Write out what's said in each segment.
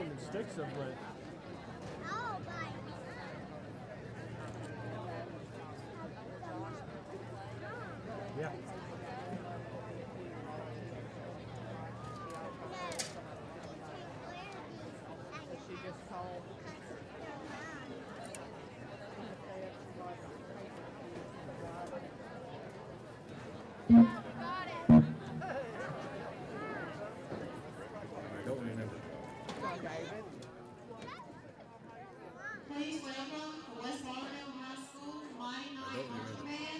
them in sticks of late. Yeah. She just called. Please welcome the West Lauderdale High School Mighty Night Marching Band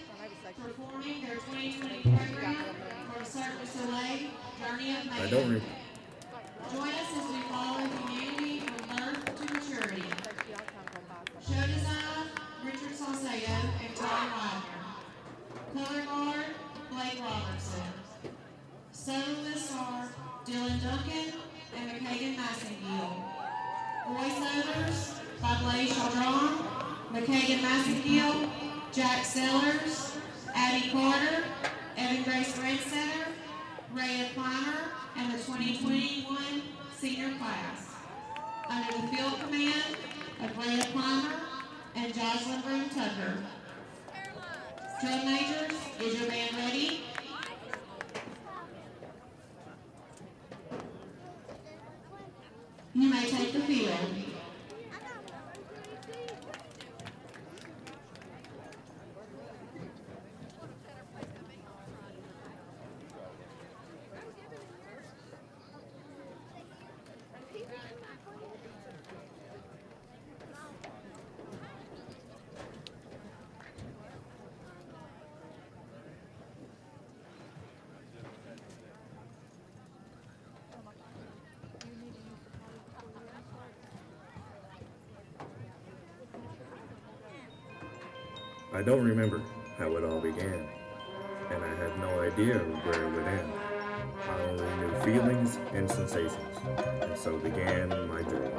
performing their 2020 program from Cirque du Soleil, Journey of Man. Join us as we follow humanity from birth to maturity. Show design, Richard Salcedo and Ty Wagner. Color guard, Blake Robertson. Soloists are Dylan Duncan and McKagan Massengill. Voiceovers by Blaise Chaudron, McKagan Massengill, Jack Sellers, Addie Carter, Evan Grace Redsetter, Rhea Clymer, and the 2021 senior class. Under the field command of Rhea Clymer and Jocelyn Broom Tucker. Drum majors, is your band ready? You may take the field. I don't remember how it all began, and I had no idea where it would end. I only knew feelings and sensations, and so began my journey.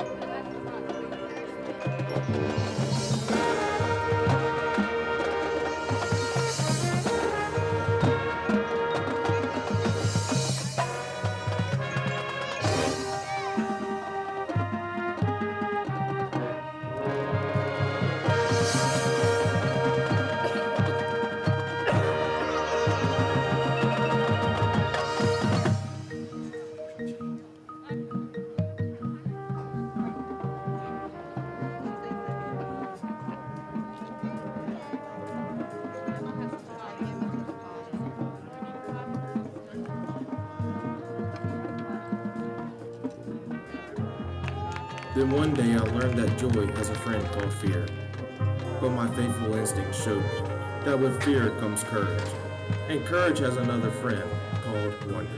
Then one day I learned that joy has a friend called fear. But my faithful instinct showed me that with fear comes courage, and courage has another friend called wonder.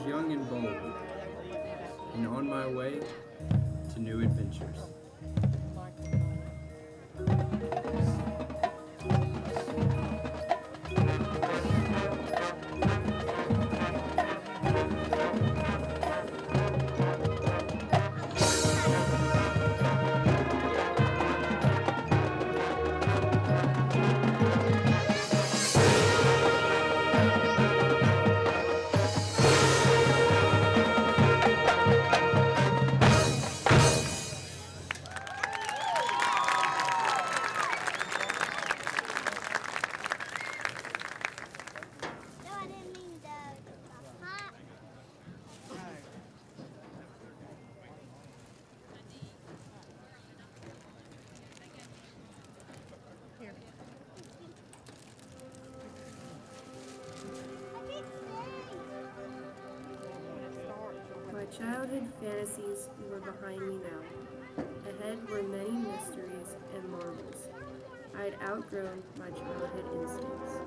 Young and bold, and on my way to new adventures. childhood fantasies were behind me now. Ahead were many mysteries and marvels. I had outgrown my childhood instincts.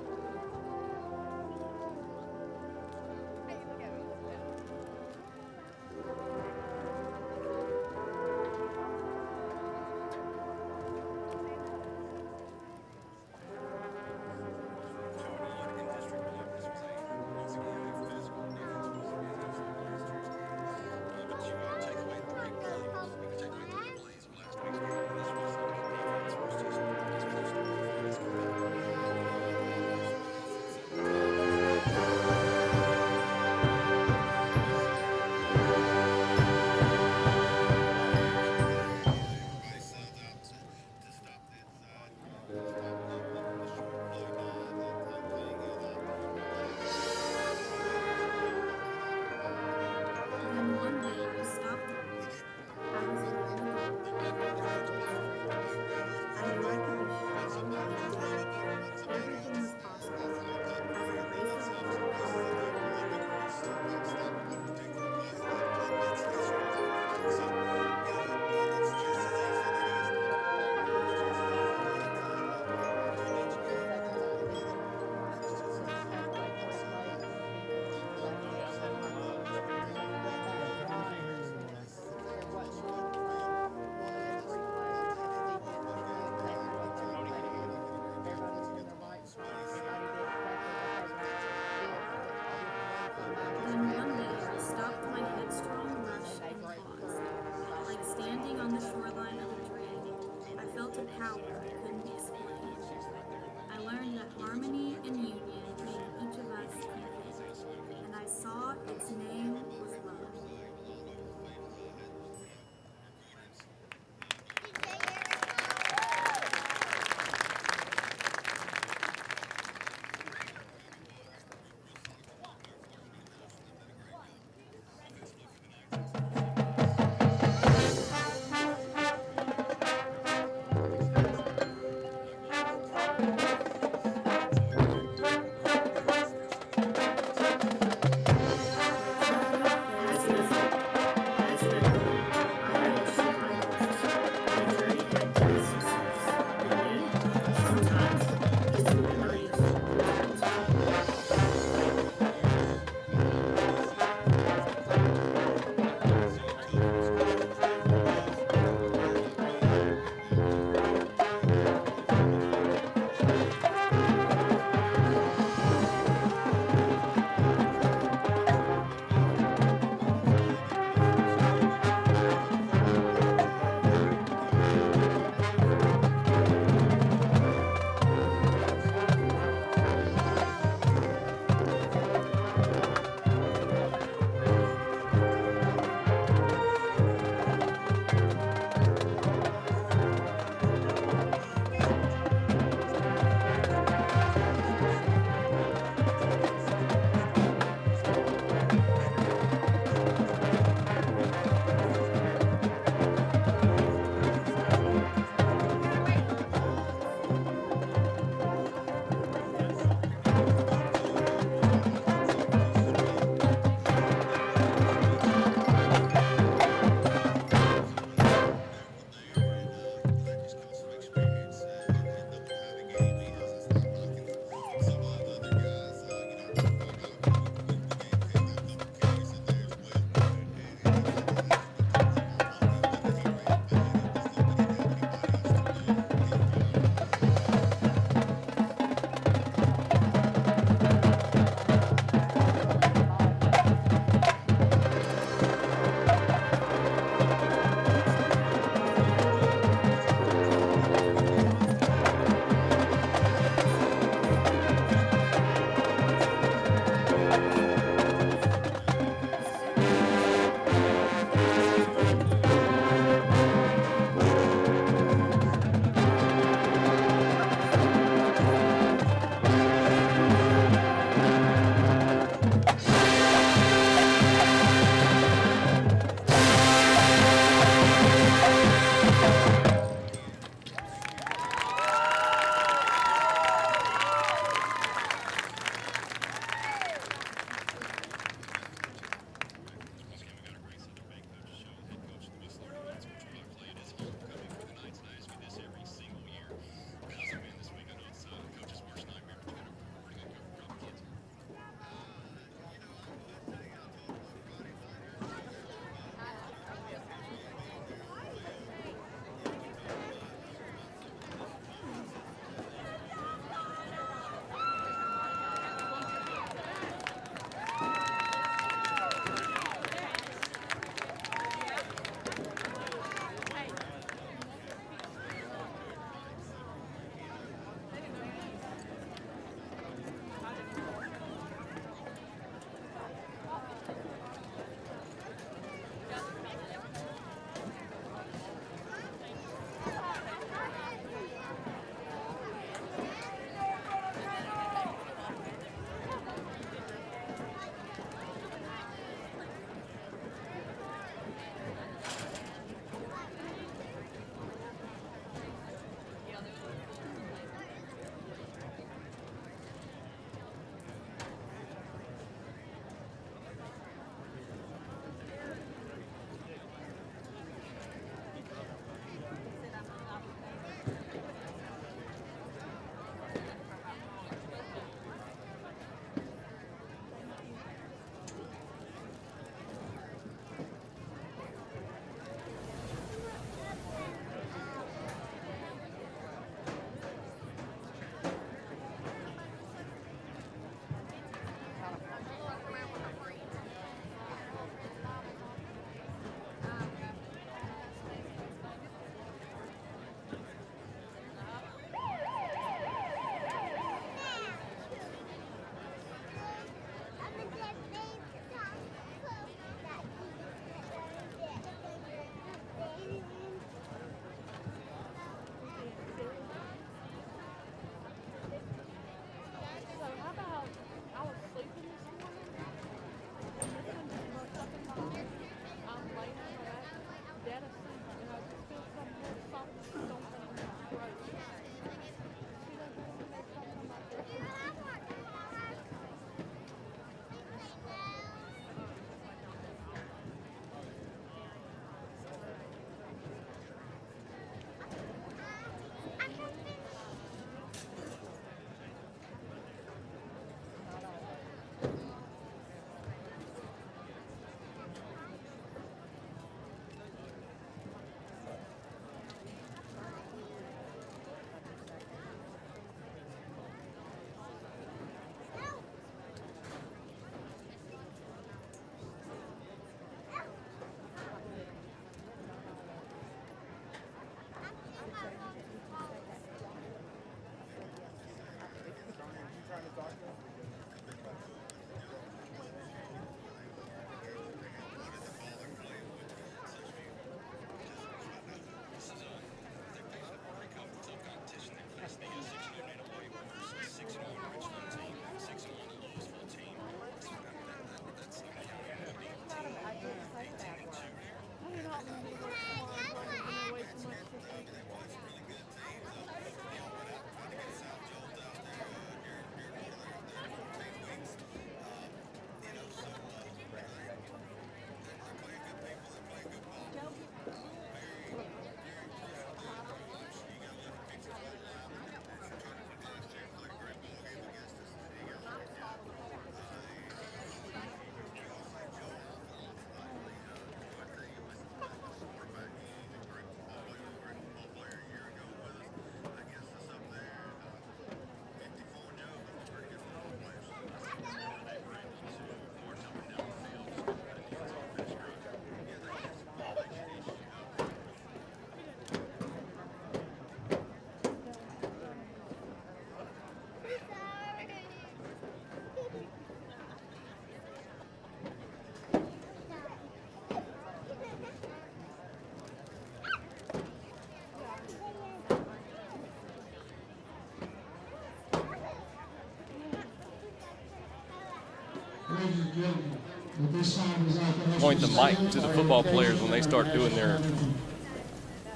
point the mic to the football players when they start doing their.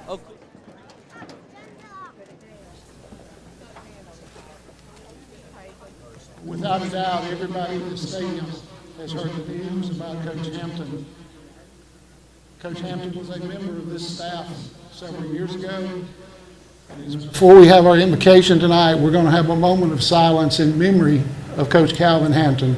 Oh. Without a doubt, everybody in the stadium has heard the news about Coach Hampton. Coach Hampton was a member of this staff several years ago. Before we have our invocation tonight, we're going to have a moment of silence in memory of Coach Calvin Hampton.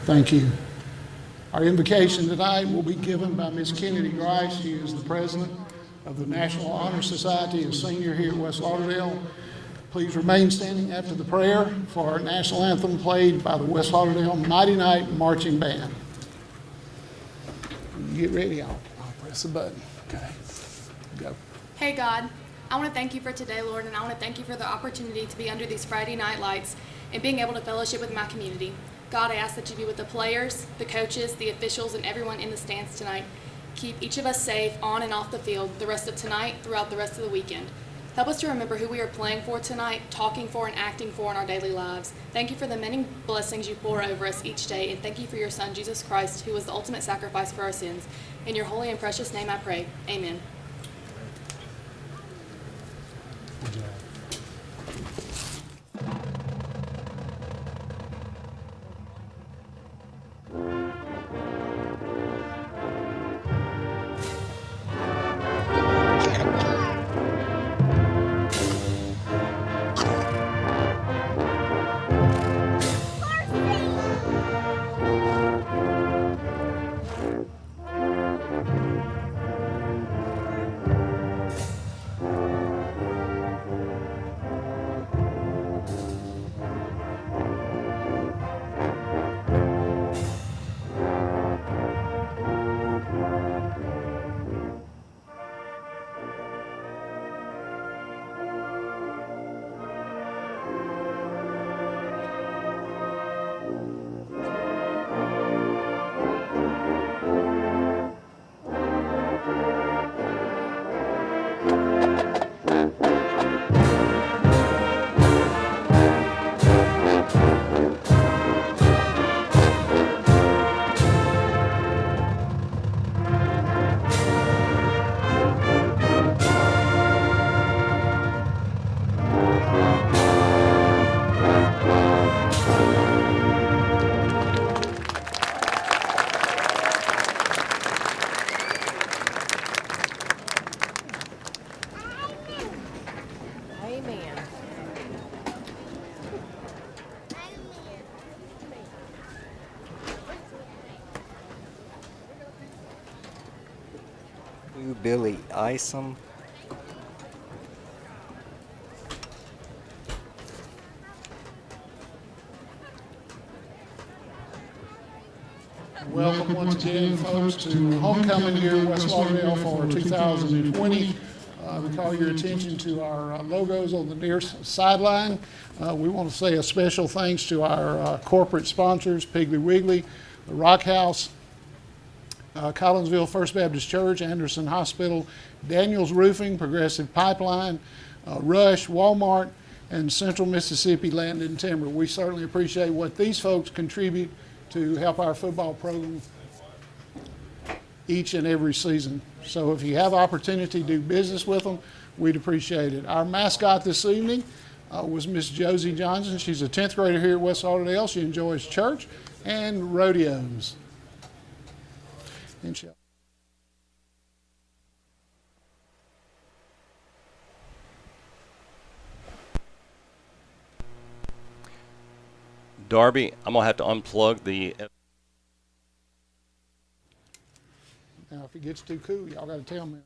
Thank you. Our invocation tonight will be given by Ms. Kennedy Grice. She is the president of the National Honor Society and senior here at West Lauderdale. Please remain standing after the prayer for our national anthem played by the West Lauderdale Mighty Knight Marching Band. When you get ready, I'll press the button. Okay, go. Hey God, I want to thank you for today, Lord, and I want to thank you for the opportunity to be under these Friday night lights and being able to fellowship with my community. God, I ask that you be with the players, the coaches, the officials, and everyone in the stands tonight. Keep each of us safe on and off the field the rest of tonight, throughout the rest of the weekend. Help us to remember who we are playing for tonight, talking for, and acting for in our daily lives. Thank you for the many blessings you pour over us each day, and thank you for your Son, Jesus Christ, who was the ultimate sacrifice for our sins. In your holy and precious name I pray. Amen. Good job. Billy Isom. Welcome once again, folks, to homecoming here in West Lauderdale for 2020. We call your attention to our logos on the near sideline. We want to say a special thanks to our corporate sponsors, Piggly Wiggly, the Rock House, Collinsville First Baptist Church, Anderson Hospital, Daniels Roofing, Progressive Pipeline, Rush, Walmart, and Central Mississippi Land and Timber. We certainly appreciate what these folks contribute to help our football program each and every season. So if you have opportunity to do business with them, we'd appreciate it. Our mascot this evening was Miss Josie Johnson. She's a 10th grader here at West Lauderdale. She enjoys church and rodeos. Darby, I'm going to have to unplug the. Now, if it gets too cool, y'all got to tell me.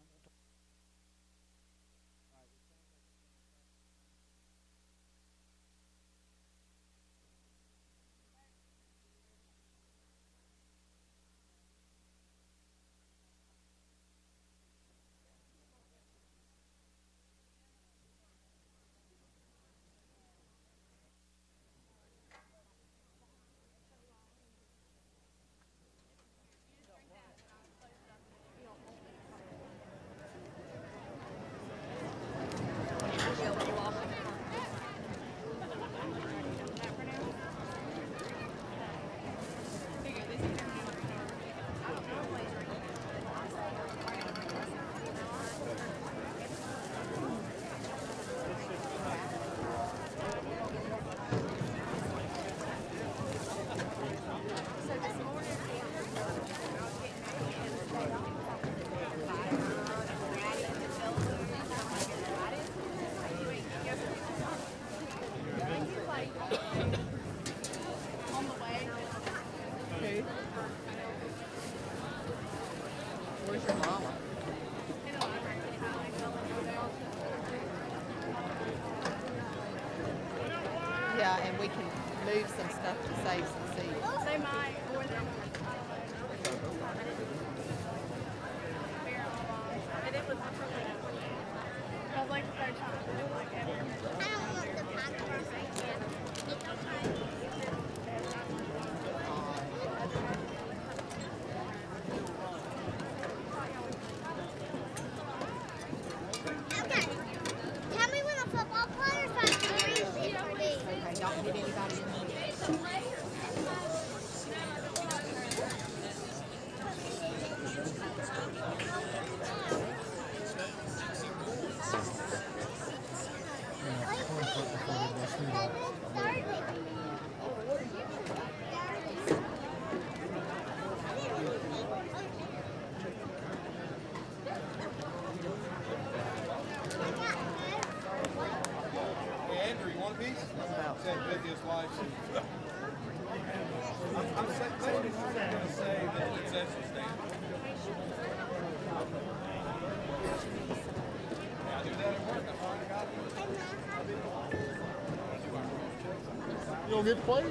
Where's your mama? Yeah, and we can move some stuff to save some seats. They might. And it was like the third time. I don't want the popcorn right now. Okay. Tell me when a football player finds the green sheet for me. Okay, don't get anybody in here. Andrew, you want a piece? Said Vivia's wife. I'm going to say that the concession stand. I do that at work. I finally got it. You don't get to play?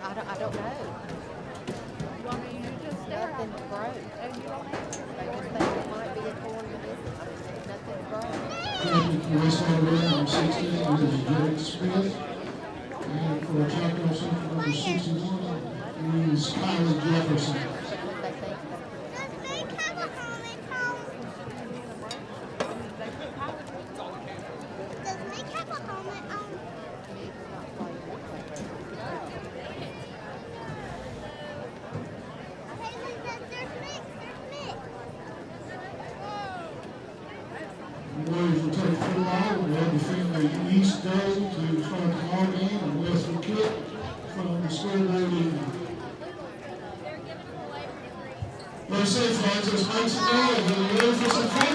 I don't know. Nothing broke. They just think it might be a torn meniscus. Nothing broke. Captain for West Lauderdale, number 16, is Derek Smith. And for Choctaw Central, number 61, is Kayla Jefferson. They think Does Nick have a helmet home? Does Nick have a helmet on? Boys will take football. We have defend the east dozen to start the ball game, and West will kick from the scoreboard end. Let's see, friends, let's make some noise. Are you ready for some football?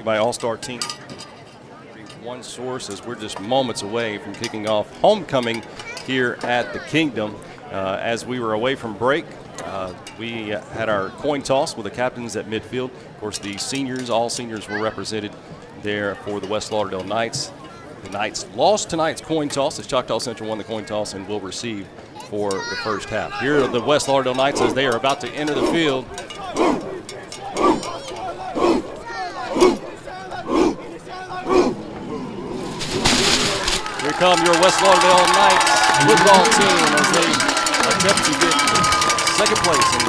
By All-Star team. One source as we're just moments away from kicking off homecoming here at the Kingdom. As we were away from break, we had our coin toss with the captains at midfield. Of course, the seniors, all seniors were represented there for the West Lauderdale Knights. The Knights lost tonight's coin toss as Choctaw Central won the coin toss and will receive for the first half. Here are the West Lauderdale Knights as they are about to enter the field. Here come your West Lauderdale Knights football team as they attempt to get second place in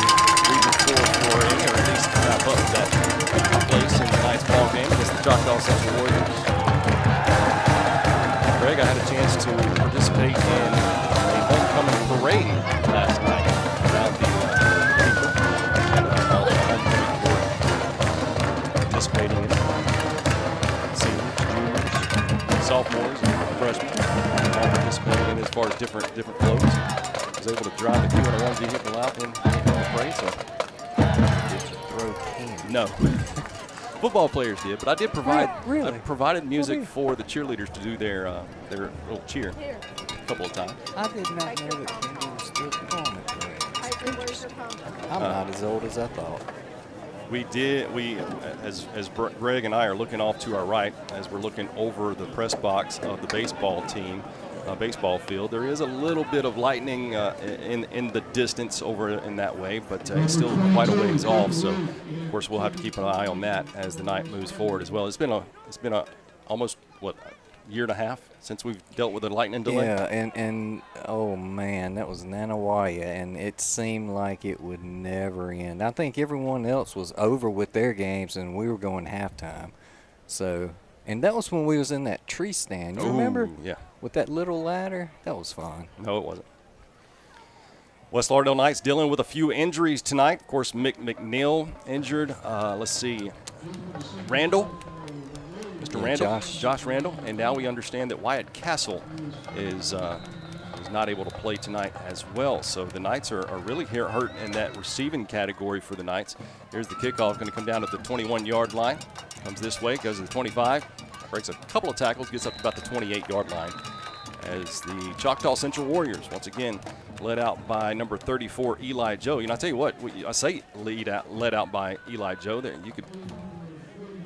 Region 4-4A, or at least wrap up that place in tonight's ball game against the Choctaw Central Warriors. Greg, I had a chance to participate in a homecoming parade last night around the Kingdom, and participating in seniors, juniors, sophomores, freshmen, all participating in as far as different floats. I was able to drive the Q101 vehicle out in the parade, so Did you throw cans? no. football players did, but I did provide Really? I provided music for the cheerleaders to do their little cheer a couple of times. I did not know that Keeley was still performing. Where's your phone? I'm not as old as I thought. We did. As Greg and I are looking off to our right, as we're looking over the press box of the baseball team, baseball field, there is a little bit of lightning in the distance over in that way, but it's still quite a ways off. So, of course, we'll have to keep an eye on that as the night moves forward as well. It's been a almost year and a half since we've dealt with a lightning delay. Yeah, and oh man, that was Anaya, and it seemed like it would never end. I think everyone else was over with their games, and we were going halftime. So, and that was when we was in that tree stand. You remember? Yeah. With that little ladder, that was fun. No, it wasn't. West Lauderdale Knights dealing with a few injuries tonight. Of course, McNeil injured. Let's see, Randall. Mr. Yeah, Randall, Josh. Josh Randall, and now we understand that Wyatt Castle is not able to play tonight as well. So the Knights are really hurt in that receiving category for the Knights. Here's the kickoff, going to come down at the 21-yard line. Comes this way, goes to the 25, breaks a couple of tackles, gets up to about the 28-yard line. As the Choctaw Central Warriors, once again, led out by number 34, Eli Joe. You know, I tell you what, I say led out by Eli Joe. There, you could.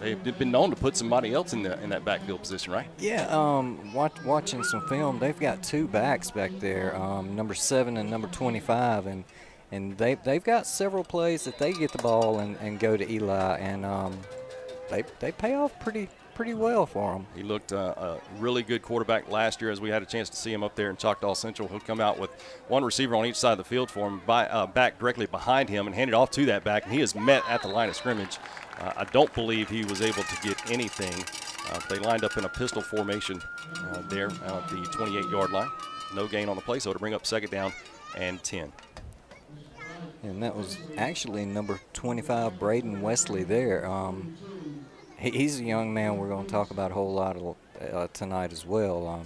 They've been known to put somebody else in that backfield position, right? Yeah, watching some film, they've got two backs back there, number 7 and number 25, and they've got several plays that they get the ball and go to Eli, and they pay off pretty well for him. He looked a really good quarterback last year, as we had a chance to see him up there in Choctaw Central. He'll come out with one receiver on each side of the field for him, back directly behind him, and hand it off to that back, and he is met at the line of scrimmage. I don't believe he was able to get anything. They lined up in a pistol formation there at the 28-yard line. No gain on the play, so to bring up second down and 10. And that was actually number 25, Braden Wesley there. He's a young man we're going to talk about a whole lot tonight as well.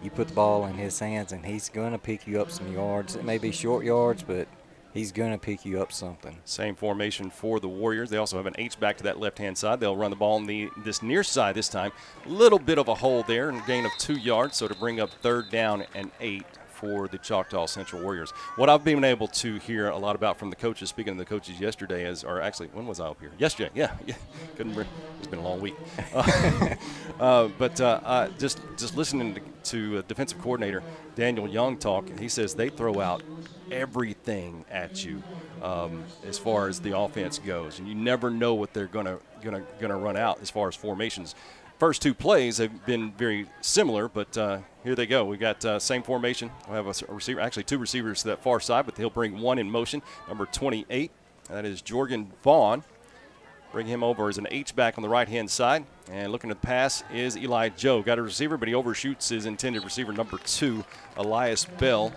You put the ball in his hands, and he's going to pick you up some yards. It may be short yards, but he's going to pick you up something. Same formation for the Warriors. They also have an H-back to that left-hand side. They'll run the ball on this near side this time. Little bit of a hole there and a gain of 2 yards, so to bring up third down and 8 for the Choctaw Central Warriors. What I've been able to hear a lot about from the coaches, speaking of the coaches yesterday, when was I up here? Yesterday, yeah. It's been a long week. But just listening to defensive coordinator Daniel Young talk, he says they throw out everything at you as far as the offense goes, and you never know what they're gonna run out as far as formations. First 2 plays have been very similar, but here they go. We got same formation. We have a receiver, actually 2 receivers to that far side, but he'll bring one in motion. Number 28, that is Jorgen Vaughn. Bring him over as an H-back on the right-hand side. And looking at the pass is Eli Joe. Got a receiver, but he overshoots his intended receiver, number 2, Elias Bell.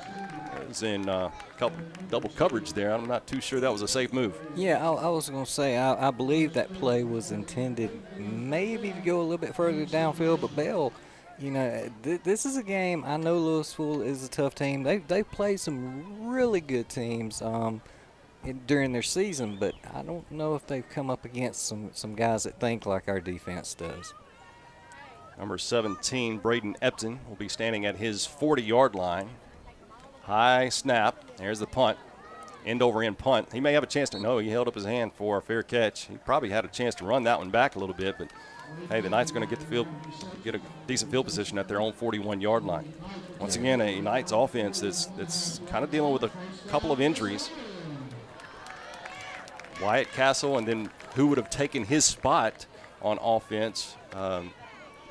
Is in double coverage there. I'm not too sure that was a safe move. Yeah, I was going to say, I believe that play was intended maybe to go a little bit further downfield, but Bell, you know, this is a game. I know Louisville is a tough team. They played some really good teams during their season, but I don't know if they've come up against some guys that think like our defense does. Number 17, Braden Epton, will be standing at his 40-yard line. High snap. There's the punt. End over end punt. He may have a chance to. No, he held up his hand for a fair catch. He probably had a chance to run that one back a little bit, but hey, the Knights are going to get a decent field position at their own 41-yard line. Once again, a Knights offense that's kind of dealing with a couple of injuries. Wyatt Castle, and then who would have taken his spot on offense?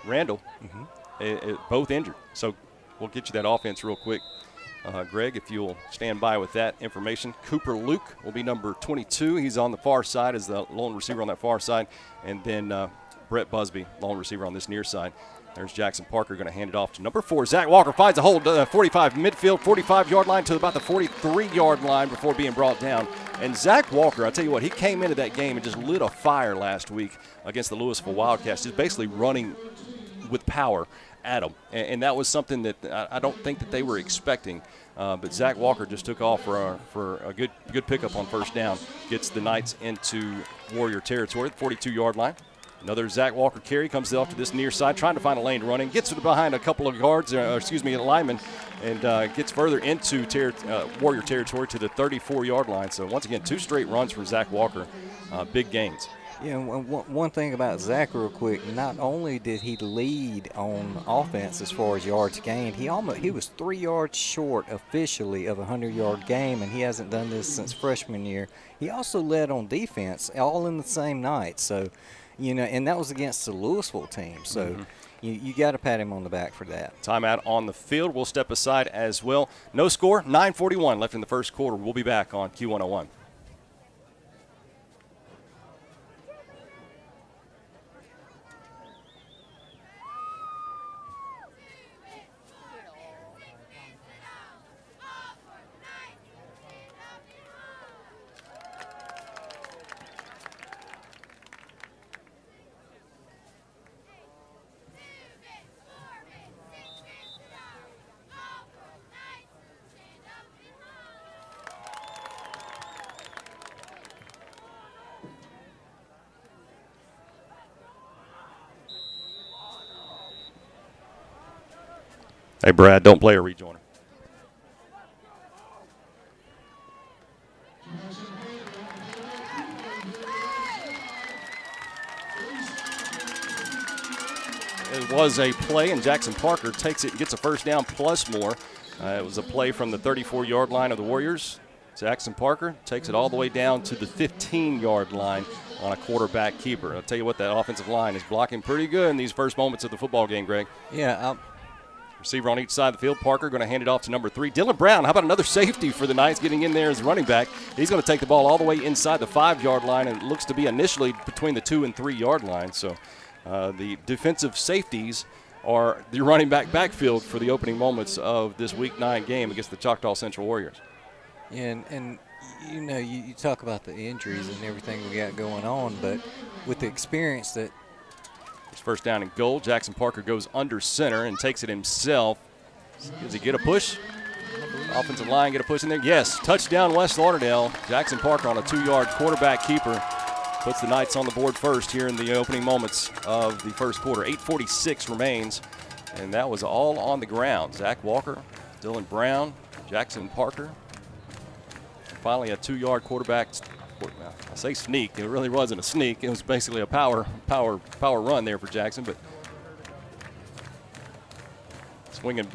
Randall. Both injured. So we'll get you that offense real quick. Greg, if you'll stand by with that information. Cooper Luke will be number 22. He's on the far side as the lone receiver on that far side. And then Brett Busby, lone receiver on this near side. There's Jackson Parker going to hand it off to number 4. Zach Walker finds a hold, 45 midfield, 45-yard line to about the 43-yard line before being brought down. And Zach Walker, I tell you what, he came into that game and just lit a fire last week against the Louisville Wildcats, just basically running with power at them. And that was something that I don't think that they were expecting. But Zach Walker just took off for a good pickup on first down. Gets the Knights into Warrior territory, the 42-yard line. Another Zach Walker carry comes off to this near side, trying to find a lane to run in. Gets behind a couple of guards, linemen, and gets further into Warrior territory to the 34-yard line. So once again, 2 straight runs for Zach Walker. Big gains. Yeah, one thing about Zach real quick, not only did he lead on offense as far as yards gained, he was 3 yards short officially of a 100-yard game, and he hasn't done this since freshman year. He also led on defense, all in the same night. So, and that was against the Louisville team. So you got to pat him on the back for that. Timeout on the field. We'll step aside as well. No score, 9:41 left in the first quarter. We'll be back on Q101. Hey, Brad, don't play a rejoiner. It was a play, and Jackson Parker takes it and gets a first down plus more. It was a play from the 34-yard line of the Warriors. Jackson Parker takes it all the way down to the 15-yard line on a quarterback keeper. I'll tell you what, that offensive line is blocking pretty good in these first moments of the football game, Greg. Yeah, receiver on each side of the field. Parker going to hand it off to number 3. Dylan Brown, how about another safety for the Knights getting in there as running back? He's going to take the ball all the way inside the 5-yard line, and it looks to be initially between the 2 and 3-yard line. So the defensive safeties are the running backfield for the opening moments of this Week 9 game against the Choctaw Central Warriors. Yeah, and you talk about the injuries and everything we got going on, but with the experience that it's first down and goal. Jackson Parker goes under center and takes it himself. Does he get a push? Offensive line get a push in there? Yes. Touchdown West Lauderdale. Jackson Parker on a 2-yard quarterback keeper puts the Knights on the board first here in the opening moments of the first quarter. 8:46 remains, and that was all on the ground. Zach Walker, Dylan Brown, Jackson Parker. And finally a 2-yard quarterback. I say sneak. It really wasn't a sneak. It was basically a power run there for Jackson, but swinging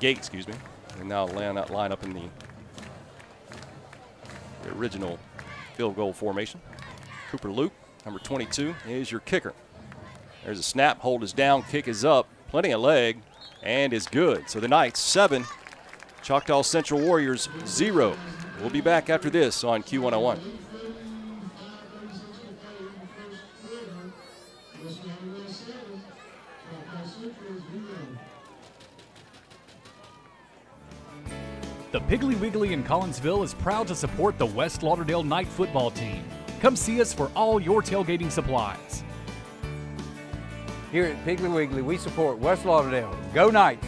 gate, excuse me. And now line up in the original field goal formation. Cooper Luke, number 22, is your kicker. There's a snap. Hold is down. Kick is up. Plenty of leg, and is good. So the Knights 7, Choctaw Central Warriors 0. We'll be back after this on Q101. The Piggly Wiggly in Collinsville is proud to support the West Lauderdale Knight football team. Come see us for all your tailgating supplies. Here at Piggly Wiggly, we support West Lauderdale. Go Knights!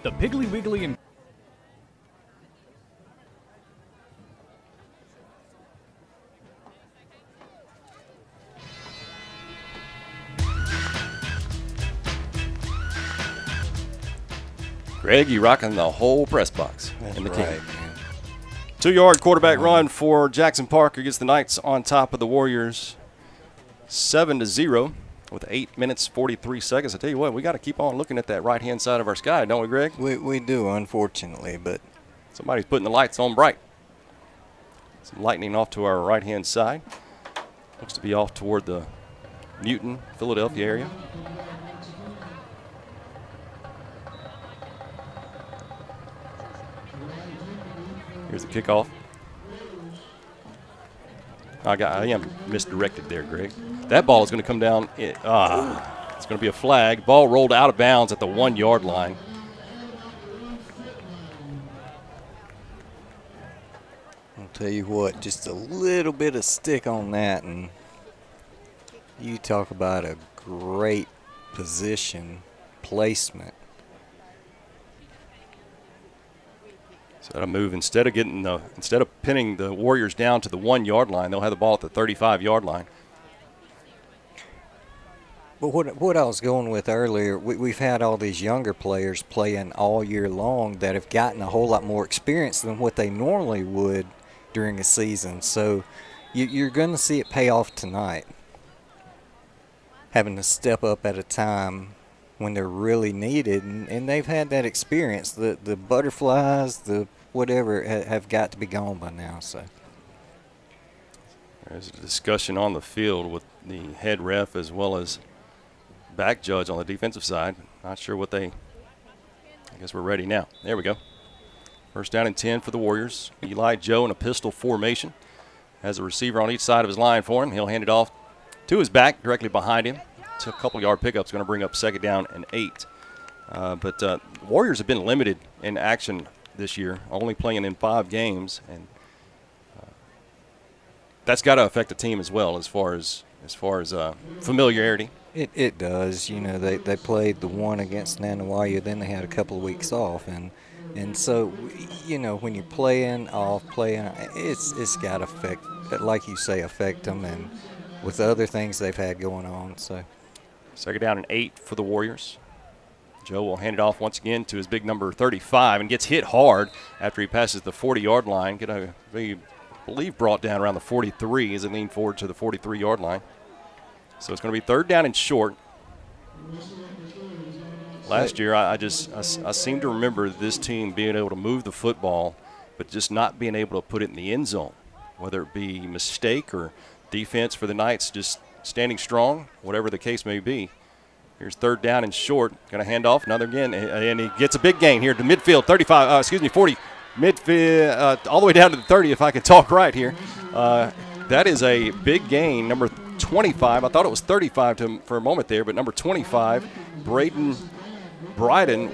The Piggly Wiggly in Greg, you rocking the whole press box. That's in the right, King. 2-yard quarterback run for Jackson Parker gets the Knights on top of the Warriors 7-0 with 8 minutes 43 seconds. I tell you what, we got to keep on looking at that right-hand side of our sky, don't we, Greg? We do, unfortunately, but somebody's putting the lights on bright. Some lightning off to our right-hand side. Looks to be off toward the Newton, Philadelphia area. Here's the kickoff. I am misdirected there, Greg. That ball is going to come down. It's going to be a flag. Ball rolled out of bounds at the 1-yard line. I'll tell you what, just a little bit of stick on that, and you talk about a great position placement. So that'll move instead of pinning the Warriors down to the 1 yard line, they'll have the ball at the 35 yard line. But what I was going with earlier, we've had all these younger players playing all year long that have gotten a whole lot more experience than what they normally would during a season. So you're going to see it pay off tonight, having to step up at a time when they're really needed. And they've had that experience. The butterflies, the whatever, have got to be gone by now. So there's a discussion on the field with the head ref as well as back judge on the defensive side. Not sure what I guess we're ready now. There we go. First down and 10 for the Warriors. Eli Joe in a pistol formation. Has a receiver on each side of his line for him. He'll hand it off to his back directly behind him. It's a couple yard pickup. Going to bring up second down and 8. But Warriors have been limited in action this year, only playing in 5 games. And that's got to affect the team as well as far as familiarity. It does. You know, they played the one against Anaya, then they had a couple of weeks off, and so, you know, when you're playing, it's got to affect, like you say, affect them, and with the other things they've had going on. So, second down and 8 for the Warriors. Joe will hand it off once again to his big number 35 and gets hit hard after he passes the 40-yard line. Be brought down around the 43 as he leaned forward to the 43-yard line. So it's going to be third down and short. Last year, I seem to remember this team being able to move the football, but just not being able to put it in the end zone, whether it be mistake or defense for the Knights just standing strong, whatever the case may be. Here's third down and short. Going to hand off another again, and he gets a big gain here to midfield, 40, midfield, all the way down to the 30, if I can talk right here. That is a big gain, number 25. I thought it was 35 for a moment there, but number 25, Bryden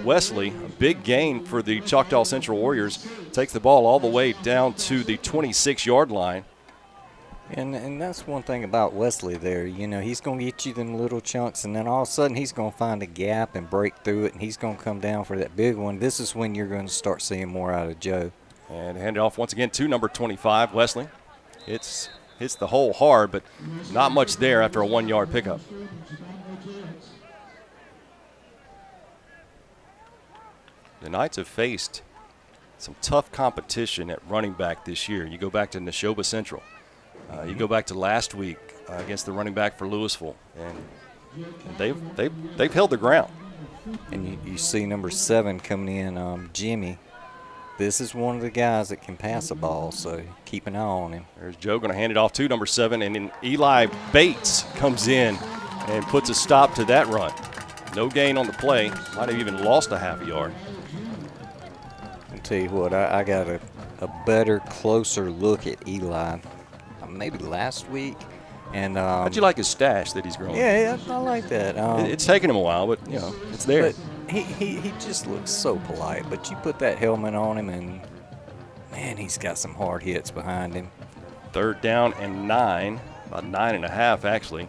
Wesley, a big gain for the Choctaw Central Warriors, takes the ball all the way down to the 26-yard line. And that's one thing about Wesley there. You know, he's going to get you them little chunks, and then all of a sudden he's going to find a gap and break through it, and he's going to come down for that big one. This is when you're going to start seeing more out of Joe. And hand it off once again to number 25, Wesley. Hits the hole hard, but not much there after a 1-yard pickup. The Knights have faced some tough competition at running back this year. You go back to Neshoba Central. You go back to last week against the running back for Louisville, and they've held their ground. And you see number 7 coming in, Jimmy. This is one of the guys that can pass a ball, so keep an eye on him. There's Joe going to hand it off to number 7, and then Eli Bates comes in and puts a stop to that run. No gain on the play. Might have even lost a half a yard. I'll tell you what, I got a better, closer look at Eli maybe last week. And how'd you like his stash that he's growing? Yeah, I like that. It's taken him a while, but, you know, it's there. But he just looks so polite. But you put that helmet on him, and, man, he's got some hard hits behind him. Third down and 9, about 9.5 actually.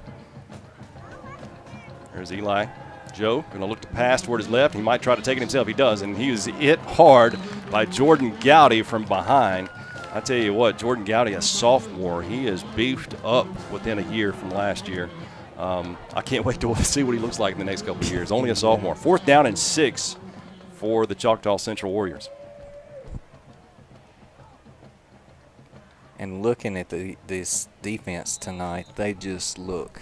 There's Eli. Joe going to look to pass toward his left. He might try to take it himself. He does, and he was hit hard by Jordan Gowdy from behind. I tell you what, Jordan Gowdy, a sophomore, he is beefed up within a year from last year. I can't wait to see what he looks like in the next couple of years. Only a sophomore. Fourth down and 6 for the Choctaw Central Warriors. And looking at this defense tonight, they just look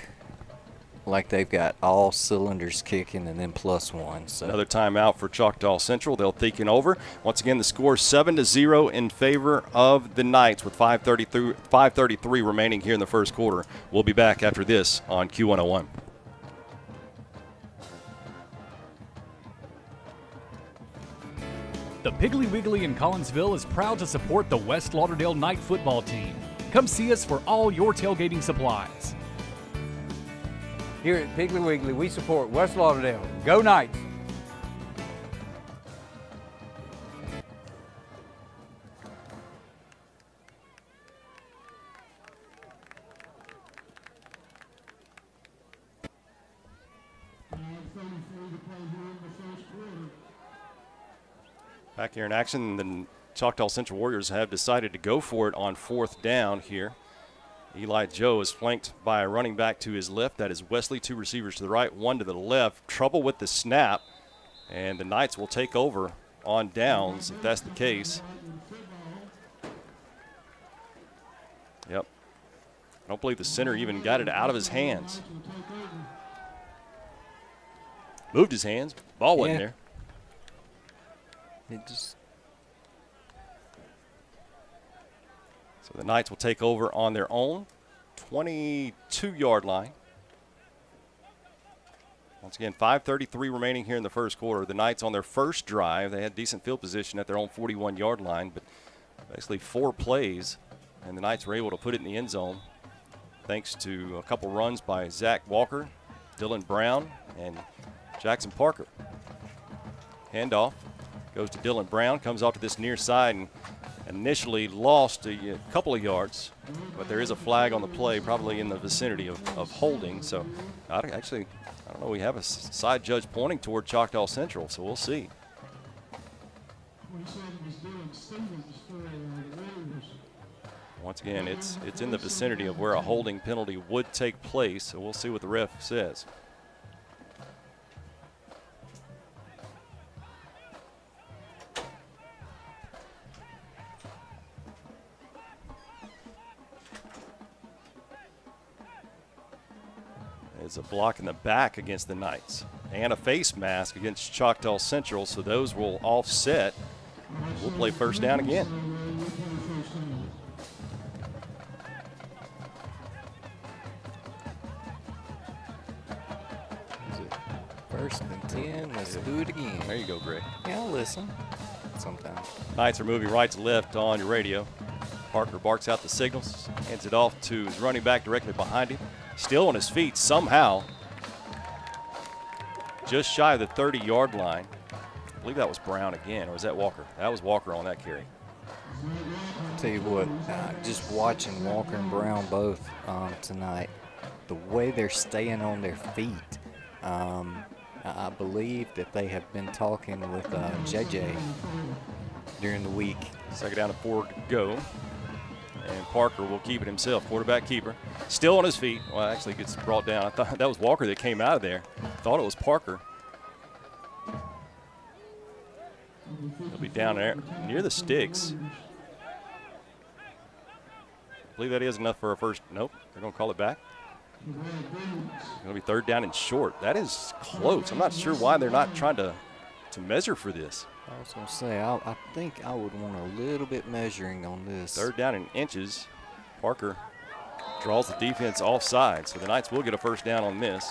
like they've got all cylinders kicking and then +1. So another timeout for Choctaw Central. They'll think it over. Once again, the score 7-0 in favor of the Knights with 5:33 remaining here in the first quarter. We'll be back after this on Q101. The Piggly Wiggly in Collinsville is proud to support the West Lauderdale Knight football team. Come see us for all your tailgating supplies. Here at Piggly Wiggly, we support West Lauderdale. Go Knights! Back here in action, the Choctaw Central Warriors have decided to go for it on 4th down here. Eli Joe is flanked by a running back to his left. That is Wesley, 2 receivers to the right, 1 to the left. Trouble with the snap, and the Knights will take over on downs if that's the case. Yep. I don't believe the center even got it out of his hands. Moved his hands. Ball wasn't there. It just. So the Knights will take over on their own 22-yard line. Once again, 5:33 remaining here in the first quarter. The Knights on their first drive, they had decent field position at their own 41-yard line, but basically 4 plays, and the Knights were able to put it in the end zone thanks to a couple runs by Zach Walker, Dylan Brown, and Jackson Parker. Handoff goes to Dylan Brown, comes off to this near side and initially lost a couple of yards, but there is a flag on the play, probably in the vicinity of holding. So I don't know, we have a side judge pointing toward Choctaw Central, so we'll see. Once again, it's in the vicinity of where a holding penalty would take place, so we'll see what the ref says. It's a block in the back against the Knights and a face mask against Choctaw Central, so those will offset. We'll play first down again. First and 10, let's do it again. There you go, Greg. Yeah, I'll listen sometimes. Knights are moving right to left on your radio. Parker barks out the signals, hands it off to his running back directly behind him. Still on his feet somehow. Just shy of the 30-yard line. I believe that was Brown again, or was that Walker? That was Walker on that carry. I'll tell you what, just watching Walker and Brown both tonight, the way they're staying on their feet, I believe that they have been talking with JJ during the week. 2nd down and 4 to go. And Parker will keep it himself, quarterback keeper. Still on his feet. Well, actually gets brought down. I thought that was Walker that came out of there. Thought it was Parker. He'll be down there near the sticks. I believe that is enough for a first. Nope, they're going to call it back. It's going to be 3rd down and short. That is close. I'm not sure why they're not trying to measure for this. I was going to say, I think I would want a little bit measuring on this. 3rd down in inches. Parker draws the defense offside, so the Knights will get a first down on this.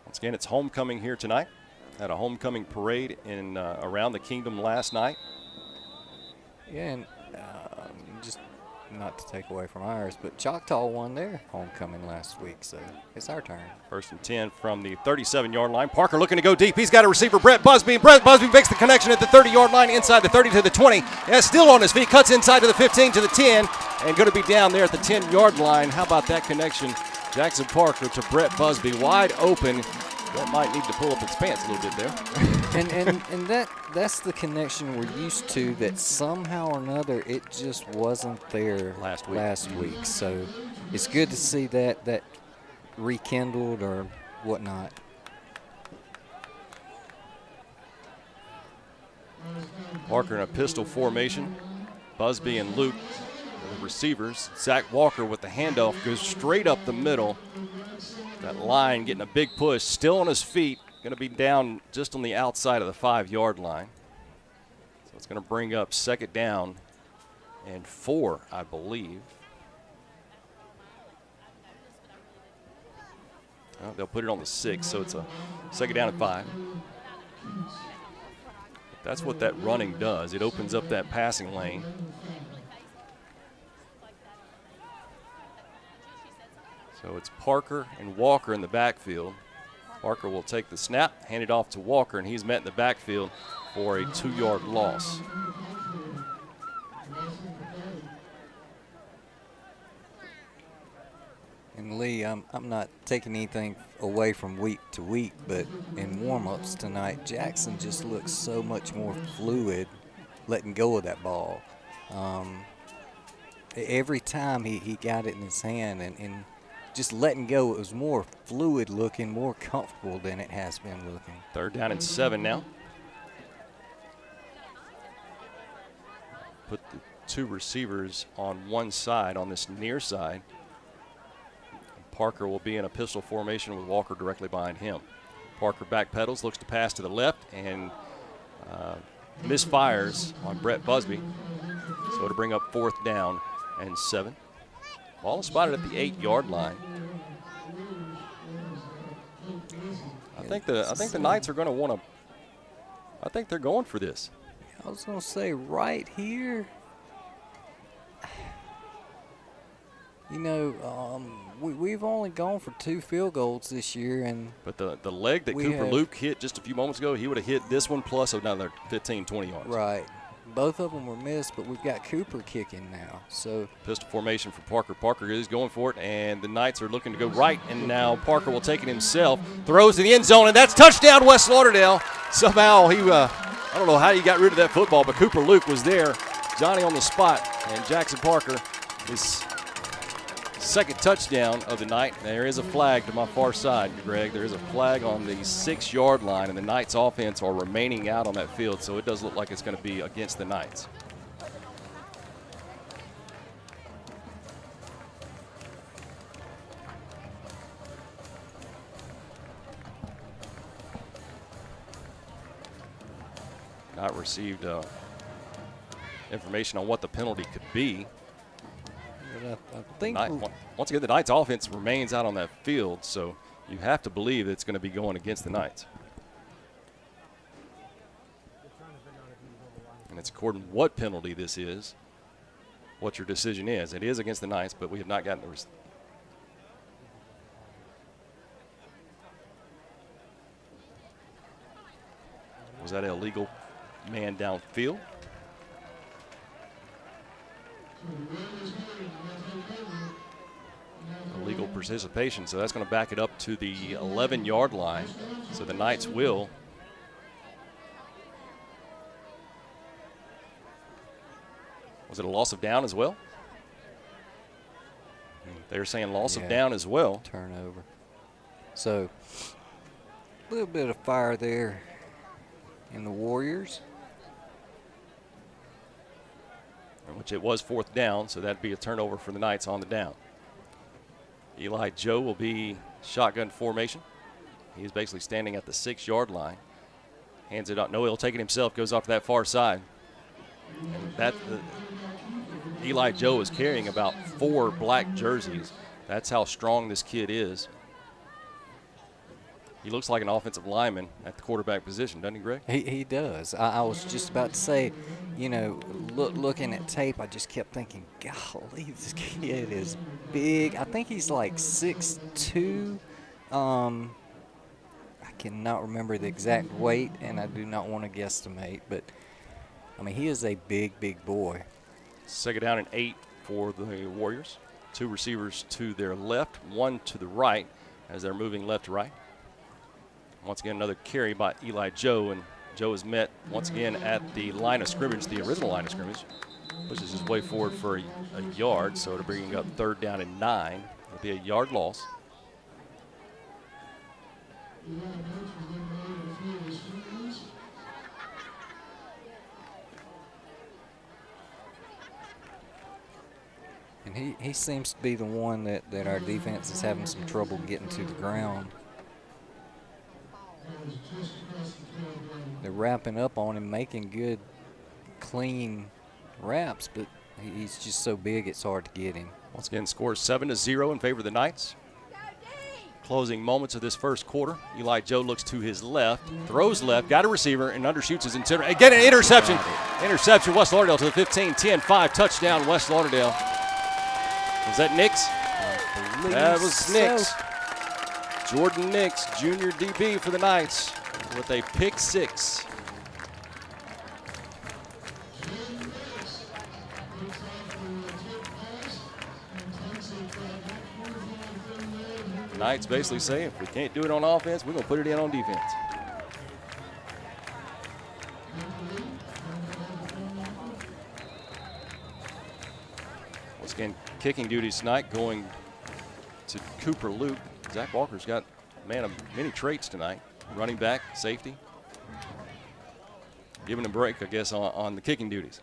Once again, it's homecoming here tonight. Had a homecoming parade in around the Kingdom last night. Yeah, and just not to take away from ours, but Choctaw won their homecoming last week, so it's our turn. 1st and 10 from the 37-yard line. Parker looking to go deep. He's got a receiver, Brett Busby. Brett Busby makes the connection at the 30-yard line, inside the 30 to the 20. Yeah, still on his feet, cuts inside to the 15 to the 10, and going to be down there at the 10-yard line. How about that connection? Jackson Parker to Brett Busby, wide open. That might need to pull up its pants a little bit there. and that's the connection we're used to, that somehow or another it just wasn't there last week. So it's good to see that rekindled or whatnot. Parker in a pistol formation. Busby and Luke are the receivers. Zach Walker with the handoff goes straight up the middle. That line getting a big push, still on his feet, going to be down just on the outside of the 5-yard line. So it's going to bring up 2nd down and 4, I believe. Well, they'll put it on the 6, so it's a 2nd down and 5. That's what that running does. It opens up that passing lane. So it's Parker and Walker in the backfield. Parker will take the snap, hand it off to Walker, and he's met in the backfield for a 2-yard loss. And And Lee, I'm not taking anything away from week to week, but in warm-ups tonight, Jackson just looks so much more fluid letting go of that ball. Every time he got it in his hand and just letting go, it was more fluid looking, more comfortable than it has been looking. 3rd down and 7 now. Put the 2 receivers on one side, on this near side. Parker will be in a pistol formation with Walker directly behind him. Parker backpedals, looks to pass to the left, and misfires on Brett Busby. So it'll bring up 4th down and 7. Ball is spotted at the 8-yard line. I think the Knights are going to want to. I think they're going for this. I was going to say right here. You know, we've only gone for 2 field goals this year, but the leg that Cooper Luke hit just a few moments ago, he would have hit this one plus another 15, 20 yards. Right. Both of them were missed, but we've got Cooper kicking now. So pistol formation for Parker. Parker is going for it, and the Knights are looking to go right, and now Parker will take it himself, throws to the end zone, and that's touchdown West Lauderdale. Somehow he, I don't know how he got rid of that football, but Cooper Luke was there, Johnny on the spot, and Jackson Parker is 2nd touchdown of the night. There is a flag to my far side, Greg. There is a flag on the 6-yard line, and the Knights offense are remaining out on that field, so it does look like it's going to be against the Knights. Not received information on what the penalty could be. I think once again, the Knights offense remains out on that field, so you have to believe it's going to be going against the Knights. And it's according to what penalty this is, what your decision is. It is against the Knights, but we have not gotten the Was that an illegal man downfield? Illegal participation, so that's going to back it up to the 11-yard line. So the Knights will. Was it a loss of down as well? They're saying loss of down as well. Turnover. So a little bit of fire there in the Warriors. Which it was 4th down, so that'd be a turnover for the Knights on the down. Eli Joe will be shotgun formation. He's basically standing at the 6-yard line. Hands it up. No, he'll take it himself, goes off to that far side. And that Eli Joe is carrying about 4 black jerseys. That's how strong this kid is. He looks like an offensive lineman at the quarterback position, doesn't he, Greg? He does. I was just about to say, you know, looking at tape, I just kept thinking, golly, this kid is big. I think he's like 6'2". I cannot remember the exact weight, and I do not want to guesstimate, but, I mean, he is a big, big boy. 2nd down and 8 for the Warriors. 2 receivers to their left, 1 to the right as they're moving left to right. Once again, another carry by Eli Joe, and Joe is met once again at the line of scrimmage, the original line of scrimmage. Pushes his way forward for a yard, so it'll bring up 3rd down and 9. It'll be a yard loss. And he seems to be the one that our defense is having some trouble getting to the ground. They're wrapping up on him, making good, clean wraps, but he's just so big it's hard to get him. Once again, scores 7-0 in favor of the Knights. Closing moments of this first quarter. Eli Joe looks to his left, throws left, got a receiver, and undershoots his intended. Again, an interception. Interception, West Lauderdale to the 15, 10-5, touchdown, West Lauderdale. Was that Nix? That was Nix. Jordan Nix, junior DB for the Knights, with a pick 6. Knights basically say if we can't do it on offense, we're going to put it in on defense. Once again, kicking duties tonight going to Cooper Luke. Zach Walker's got a man of many traits tonight. Running back, safety. Giving a break, I guess, on the kicking duties.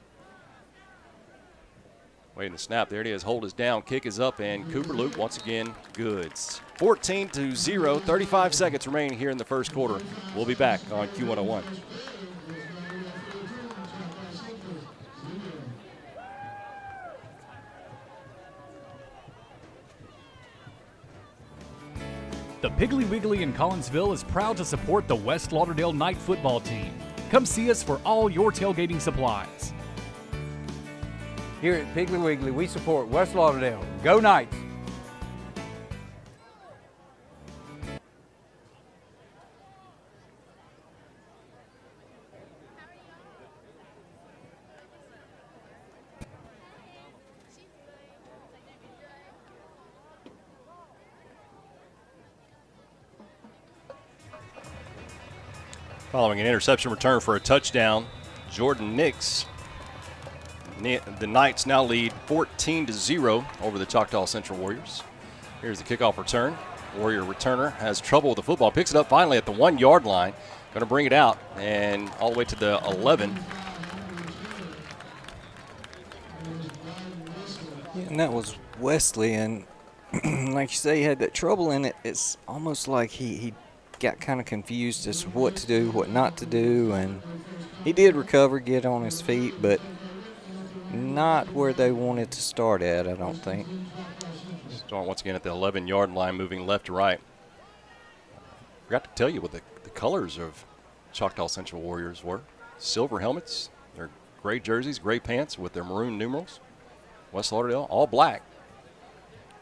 Waiting to snap. There it is. Holt is down. Kick is up, and Cooper Luke once again goods. 14-0. 35 seconds remaining here in the first quarter. We'll be back on Q101. The Piggly Wiggly in Collinsville is proud to support the West Lauderdale Night football team. Come see us for all your tailgating supplies. Here at Piggly Wiggly, we support West Lauderdale. Go Knights! Following an interception return for a touchdown, Jordan Nix. The Knights now lead 14-0 over the Choctaw Central Warriors. Here's the kickoff return. Warrior returner has trouble with the football. Picks it up finally at the 1 yard line. Going to bring it out and all the way to the 11. Yeah, and that was Wesley, and like you say, he had that trouble in it. It's almost like he got kind of confused as to what to do, what not to do, and he did recover, get on his feet, but not where they wanted to start at, I don't think. Start once again at the 11 yard line, moving left to right. Forgot to tell you what the colors of Choctaw Central Warriors were. Silver helmets, their gray jerseys, gray pants with their maroon numerals. West Lauderdale, all black.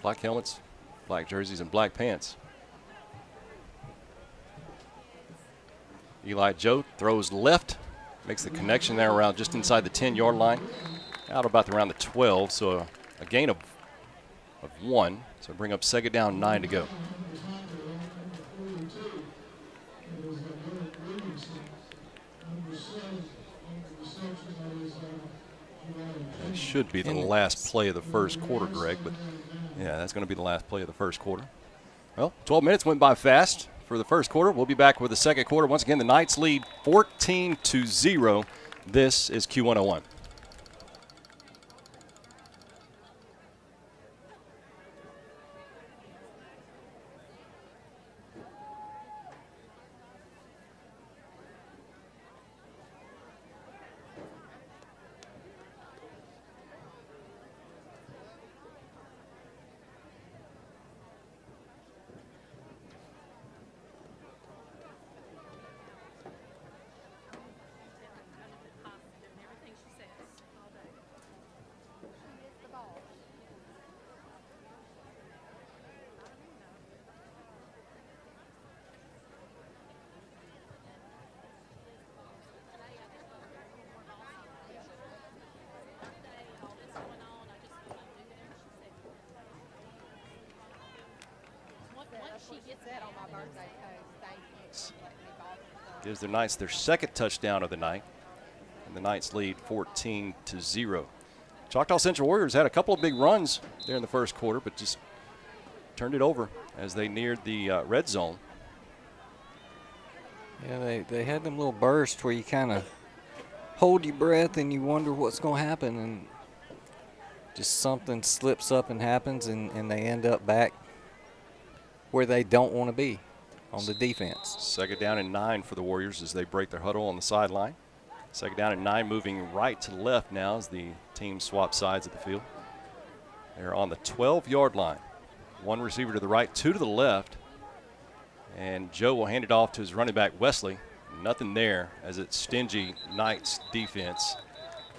Black helmets, black jerseys, and black pants. Eli Joe throws left, makes the connection there around just inside the 10 yard line. Out about around the 12, so a gain of 1. So bring up second down, 9 to go. That should be the last play of the first quarter, Greg, but yeah, that's going to be the last play of the first quarter. Well, 12 minutes went by fast for the first quarter. We'll be back with the second quarter. Once again, the Knights lead 14-0. This is Q101. Gives the Knights their second touchdown of the night, and the Knights lead 14-0. Choctaw Central Warriors had a couple of big runs there in the first quarter, but just turned it over as they neared the red zone. Yeah, they had them little bursts where you kind of hold your breath and you wonder what's going to happen, and just something slips up and happens, and they end up back where they don't want to be on the defense. Second down and 9 for the Warriors as they break their huddle on the sideline. Second down and 9, moving right to left now as the team swap sides of the field. They're on the 12-yard line. One receiver to the right, 2 to the left. And Joe will hand it off to his running back, Wesley. Nothing there as it's stingy Knights defense.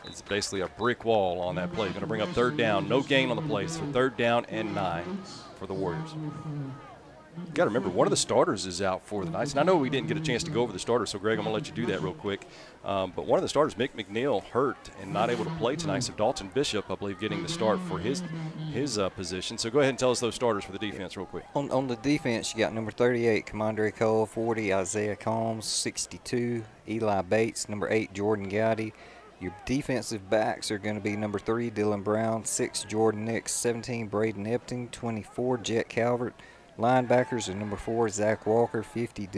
It's basically a brick wall on that play. Going to bring up third down. No gain on the play, so third down and 9 for the Warriors. You got to remember, one of the starters is out for the Knights. And I know we didn't get a chance to go over the starters, so Greg, I'm going to let you do that real quick. But one of the starters, Mick McNeil, hurt and not able to play tonight. So Dalton Bishop, I believe, getting the start for his position. So go ahead and tell us those starters for the defense real quick. On the defense, you got number 38, Commandre Cole, 40, Isaiah Combs, 62, Eli Bates, number 8, Jordan Gowdy. Your defensive backs are going to be number 3, Dylan Brown, 6, Jordan Nix, 17, Braden Epting, 24, Jet Calvert. Linebackers are number 4, Zach Walker, 50,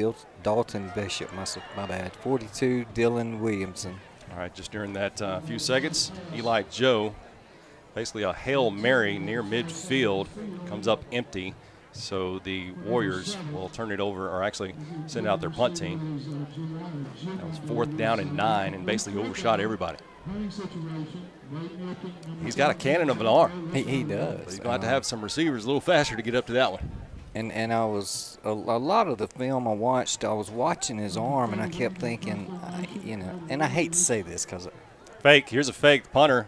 Dalton Bishop, my bad, 42, Dylan Williamson. All right, just during that few seconds, Eli Joe, basically a Hail Mary near midfield, comes up empty. So the Warriors will turn it over, or actually send out their punt team. That was 4th down and 9, and basically overshot everybody. He's got a cannon of an arm. He does. But he's going to have some receivers a little faster to get up to that one. And I was a lot of the film I was watching his arm, and I kept thinking, and I hate to say this because fake. Here's a fake. The punter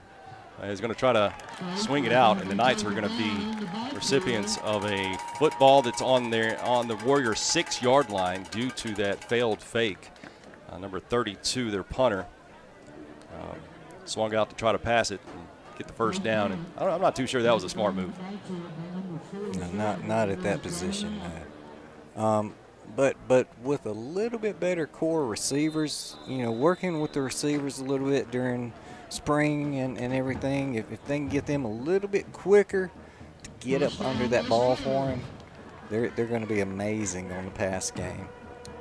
is going to try to swing it out, and the Knights are going to be recipients of a football that's on the Warrior 6-yard line due to that failed fake. Number 32, their punter, swung out to try to pass it and get the first down. And I'm not too sure that was a smart move. No, not at that position. But with a little bit better core receivers, working with the receivers a little bit during spring and everything, if they can get them a little bit quicker to get up under that ball for him, they're going to be amazing on the pass game.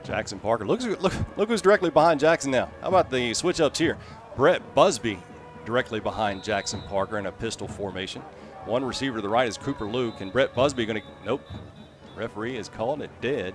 Jackson Parker, look who's directly behind Jackson now. How about the switch ups here? Brett Busby directly behind Jackson Parker in a pistol formation. One receiver to the right is Cooper Luke, and Brett Busby going to, nope, referee is calling it dead.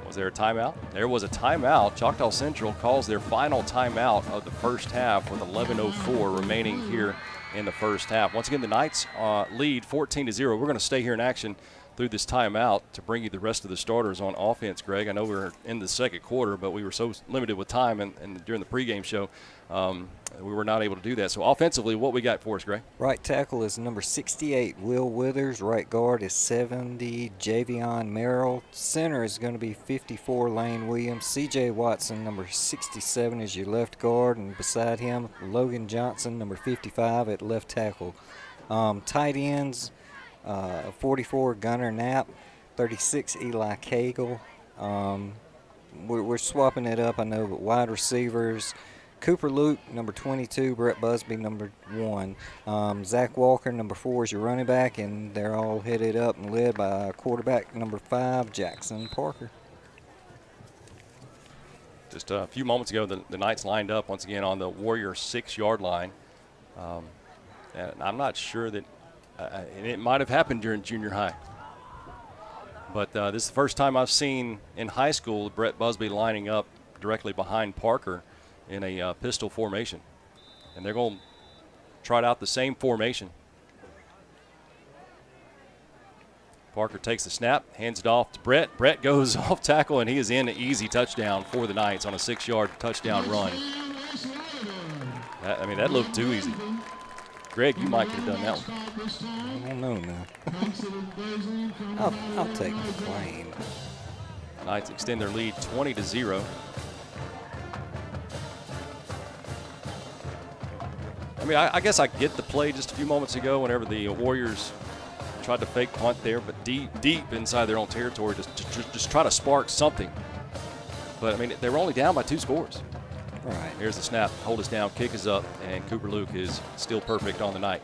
Was there a timeout? There was a timeout. Choctaw Central calls their final timeout of the first half with 11:04 remaining here in the first half. Once again, the Knights lead 14-0. We're going to stay here in action through this timeout to bring you the rest of the starters on offense, Greg. I know we're in the second quarter, but we were so limited with time and during the pregame show, we were not able to do that. So offensively, what we got for us, Greg? Right tackle is number 68, Will Withers. Right guard is 70, Javion Merrill. Center is going to be 54, Lane Williams. C.J. Watson, number 67, is your left guard, and beside him, Logan Johnson, number 55, at left tackle. Tight ends, 44, Gunnar Knapp. 36, Eli Cagle. We're swapping it up, I know, but wide receivers, Cooper Luke, number 22, Brett Busby, number 1. Zach Walker, number 4, is your running back, and they're all headed up and led by quarterback number 5, Jackson Parker. Just a few moments ago, the Knights lined up once again on the Warrior 6-yard line. And I'm not sure that and it might have happened during junior high. But this is the first time I've seen in high school Brett Busby lining up directly behind Parker in a pistol formation. And they're going to try out the same formation. Parker takes the snap, hands it off to Brett. Brett goes off tackle, and he is in an easy touchdown for the Knights on a 6-yard touchdown run. That looked too easy. Greg, you might could have done that one. I don't know now. I'll take the claim. Knights extend their lead 20-0. I guess I get the play just a few moments ago whenever the Warriors tried to fake punt there, but deep inside their own territory just try to spark something. But, they were only down by 2 scores. Right. Here's the snap. Hold us down. Kick is up, and Cooper Luke is still perfect on the night.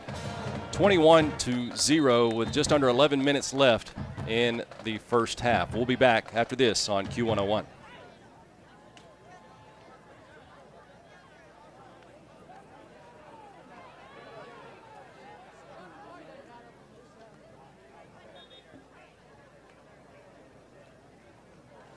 21-0 with just under 11 minutes left in the first half. We'll be back after this on Q101.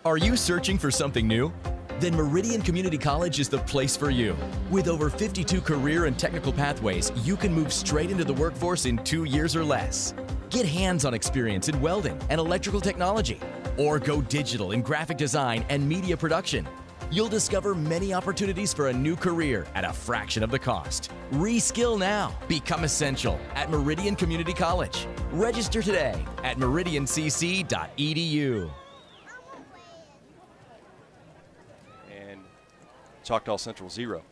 Are you searching for something new? Then Meridian Community College is the place for you. With over 52 career and technical pathways, you can move straight into the workforce in 2 years or less. Get hands-on experience in welding and electrical technology, or go digital in graphic design and media production. You'll discover many opportunities for a new career at a fraction of the cost. Reskill now. Become essential at Meridian Community College. Register today at meridiancc.edu. And Choctaw Central 0.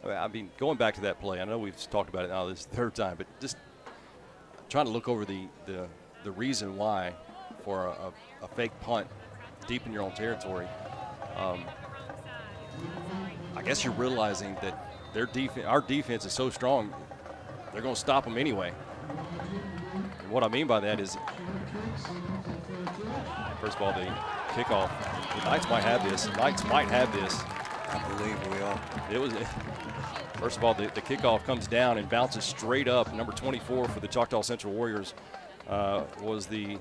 I mean, going back to that play, I know we've talked about it now this third time, but just trying to look over the reason why for a fake punt deep in your own territory. I guess you're realizing that our defense is so strong, they're going to stop them anyway. And what I mean by that is, first of all, the kickoff. The Knights might have this. I believe we are. It was. First of all, the kickoff comes down and bounces straight up. Number 24 for the Choctaw Central Warriors was the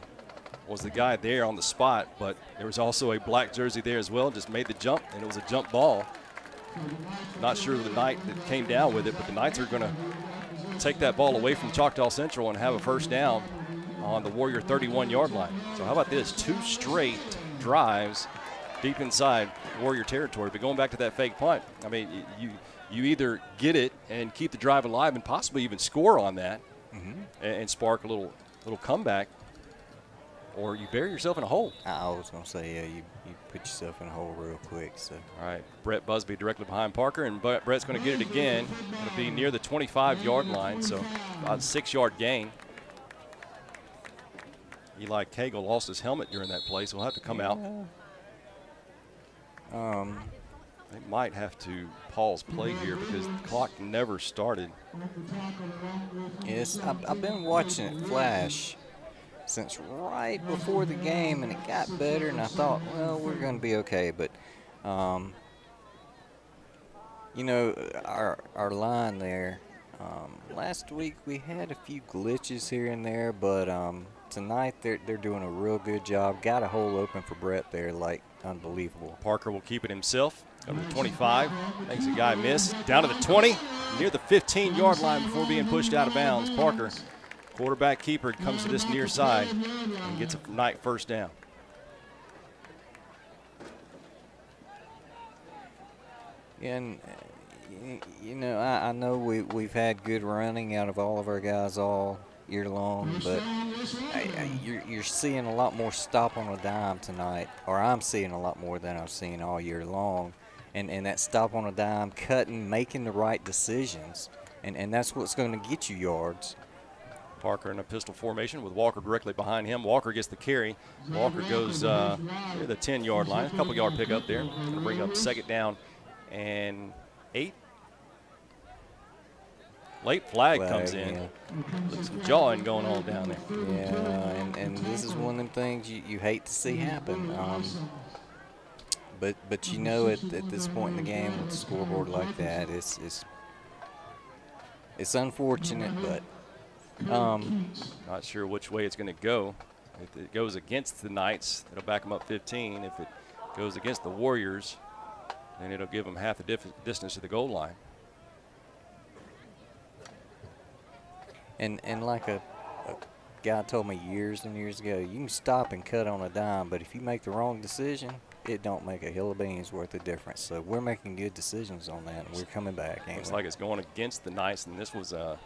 guy there on the spot, but there was also a black jersey there as well. Just made the jump, and it was a jump ball. Not sure the Knight that came down with it, but the Knights are going to take that ball away from Choctaw Central and have a first down on the Warrior 31-yard line. So how about this? 2 straight drives deep inside Warrior territory. But going back to that fake punt, I mean, you either get it and keep the drive alive and possibly even score on that and spark a little comeback, or you bury yourself in a hole. I was going to say, yeah, you put yourself in a hole real quick. So. All right, Brett Busby directly behind Parker, and Brett's going to get it again. It'll be near the 25-yard line, so about a 6-yard gain. Eli Cagle lost his helmet during that play, so he'll have to come out. They might have to pause play here because the clock never started. Yes, I've been watching it flash since right before the game, and it got better, and I thought, well, we're going to be okay. But, you know, our line there, last week we had a few glitches here and there, but tonight they're doing a real good job. Got a hole open for Brett there, like unbelievable. Parker will keep it himself. Go to the 25, makes a guy miss. Down to the 20, near the 15-yard line before being pushed out of bounds. Parker, quarterback keeper, comes to this near side and gets a Knight first down. And, you know, I know we've had good running out of all of our guys all year long, but you're seeing a lot more stop on a dime tonight, or I'm seeing a lot more than I've seen all year long. And that stop on a dime, cutting, making the right decisions, and that's what's going to get you yards. Parker in a pistol formation with Walker directly behind him. Walker gets the carry. Walker goes near the 10-yard line. A couple-yard pickup there. Going to bring up 2nd down and 8. Late flag comes in. Yeah. Looks some jawing going on down there. Yeah, and this is one of them things you hate to see happen. But you know, at this point in the game with the scoreboard like that, it's unfortunate, but not sure which way it's going to go. If it goes against the Knights, it'll back them up 15. If it goes against the Warriors, then it'll give them half the distance to the goal line. And like a guy told me years and years ago, you can stop and cut on a dime, but if you make the wrong decision, it don't make a hill of beans worth of difference. So we're making good decisions on that, and we're coming back. Looks like it's going against the Knights, and this was I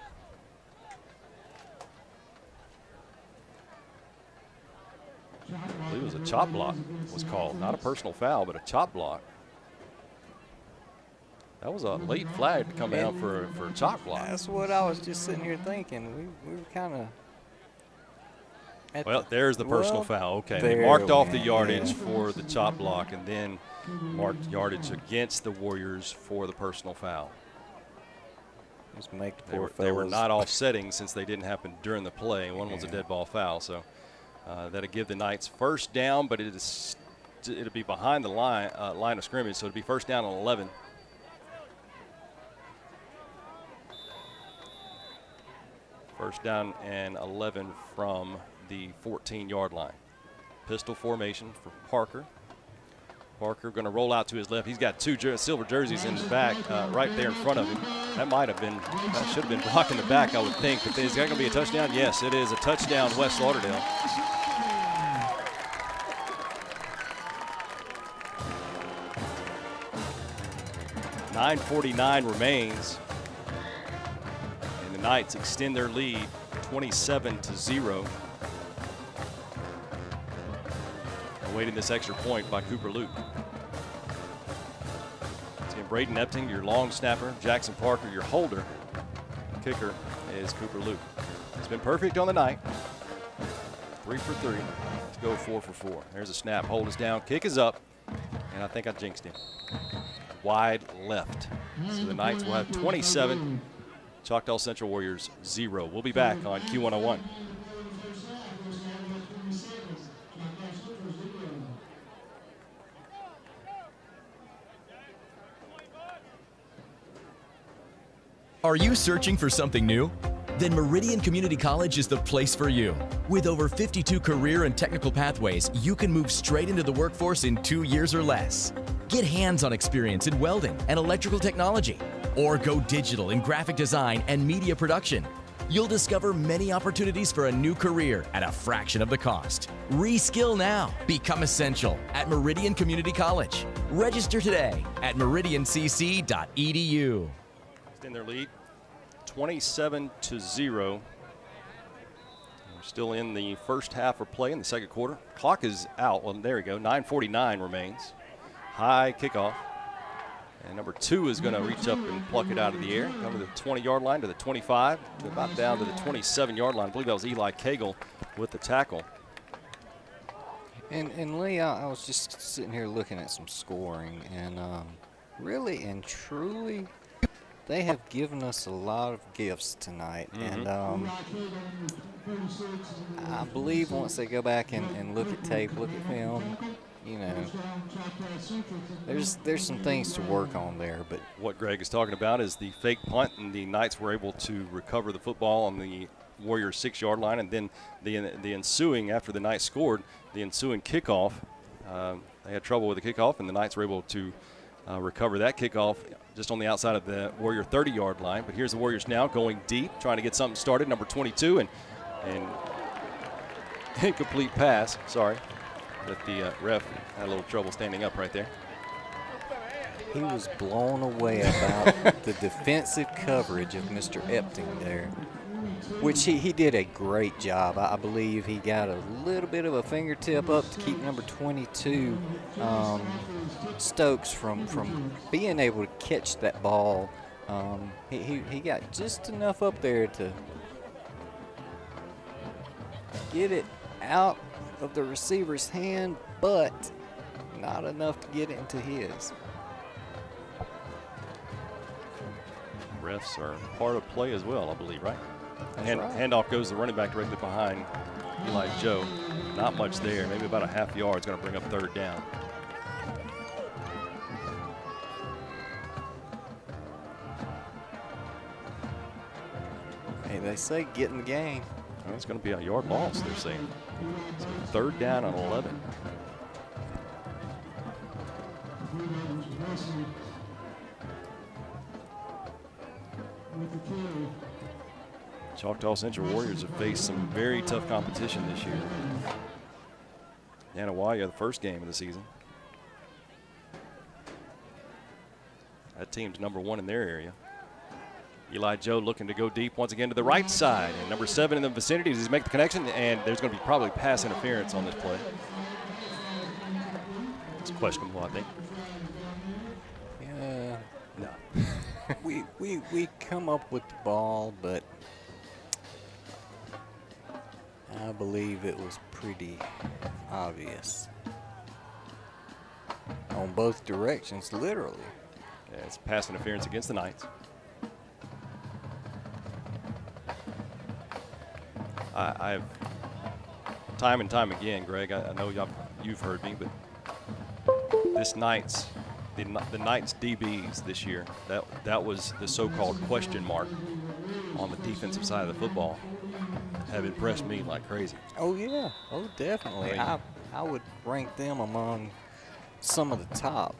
believe it was a chop block was called. Not a personal foul, but a chop block. That was a late flag to come out for a chop block. That's what I was just sitting here thinking. We were kind of. Well, there's the personal foul. Okay, they marked off the yardage for the chop block and then marked yardage against the Warriors for the personal foul. Just make the they were not offsetting since they didn't happen during the play. One was a dead ball foul, so that'll give the Knights first down, but it'll be behind the line of scrimmage, so it'll be first down on 11. First down and 11 from the 14-yard line. Pistol formation for Parker. Parker going to roll out to his left. He's got 2 silver jerseys in the back right there in front of him. That should have been blocking the back, I would think. But is that going to be a touchdown? Yes, it is a touchdown, West Lauderdale. 9:49 remains. And the Knights extend their lead 27-0. Awaiting this extra point by Cooper Luke. See Braden Epting, your long snapper. Jackson Parker, your holder. Kicker is Cooper Luke. It's been perfect on the night. 3 for 3. Let's go 4 for 4. There's a snap. Hold is down. Kick is up. And I think I jinxed him. Wide left. So the Knights will have 27. Choctaw Central Warriors 0. We'll be back on Q101. Are you searching for something new? Then Meridian Community College is the place for you. With over 52 career and technical pathways, you can move straight into the workforce in 2 years or less. Get hands-on experience in welding and electrical technology, or go digital in graphic design and media production. You'll discover many opportunities for a new career at a fraction of the cost. Reskill now. Become essential at Meridian Community College. Register today at meridiancc.edu. In their lead, 27-0. We're still in the first half of play in the second quarter. Clock is out. Well, there we go. 9:49 remains. High kickoff. And number 2 is going to reach up and pluck it out of the air. Come to the 20-yard line, to the 25, about down to the 27-yard line. I believe that was Eli Cagle with the tackle. And Lee, I was just sitting here looking at some scoring, and really and truly, they have given us a lot of gifts tonight. And I believe once they go back and look at tape, look at film, you know, there's some things to work on there. But what Greg is talking about is the fake punt, and the Knights were able to recover the football on the Warriors' 6-yard line, and then the ensuing, after the Knights scored, the ensuing kickoff, they had trouble with the kickoff, and the Knights were able to recover that kickoff just on the outside of the Warrior 30-yard line. But here's the Warriors now going deep, trying to get something started. Number 22, and incomplete pass. Sorry, but the ref had a little trouble standing up right there. he was blown away about the defensive coverage of Mr. Epting there, which he did a great job. I believe he got a little bit of a fingertip up to keep number 22 Stokes from being able to catch that ball. He got just enough up there to get it out of the receiver's hand, but not enough to get it into his. Refs are part of play as well, I believe, right? That's right. Handoff goes the running back directly behind Eli Joe. Not much there, maybe about a half yard. It's going to bring up third down. Hey, they say get in the game. Well, it's going to be a yard loss, they're saying. So third down on 11. Choctaw Central Warriors have faced some very tough competition this year. Anaya, the first game of the season. That team's #1 in their area. Eli Joe looking to go deep once again to the right side. And number 7 in the vicinity. Does he make the connection? And there's going to be probably pass interference on this play. It's questionable, I think. Yeah. No. we come up with the ball, but I believe it was pretty obvious on both directions, literally. Yeah, it's pass interference against the Knights. I've time and time again, Greg, I know you've heard me, but this Knights, the Knights DBs this year, that was the so-called question mark on the defensive side of the football, have impressed me like crazy. Oh yeah, oh definitely. I would rank them among some of the top.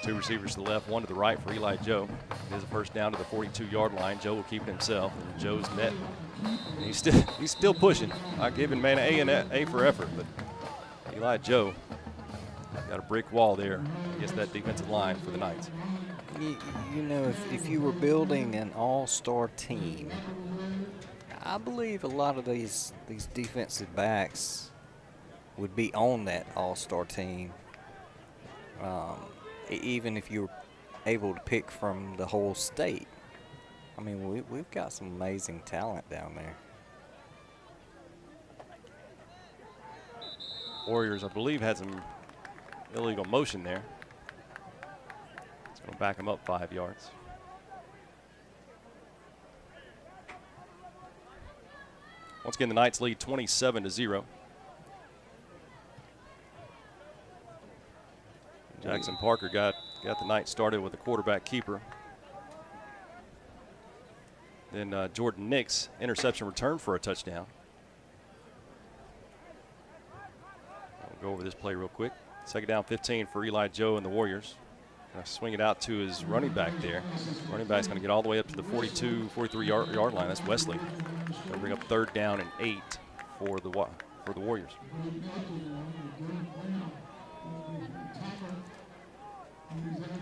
2 receivers to the left, 1 to the right for Eli Joe. It is a first down to the 42-yard line. Joe will keep it himself. And Joe's net. And he's still pushing. I give him man A and A for effort, but Eli Joe Got a brick wall there against that defensive line for the Knights. You know, if you were building an all-star team, I believe a lot of these defensive backs would be on that all-star team, even if you were able to pick from the whole state. I mean, we've got some amazing talent down there. Warriors, I believe, had some illegal motion there. It's going to back them up 5 yards. Once again, the Knights lead 27-0. Jackson Parker got the Knights started with a quarterback keeper. Then Jordan Nix, interception return for a touchdown. I'll go over this play real quick. Second down 15 for Eli Joe and the Warriors. Gonna swing it out to his running back there. Running back's going to get all the way up to the 42, 43-yard line. That's Wesley. Going to bring up 3rd down and 8 for the Warriors.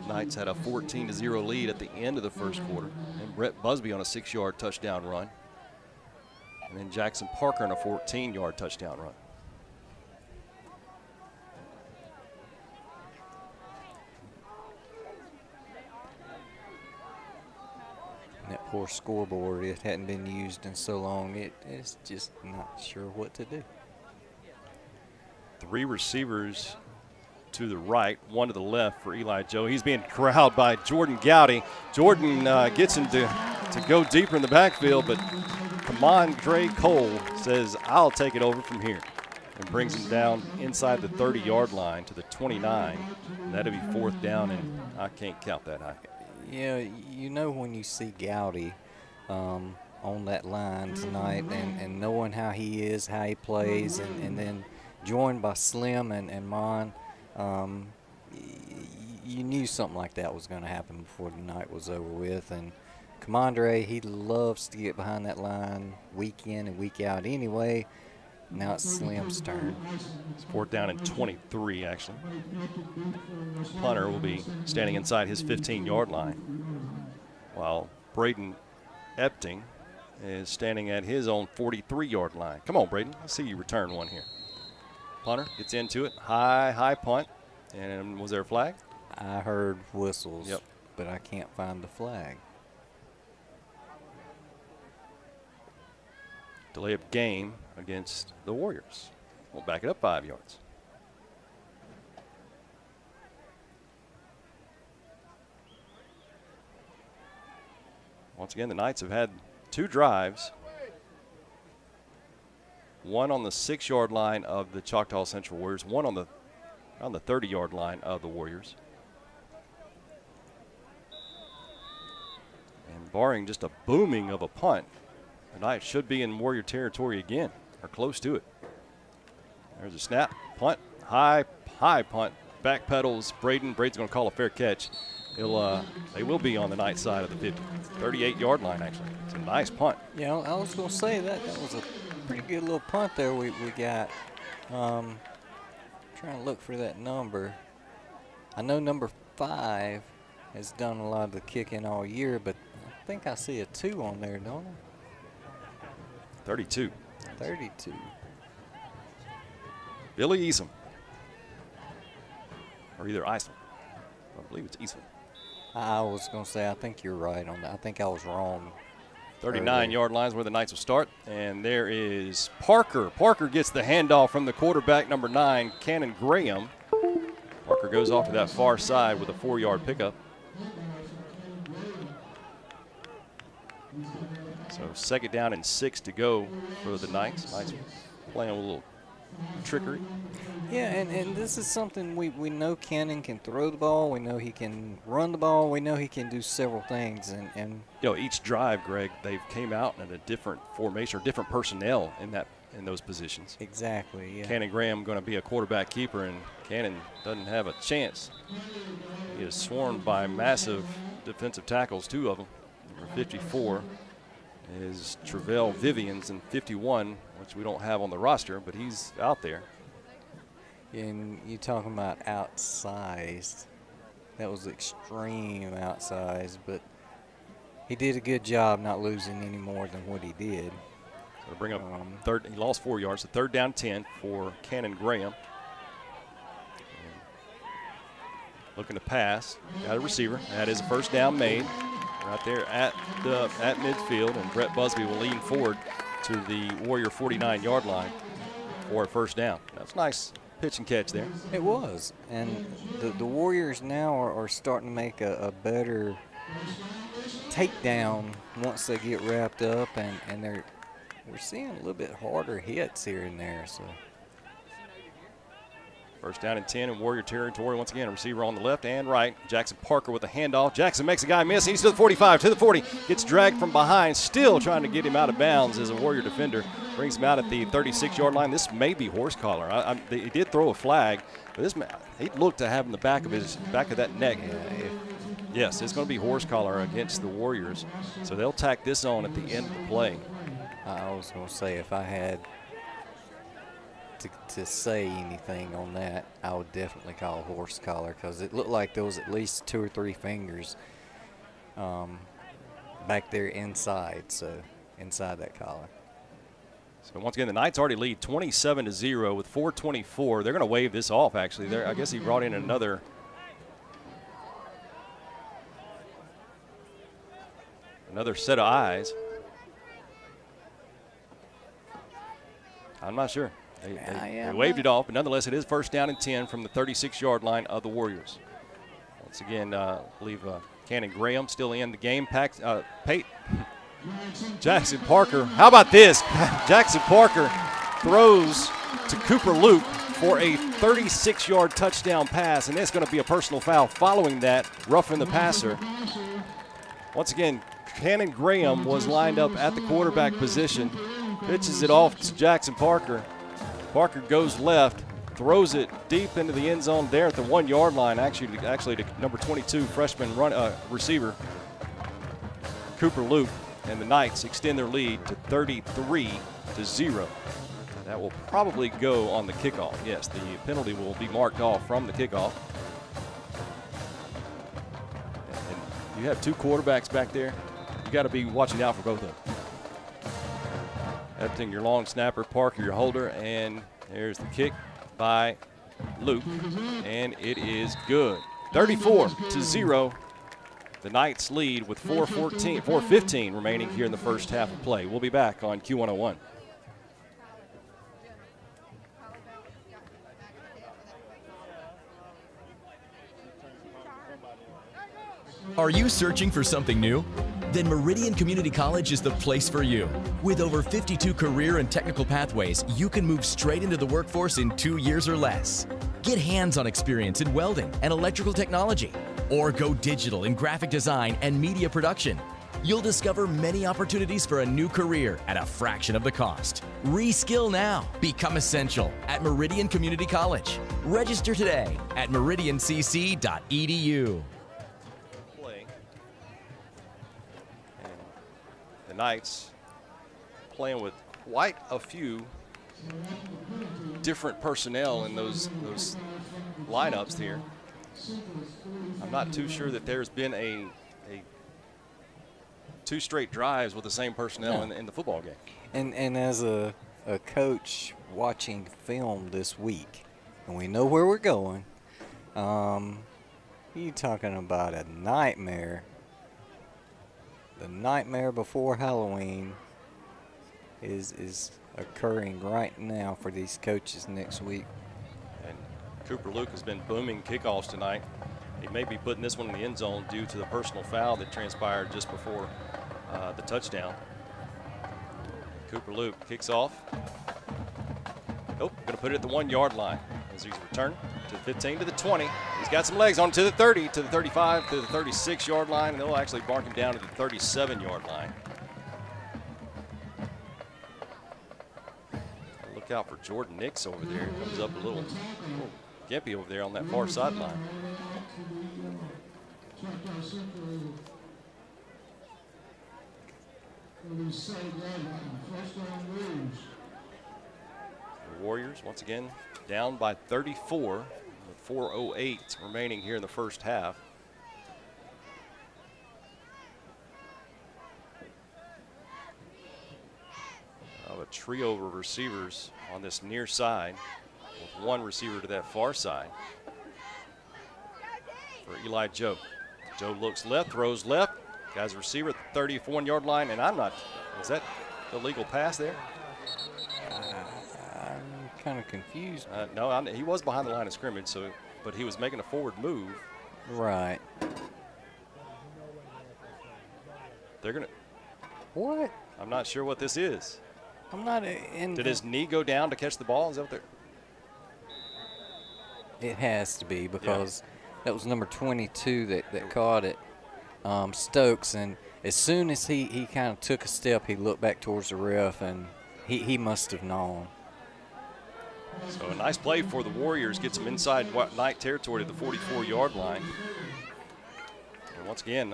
Knights had a 14-0 lead at the end of the first quarter. And Brett Busby on a 6-yard touchdown run. And then Jackson Parker on a 14-yard touchdown run. That poor scoreboard, it hadn't been used in so long, it's just not sure what to do. 3 receivers to the right, 1 to the left for Eli Joe. He's being corralled by Jordan Gowdy. Jordan gets him to go deeper in the backfield, but Kamondre Cole says, I'll take it over from here, and brings him down inside the 30-yard line to the 29. And that'll be 4th down, and I can't count that high. Yeah, you know when you see Gowdy on that line tonight and knowing how he is, how he plays, and then joined by Slim and Mon, you knew something like that was going to happen before the night was over with. And Kamondre, he loves to get behind that line week in and week out anyway. Now it's Slim's turn. It's 4th down and 23, actually. Punter will be standing inside his 15-yard line, while Braden Epting is standing at his own 43-yard line. Come on, Braden. Let's see you return one here. Punter gets into it. High punt. And was there a flag? I heard whistles, yep, but I can't find the flag. Delay of game against the Warriors. We'll back it up 5 yards. Once again, the Knights have had 2 drives. One on the 6-yard line of the Choctaw Central Warriors, one on the 30-yard line of the Warriors. And barring just a booming of a punt, the Knights should be in Warrior territory again, or close to it. There's a snap, punt, high punt, back pedals. Braden's going to call a fair catch. They will be on the Knights side of the 50, 38-yard line, actually. It's a nice punt. Yeah, I was going to say that was a pretty good little punt there we got. Trying to look for that number. I know number 5 has done a lot of the kicking all year, but I think I see a 2 on there, don't I? 32. 32. Billy Easom. Or either Isom. I believe it's Easom. I was going to say, I think you're right on that. I think I was wrong. 39-yard lines where the Knights will start. And there is Parker. Parker gets the handoff from the quarterback, number 9, Cannon Graham. Parker goes off to that far side with a 4-yard pickup. So 2nd down and 6 to go for the Knights. Knights playing with a little trickery. Yeah, and this is something we know Cannon can throw the ball. We know he can run the ball. We know he can do several things. And you know, each drive, Greg, they've came out in a different formation or different personnel in those positions. Exactly, yeah. Cannon Graham going to be a quarterback keeper, and Cannon doesn't have a chance. He is swarmed by massive defensive tackles, 2 of them. Number 54 is Travell Vivians, and 51, which we don't have on the roster, but he's out there. And you talking about outsized. That was extreme outsized, but he did a good job not losing any more than what he did. So to bring up third, he lost 4 yards. So 3rd down 10 for Cannon Graham. Looking to pass. Got a receiver. That is a first down made right there at midfield, and Brett Busby will lean forward to the Warrior 49-yard line for a first down. That's nice pitch and catch there. It was, and the Warriors now are starting to make a better takedown once they get wrapped up, and we're seeing a little bit harder hits here and there. So. First down and 10 in Warrior territory. Once again, a receiver on the left and right. Jackson Parker with a handoff. Jackson makes a guy miss. He's to the 45, to the 40. Gets dragged from behind. Still trying to get him out of bounds as a Warrior defender. Brings him out at the 36-yard line. This may be horse collar. He did throw a flag, but he looked to have in the back of that neck. Yes, it's going to be horse collar against the Warriors. So they'll tack this on at the end of the play. I was going to say, if I had to say anything on that, I would definitely call horse collar, because it looked like there was at least 2 or 3 fingers back there inside that collar. So once again, the Knights already lead 27-0 with 4:24. They're going to wave this off, actually. I guess he brought in another set of eyes. I'm not sure. They waved it off, but nonetheless, it is first down and 10 from the 36-yard line of the Warriors. Once again, I believe Cannon Graham still in the game. Jackson Parker. How about this? Jackson Parker throws to Cooper Luke for a 36-yard touchdown pass, and it's going to be a personal foul following that, roughing the passer. Once again, Cannon Graham was lined up at the quarterback position, pitches it off to Jackson Parker. Parker goes left, throws it deep into the end zone there at the 1-yard line, actually to number 22 freshman receiver Cooper Luke, and the Knights extend their lead to 33-0. That will probably go on the kickoff. Yes, the penalty will be marked off from the kickoff. And you have 2 quarterbacks back there. You got to be watching out for both of them. Epting, your long snapper, Parker, your holder, and there's the kick by Luke, and it is good. 34-0. The Knights lead with 4:15 remaining here in the first half of play. We'll be back on Q101. Are you searching for something new? Then Meridian Community College is the place for you. With over 52 career and technical pathways, you can move straight into the workforce in 2 years or less. Get hands-on experience in welding and electrical technology, or go digital in graphic design and media production. You'll discover many opportunities for a new career at a fraction of the cost. Reskill now. Become essential at Meridian Community College. Register today at meridiancc.edu. Knights playing with quite a few different personnel in those lineups here. I'm not too sure that there's been a 2 straight drives with the same personnel in the football game. And as a coach watching film this week, and we know where we're going, you talking about a nightmare. The nightmare before Halloween is occurring right now for these coaches next week. And Cooper Luke has been booming kickoffs tonight. He may be putting this one in the end zone due to the personal foul that transpired just before the touchdown. Cooper Luke kicks off. Nope, going to put it at the 1-yard line as he's returned to the 15, to the 20. He's got some legs on to the 30, to the 35, to the 36-yard line, and they'll actually mark him down to the 37-yard line. Look out for Jordan Nix over there. Comes up a little gimpy over there on that far sideline. The Warriors, once again, down by 34 with 4:08 remaining here in the first half. A trio of receivers on this near side with one receiver to that far side for Eli Joe. Joe looks left, throws left, guy's a receiver at the 34-yard line, and is that the legal pass there? I'm kind of confused. No, he was behind the line of scrimmage, but he was making a forward move. Right. They're gonna. What? I'm not sure what this is. I'm not in. Did his knee go down to catch the ball? Is that what they're? It has to be because that was number 22 that caught it, Stokes. And as soon as he kind of took a step, he looked back towards the ref, and he must have known. So a nice play for the Warriors. Gets them inside Knight territory to the 44-yard line. And once again,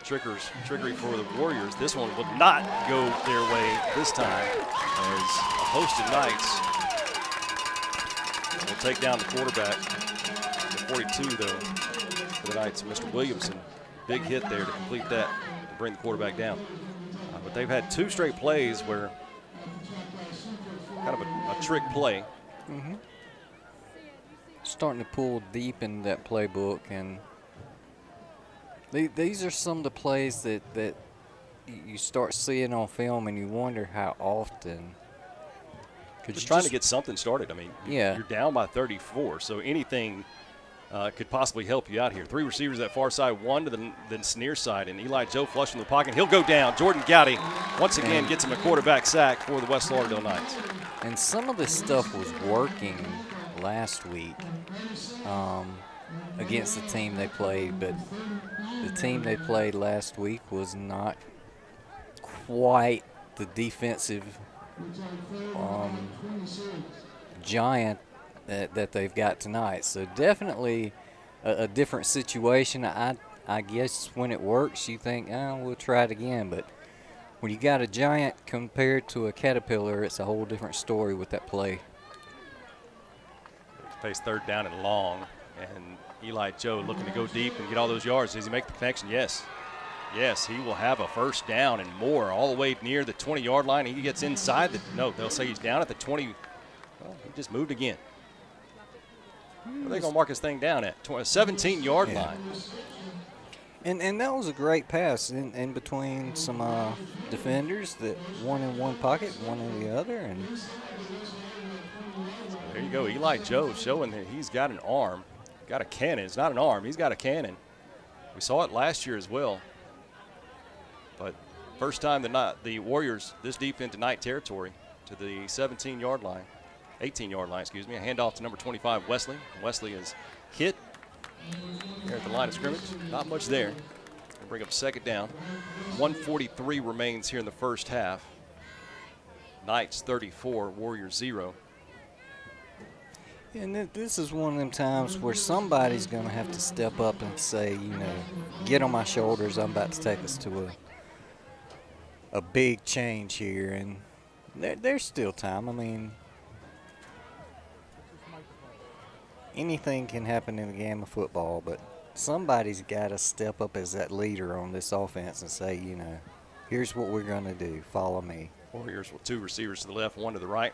trickery for the Warriors. This one will not go their way this time, as a host of Knights will take down the quarterback. The 42, though, for the Knights, Mr. Williamson. Big hit there to complete that, to bring the quarterback down. But they've had two straight plays where kind of a trick play. Mm-hmm. Starting to pull deep in that playbook, and these are some of the plays that you start seeing on film, and you wonder how often. Just trying to get something started. I mean, yeah, you're down by 34, so anything could possibly help you out here. Three receivers that far side, one to the near side, and Eli Joe flush from the pocket. He'll go down. Jordan Gowdy once again gets him a quarterback sack for the West Lauderdale Knights. And some of this stuff was working last week against the team they played, but the team they played last week was not quite the defensive giant that they've got tonight. So definitely a different situation. I guess when it works, you think, oh, we'll try it again. But when you got a giant compared to a caterpillar, it's a whole different story with that play. Face third down and long, and Eli Joe looking to go deep and get all those yards. Does he make the connection? Yes. Yes, he will have a first down and more all the way near the 20-yard line. He gets inside they'll say he's down at the 20. Well, he just moved again. Where are they going to mark his thing down at? 17-yard line. And that was a great pass in between some defenders, that one in one pocket, one in the other. And so there you go. Eli Joe showing that he's got an arm, got a cannon. It's not an arm. He's got a cannon. We saw it last year as well. But first time the Warriors this deep into Knight territory to the 17-yard line, 18-yard line, excuse me. A handoff to number 25, Wesley. Wesley is hit here at the line of scrimmage. Not much there. We'll bring up second down. 1:43 remains here in the first half. Knights 34, Warriors 0. And this is one of them times where somebody's going to have to step up and say, get on my shoulders. I'm about to take us to a big change here. And there's still time. I mean, anything can happen in the game of football, but somebody's got to step up as that leader on this offense and say, here's what we're going to do. Follow me. Warriors with two receivers to the left, one to the right.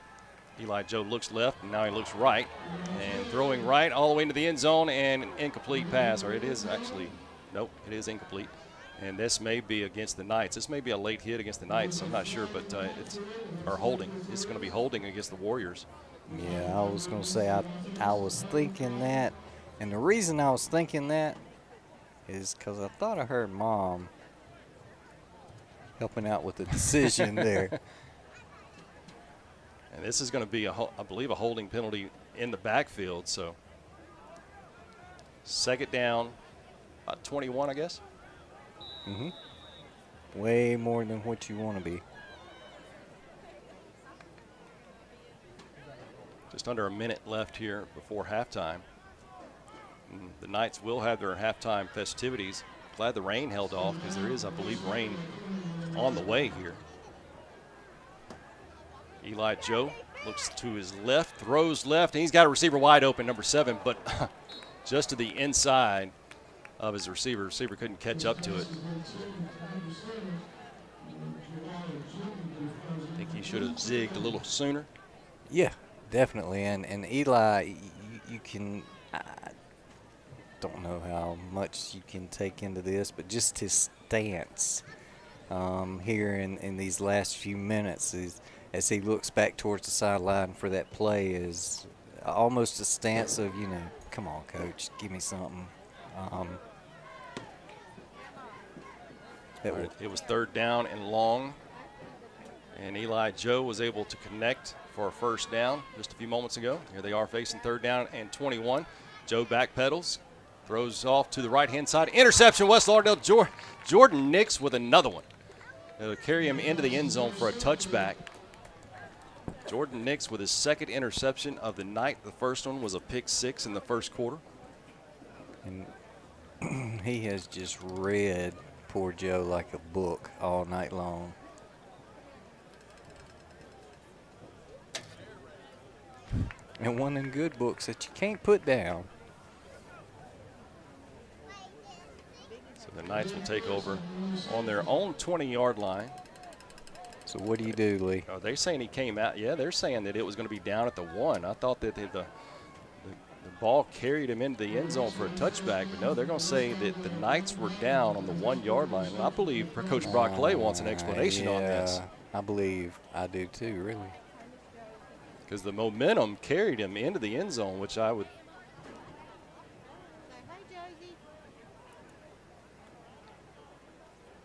Eli Joe looks left, and now he looks right. And throwing right all the way into the end zone, and an incomplete pass. Or it is actually, nope, it is incomplete. And this may be against the Knights. This may be a late hit against the Knights. I'm not sure, but or holding. It's going to be holding against the Warriors. Yeah, I was going to say I was thinking that. And the reason I was thinking that is because I thought I heard Mom helping out with the decision there. And this is going to be, I believe, a holding penalty in the backfield. So second down, about 21, I guess. Mm-hmm. Way more than what you want to be. Just under a minute left here before halftime. And the Knights will have their halftime festivities. Glad the rain held off, because there is, I believe, rain on the way here. Eli Joe Looks to his left, throws left, and he's got a receiver wide open, number 7, but just to the inside of his receiver. Receiver couldn't catch up to it. I think he should have zigged a little sooner. Yeah, definitely. And Eli, you can, I don't know how much you can take into this, but just his stance here in these last few minutes as he looks back towards the sideline for that play is almost a stance of, you know, come on, coach, give me something. It was 3rd down and long, and Eli Joe was able to connect for a first down just a few moments ago. Here they are facing 3rd down and 21. Joe backpedals, throws off to the right-hand side. Interception, West Lauderdale. Jordan Nix with another one. It'll carry him into the end zone for a touchback. Jordan Nix with his 2nd interception of the night. The first one was a pick 6 in the first quarter. And he has just read poor Joe like a book all night long. And one of them good books that you can't put down. So the Knights will take over on their own 20-yard line. So what do you do, Lee? Are they saying he came out? Yeah, they're saying that it was going to be down at the 1. I thought that the ball carried him into the end zone for a touchback, but no, they're going to say that the Knights were down on the 1-yard line. And I believe Coach Brock Clay wants an explanation on this. I believe I do too, really. Because the momentum carried him into the end zone, which I would.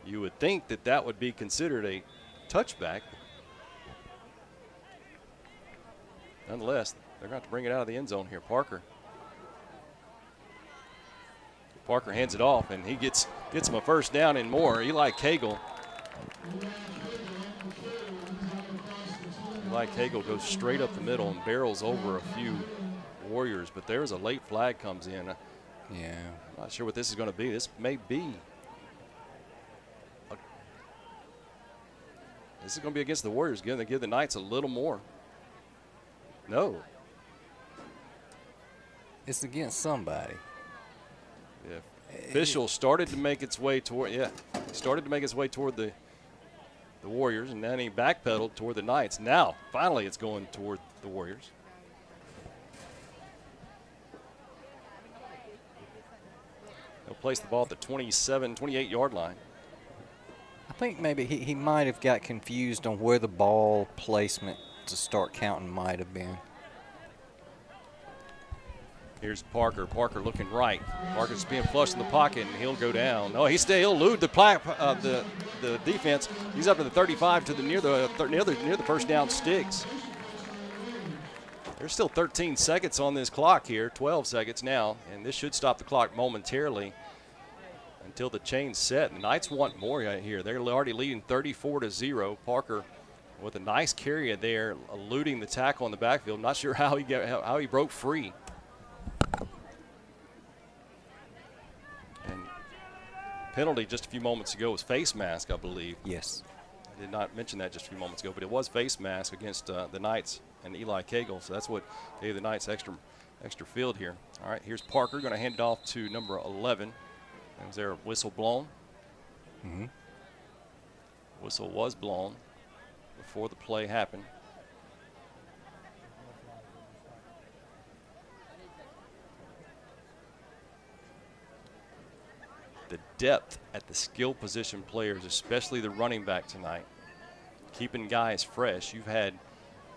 You would think that that would be considered a touchback. Nonetheless, they're going to have to bring it out of the end zone here. Parker hands it off, and he gets him a first down and more. Eli Cagle goes straight up the middle and barrels over a few Warriors, but there's a late flag comes in. Yeah. I'm not sure what this is going to be. This may be. This is going to be against the Warriors. They give the Knights a little more. No. It's against somebody. Yeah. Official started to make its way toward. Yeah. Started to make its way toward the Warriors, and then he backpedaled toward the Knights. Now, finally, it's going toward the Warriors. They'll place the ball at the 28-yard line. I think maybe he might have got confused on where the ball placement to start counting might have been. Here's Parker. Parker looking right. Parker's being flushed in the pocket, and he'll go down. No, he'll elude the defense. He's up to the 35 to near the first down sticks. There's still 13 seconds on this clock here, 12 seconds now, and this should stop the clock momentarily until the chain's set. The Knights want more here. They're already leading 34-0. Parker with a nice carry there, eluding the tackle in the backfield. Not sure how he broke free. And penalty just a few moments ago was face mask, I believe. Yes. I did not mention that just a few moments ago, but it was face mask against the Knights and Eli Cagle, so that's what gave the Knights extra field here. All right, here's Parker going to hand it off to number 11. Was there a whistle blown? Mm-hmm. Whistle was blown before the play happened. The depth at the skill position players, especially the running back tonight, keeping guys fresh. You've had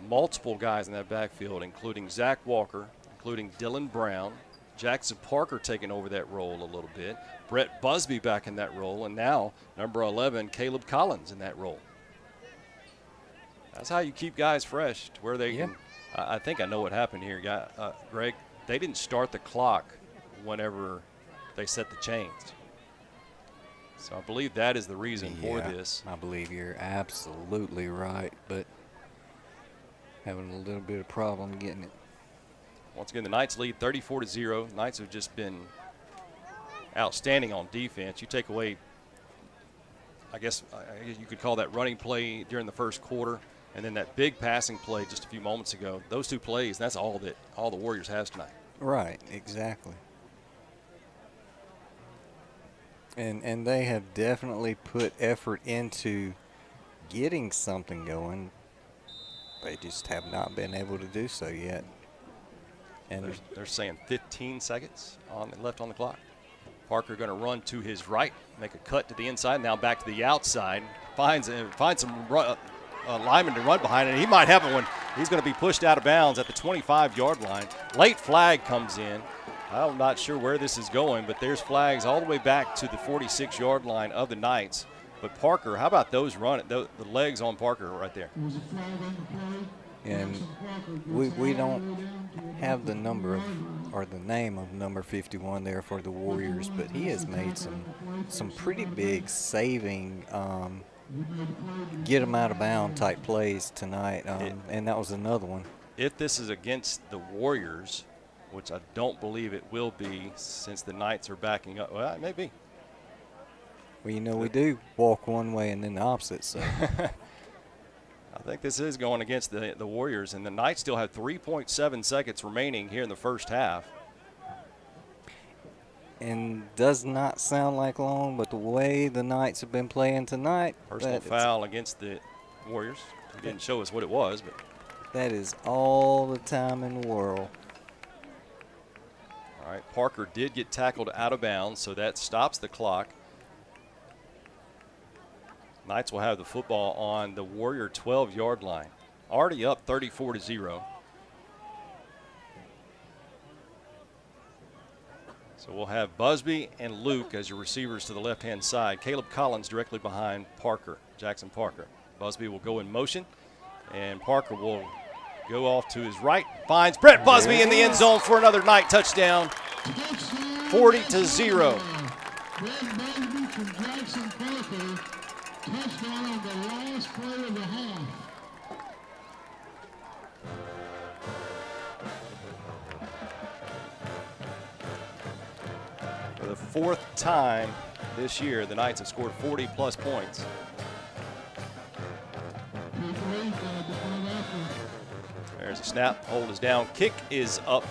multiple guys in that backfield, including Zach Walker, including Dylan Brown, Jackson Parker taking over that role a little bit, Brett Busby back in that role, and now number 11, Caleb Collins in that role. That's how you keep guys fresh to where they can. I think I know what happened here, Greg. They didn't start the clock whenever they set the chains. So I believe that is the reason for this. I believe you're absolutely right, but having a little bit of problem getting it. Once again, the Knights lead 34-0. Knights have just been outstanding on defense. You take away, I guess you could call that running play during the first quarter. And then that big passing play just a few moments ago, those two plays, that's all the Warriors has tonight. Right, exactly. And they have definitely put effort into getting something going. They just have not been able to do so yet. And they're saying 15 seconds left on the clock. Parker going to run to his right, make a cut to the inside, now back to the outside. Finds some lineman to run behind, and he might have one. He's going to be pushed out of bounds at the 25-yard line. Late flag comes in. I'm not sure where this is going, but there's flags all the way back to the 46-yard line of the Knights. But Parker, how about those the legs on Parker right there? And we don't have the number or the name of number 51 there for the Warriors, but he has made some pretty big saving, get them out of bound type plays tonight, and that was another one. If this is against the Warriors, which I don't believe it will be since the Knights are backing up. Well, it may be. Well, you know, we do walk one way and then the opposite, so. I think this is going against the Warriors, and the Knights still have 3.7 seconds remaining here in the first half. And does not sound like long, but the way the Knights have been playing tonight. Personal foul against the Warriors. He didn't show us what it was, but. That is all the time in the world. All right, Parker did get tackled out of bounds, so that stops the clock. Knights will have the football on the Warrior 12-yard line. Already up 34-0. So we'll have Busby and Luke as your receivers to the left-hand side. Caleb Collins directly behind Jackson Parker. Busby will go in motion, and Parker will go off to his right. Finds Brett Busby in the end zone for another Knight touchdown. 40-0. Touchdown on the last play of the half. For the fourth time this year, the Knights have scored 40-plus points. There's a snap. Holt is down. Kick is up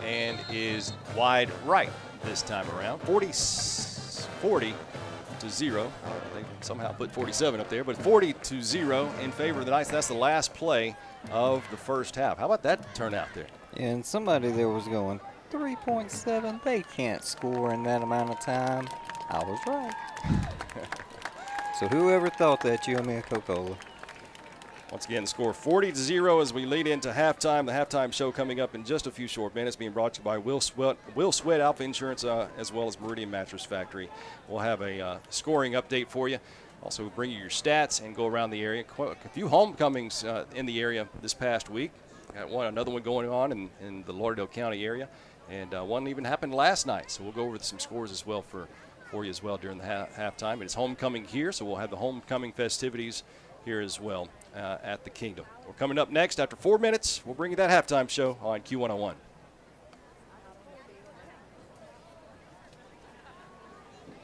and is wide right this time around. 40-0. They somehow put 47 up there, but 40-0 in favor of the Knights. That's the last play of the first half. How about that turnout there? And somebody there was going 3.7. They can't score in that amount of time. I was right. So whoever thought that, you owe me a Coca-Cola. Once again, the score 40-0 as we lead into halftime. The halftime show coming up in just a few short minutes, being brought to you by Will Sweat Alpha Insurance, as well as Meridian Mattress Factory. We'll have a scoring update for you. Also, we'll bring you your stats and go around the area. A few homecomings in the area this past week. Got another one going on in the Lauderdale County area, and one even happened last night. So we'll go over some scores as well for you as well during the halftime. It's homecoming here, so we'll have the homecoming festivities here as well at the Kingdom. We're coming up next after 4 minutes. We'll bring you that halftime show on Q101.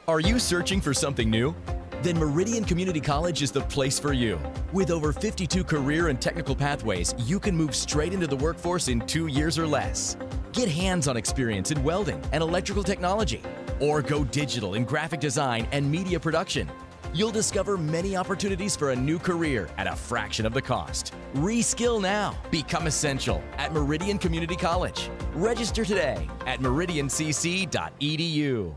Are you searching for something new? Then Meridian Community College is the place for you. With over 52 career and technical pathways, you can move straight into the workforce in 2 years or less. Get hands-on experience in welding and electrical technology, or go digital in graphic design and media production. You'll discover many opportunities for a new career at a fraction of the cost. Reskill now. Become essential at Meridian Community College. Register today at meridiancc.edu.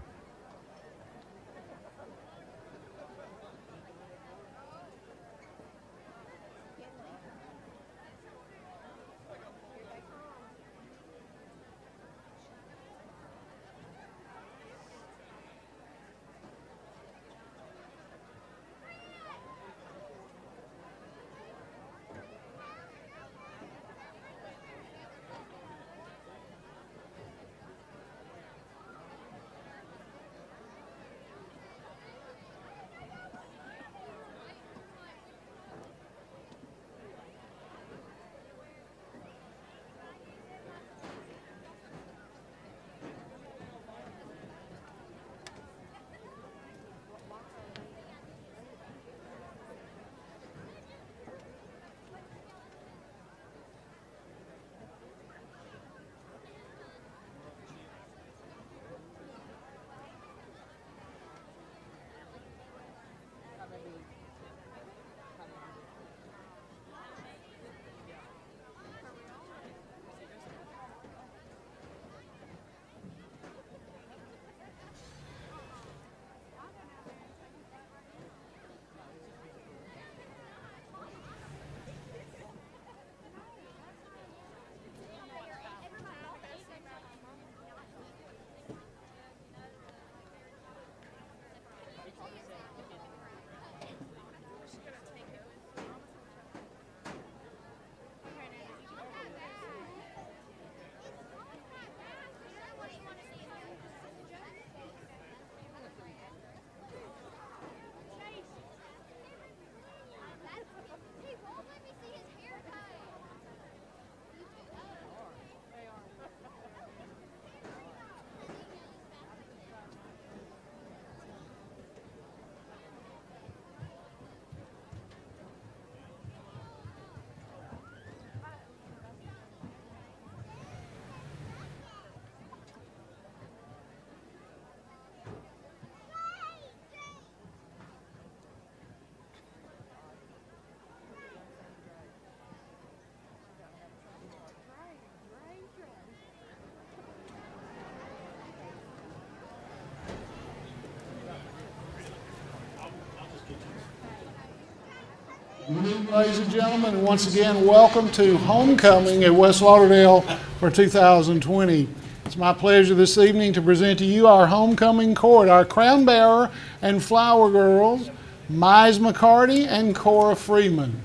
Ladies and gentlemen, and once again, welcome to Homecoming at West Lauderdale for 2020. It's my pleasure this evening to present to you our homecoming court, our crown bearer and flower girls, Mize McCarty and Cora Freeman.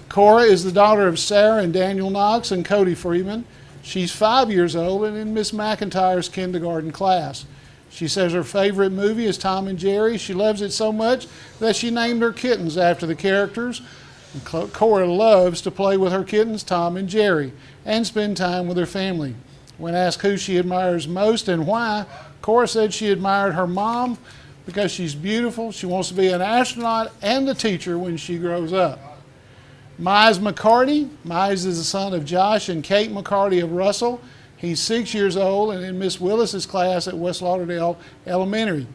Cora is the daughter of Sarah and Daniel Knox and Cody Freeman. She's 5 years old and in Miss McIntyre's kindergarten class. She says her favorite movie is Tom and Jerry. She loves it so much that she named her kittens after the characters. Cora loves to play with her kittens, Tom and Jerry, and spend time with her family. When asked who she admires most and why, Cora said she admired her mom because she's beautiful. She wants to be an astronaut and a teacher when she grows up. Mize McCarty. Mize is the son of Josh and Kate McCarty of Russell. He's 6 years old and in Miss Willis's class at West Lauderdale Elementary.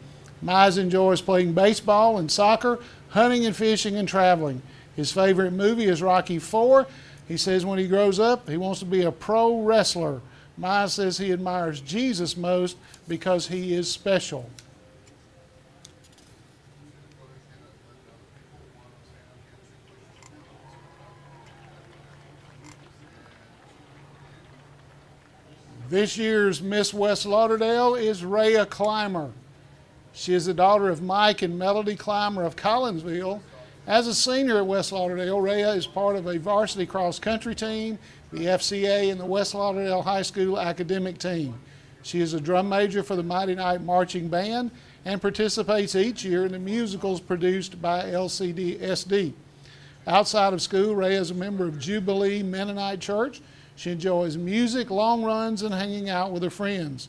Mize enjoys playing baseball and soccer, hunting and fishing and traveling. His favorite movie is Rocky IV. He says when he grows up, he wants to be a pro wrestler. Mize says he admires Jesus most because he is special. This year's Miss West Lauderdale is Rhea Clymer. She is the daughter of Mike and Melody Clymer of Collinsville. As a senior at West Lauderdale, Rhea is part of a varsity cross-country team, the FCA, and the West Lauderdale High School academic team. She is a drum major for the Mighty Night Marching Band and participates each year in the musicals produced by LCDSD. Outside of school, Rhea is a member of Jubilee Mennonite Church. She enjoys music, long runs, and hanging out with her friends.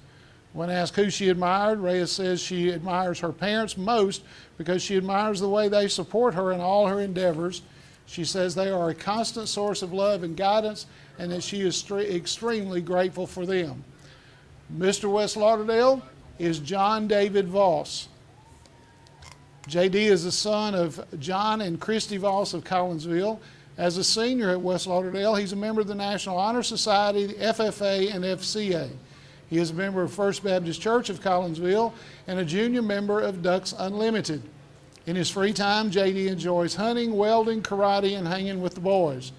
When asked who she admired, Rhea says she admires her parents most because she admires the way they support her in all her endeavors. She says they are a constant source of love and guidance and that she is extremely grateful for them. Mr. West Lauderdale is John David Voss. JD is the son of John and Christy Voss of Collinsville. As a senior at West Lauderdale, he's a member of the National Honor Society, the FFA, and FCA. He is a member of First Baptist Church of Collinsville and a junior member of Ducks Unlimited. In his free time, JD enjoys hunting, welding, karate, and hanging with the boys.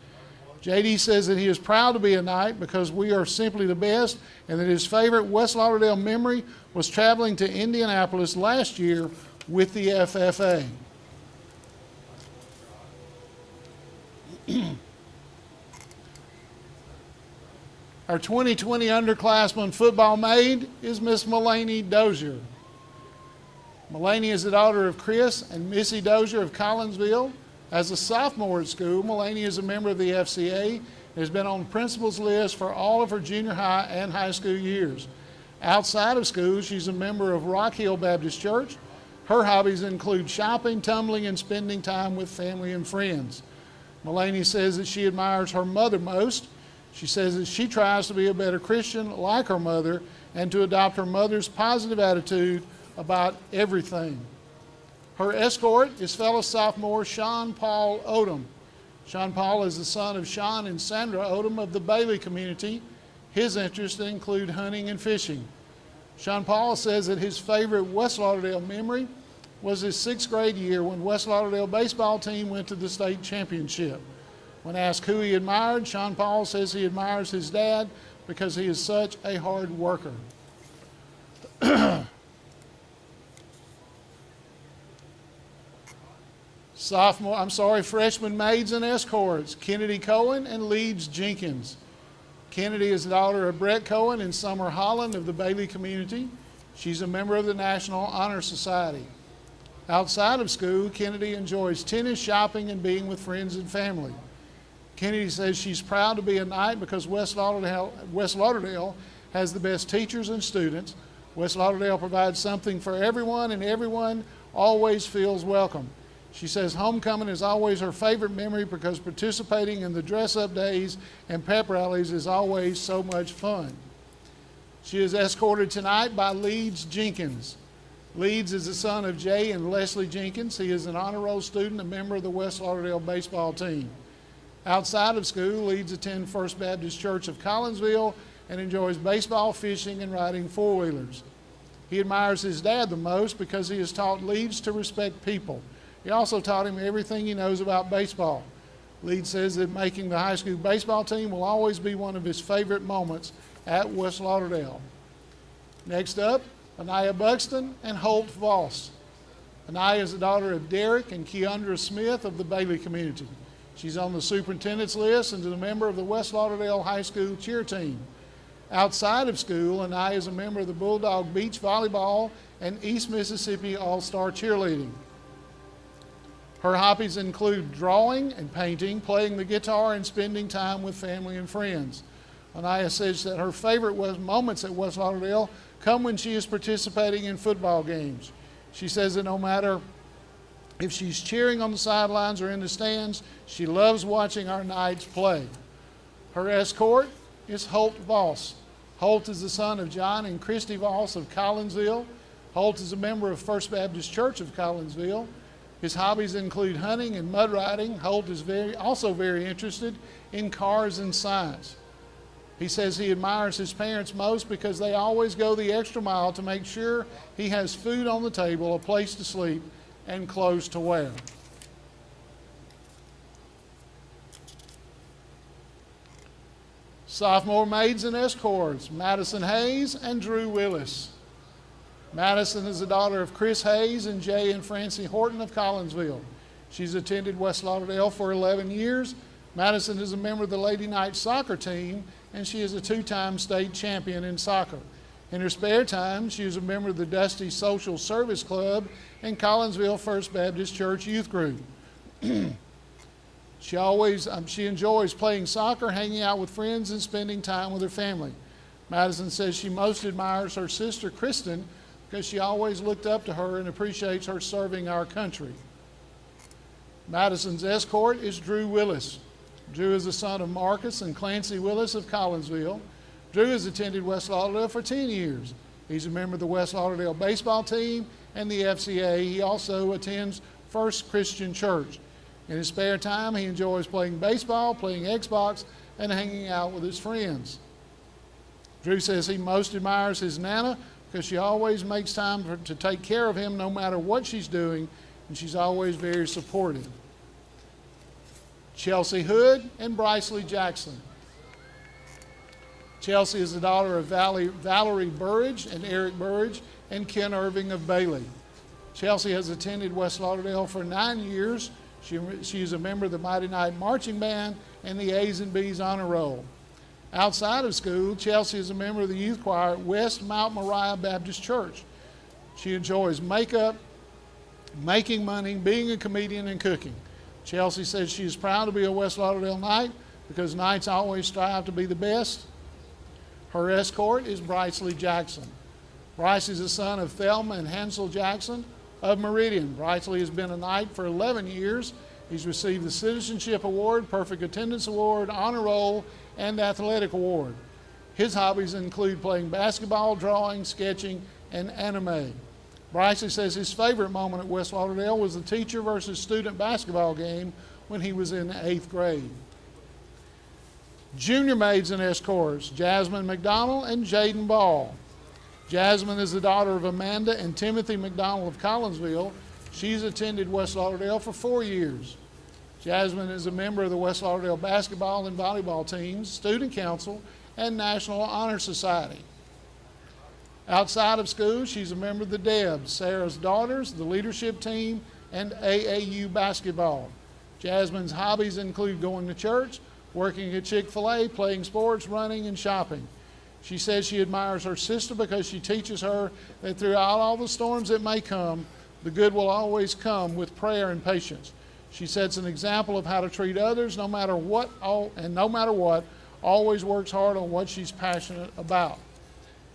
JD says that he is proud to be a Knight because we are simply the best and that his favorite West Lauderdale memory was traveling to Indianapolis last year with the FFA. Our 2020 underclassman football maid is Miss Mulaney Dozier. Mulaney is the daughter of Chris and Missy Dozier of Collinsville. As a sophomore at school, Mulaney is a member of the FCA and has been on the principal's list for all of her junior high and high school years. Outside of school, she's a member of Rock Hill Baptist Church. Her hobbies include shopping, tumbling, and spending time with family and friends. Mulaney says that she admires her mother most. She says that she tries to be a better Christian like her mother and to adopt her mother's positive attitude about everything. Her escort is fellow sophomore Sean Paul Odom. Sean Paul is the son of Sean and Sandra Odom of the Bailey community. His interests include hunting and fishing. Sean Paul says that his favorite West Lauderdale memory was his 6th grade year when West Lauderdale baseball team went to the state championship. When asked who he admired, Sean Paul says he admires his dad because he is such a hard worker. Freshman maids and escorts, Kennedy Cohen and Leeds Jenkins. Kennedy is the daughter of Brett Cohen and Summer Holland of the Bailey community. She's a member of the National Honor Society. Outside of school, Kennedy enjoys tennis, shopping, and being with friends and family. Kennedy says she's proud to be a Knight because West Lauderdale has the best teachers and students. West Lauderdale provides something for everyone, and everyone always feels welcome. She says homecoming is always her favorite memory because participating in the dress-up days and pep rallies is always so much fun. She is escorted tonight by Leeds Jenkins. Leeds is the son of Jay and Leslie Jenkins. He is an honor roll student, a member of the West Lauderdale baseball team. Outside of school, Leeds attends First Baptist Church of Collinsville and enjoys baseball, fishing, and riding four-wheelers. He admires his dad the most because he has taught Leeds to respect people. He also taught him everything he knows about baseball. Leeds says that making the high school baseball team will always be one of his favorite moments at West Lauderdale. Next up, Anaya Buxton and Holt Voss. Anaya is the daughter of Derek and Keandra Smith of the Bailey community. She's on the superintendent's list and is a member of the West Lauderdale High School cheer team. Outside of school, Anaya is a member of the Bulldog Beach Volleyball and East Mississippi All-Star Cheerleading. Her hobbies include drawing and painting, playing the guitar, and spending time with family and friends. Anaya says that her favorite moments at West Lauderdale come when she is participating in football games. She says that no matter if she's cheering on the sidelines or in the stands, she loves watching our Knights play. Her escort is Holt Voss. Holt is the son of John and Christy Voss of Collinsville. Holt is a member of First Baptist Church of Collinsville. His hobbies include hunting and mud riding. Holt is also very interested in cars and science. He says he admires his parents most because they always go the extra mile to make sure he has food on the table, a place to sleep, and clothes to wear. Sophomore maids and escorts, Madison Hayes and Drew Willis. Madison is the daughter of Chris Hayes and Jay and Francie Horton of Collinsville. She's attended West Lauderdale for 11 years. Madison is a member of the Lady Knights soccer team, and she is a two-time state champion in soccer. In her spare time, she is a member of the Dusty Social Service Club and Collinsville First Baptist Church Youth Group. She enjoys playing soccer, hanging out with friends, and spending time with her family. Madison says she most admires her sister, Kristen, because she always looked up to her and appreciates her serving our country. Madison's escort is Drew Willis. Drew is the son of Marcus and Clancy Willis of Collinsville. Drew has attended West Lauderdale for 10 years. He's a member of the West Lauderdale baseball team and the FCA. He also attends First Christian Church. In his spare time, he enjoys playing baseball, playing Xbox, and hanging out with his friends. Drew says he most admires his Nana because she always makes time to take care of him no matter what she's doing, and she's always very supportive. Chelsea Hood and Bryce Lee Jackson. Chelsea is the daughter of Valerie Burridge and Eric Burridge and Ken Irving of Bailey. Chelsea has attended West Lauderdale for 9 years. She is a member of the Mighty Knight Marching Band and the A's and B's Honor Roll. Outside of school, Chelsea is a member of the youth choir at West Mount Moriah Baptist Church. She enjoys makeup, making money, being a comedian, and cooking. Chelsea says she is proud to be a West Lauderdale Knight because Knights always strive to be the best. Her escort is Bryce Lee Jackson. Bryce is the son of Thelma and Hansel Jackson of Meridian. Bryce Lee has been a Knight for 11 years. He's received the Citizenship Award, Perfect Attendance Award, Honor Roll, and Athletic Award. His hobbies include playing basketball, drawing, sketching, and anime. Bryce says his favorite moment at West Lauderdale was the teacher versus student basketball game when he was in the 8th grade. Junior maids and escorts, Jasmine McDonald and Jaden Ball. Jasmine is the daughter of Amanda and Timothy McDonald of Collinsville. She's attended West Lauderdale for 4 years. Jasmine is a member of the West Lauderdale basketball and volleyball teams, student council, and National Honor Society. Outside of school, she's a member of the Debs, Sarah's Daughters, the leadership team, and AAU basketball. Jasmine's hobbies include going to church, working at Chick-fil-A, playing sports, running, and shopping. She says she admires her sister because she teaches her that throughout all the storms that may come, the good will always come with prayer and patience. She sets an example of how to treat others no matter what, always works hard on what she's passionate about.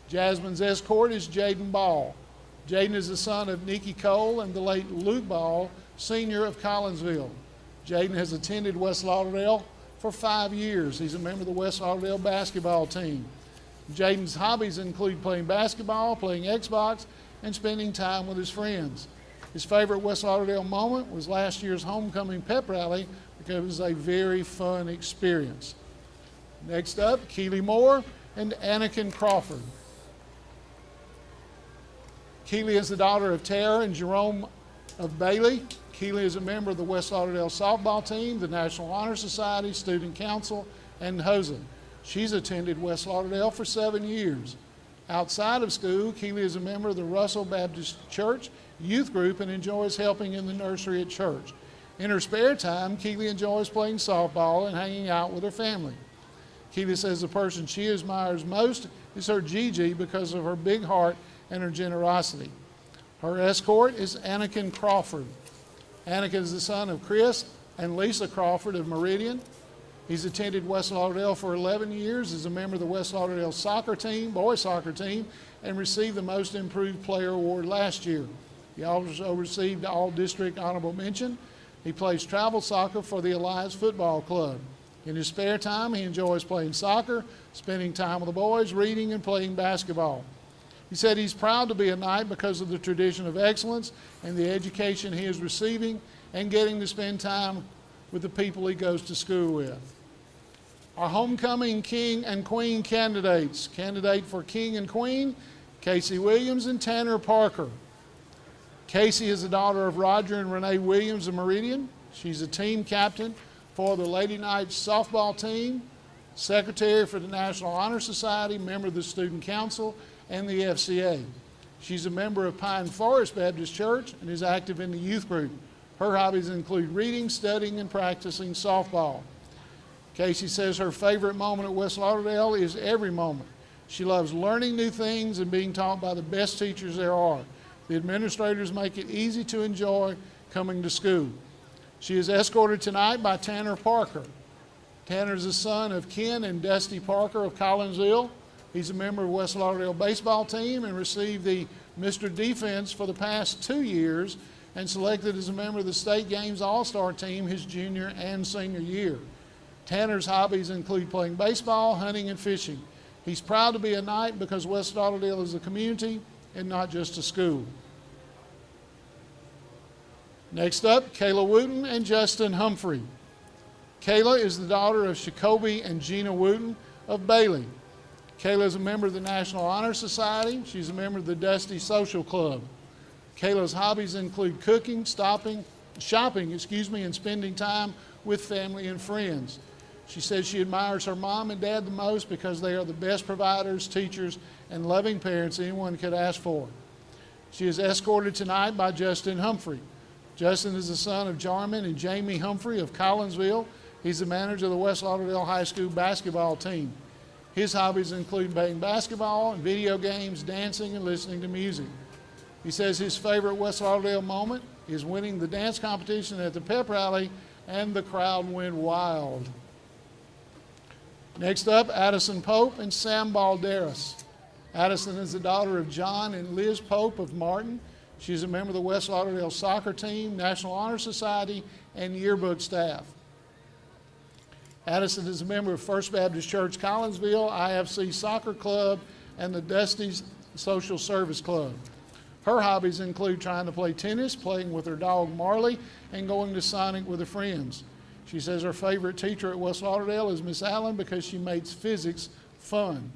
Jasmine's escort is Jaden Ball. Jaden is the son of Nikki Cole and the late Luke Ball, senior of Collinsville. Jaden has attended West Lauderdale for 5 years. He's a member of the West Lauderdale basketball team. Jaden's hobbies include playing basketball, playing Xbox, and spending time with his friends. His favorite West Lauderdale moment was last year's homecoming pep rally because it was a very fun experience. Next up, Keeley Moore and Anakin Crawford. Keeley is the daughter of Tara and Jerome of Bailey. Keeley is a member of the West Lauderdale softball team, the National Honor Society, Student Council, and HOSA. She's attended West Lauderdale for 7 years. Outside of school, Keeley is a member of the Russell Baptist Church youth group and enjoys helping in the nursery at church. In her spare time, Keeley enjoys playing softball and hanging out with her family. Keeley says the person she admires most is her Gigi because of her big heart and her generosity. Her escort is Anakin Crawford. Anakin is the son of Chris and Lisa Crawford of Meridian. He's attended West Lauderdale for 11 years, is a member of the West Lauderdale soccer team, boys soccer team, and received the Most Improved Player Award last year. He also received the All-District Honorable Mention. He plays travel soccer for the Alliance Football Club. In his spare time, he enjoys playing soccer, spending time with the boys, reading, and playing basketball. He said he's proud to be a Knight because of the tradition of excellence and the education he is receiving and getting to spend time with the people he goes to school with. Our homecoming king and queen candidates. Candidate for king and queen, Casey Williams and Tanner Parker. Casey is the daughter of Roger and Renee Williams of Meridian. She's a team captain for the Lady Knights softball team, secretary for the National Honor Society, member of the Student Council, and the FCA. She's a member of Pine Forest Baptist Church and is active in the youth group. Her hobbies include reading, studying, and practicing softball. Casey says her favorite moment at West Lauderdale is every moment. She loves learning new things and being taught by the best teachers there are. The administrators make it easy to enjoy coming to school. She is escorted tonight by Tanner Parker. Tanner is the son of Ken and Dusty Parker of Collinsville. He's a member of West Lauderdale baseball team and received the Mr. Defense for the past 2 years and selected as a member of the State Games All-Star team his junior and senior year. Tanner's hobbies include playing baseball, hunting, and fishing. He's proud to be a Knight because West Lauderdale is a community and not just a school. Next up, Kayla Wooten and Justin Humphrey. Kayla is the daughter of Jacoby and Gina Wooten of Bailey. Kayla is a member of the National Honor Society. She's a member of the Dusty Social Club. Kayla's hobbies include cooking, shopping, and spending time with family and friends. She says she admires her mom and dad the most because they are the best providers, teachers, and loving parents anyone could ask for. She is escorted tonight by Justin Humphrey. Justin is the son of Jarman and Jamie Humphrey of Collinsville. He's the manager of the West Lauderdale High School basketball team. His hobbies include playing basketball and video games, dancing, and listening to music. He says his favorite West Lauderdale moment is winning the dance competition at the pep rally, and the crowd went wild. Next up, Addison Pope and Sam Balderas. Addison is the daughter of John and Liz Pope of Martin. She's a member of the West Lauderdale soccer team, National Honor Society, and yearbook staff. Addison is a member of First Baptist Church Collinsville, IFC Soccer Club, and the Dusty's Social Service Club. Her hobbies include trying to play tennis, playing with her dog Marley, and going to Sonic with her friends. She says her favorite teacher at West Lauderdale is Miss Allen because she makes physics fun.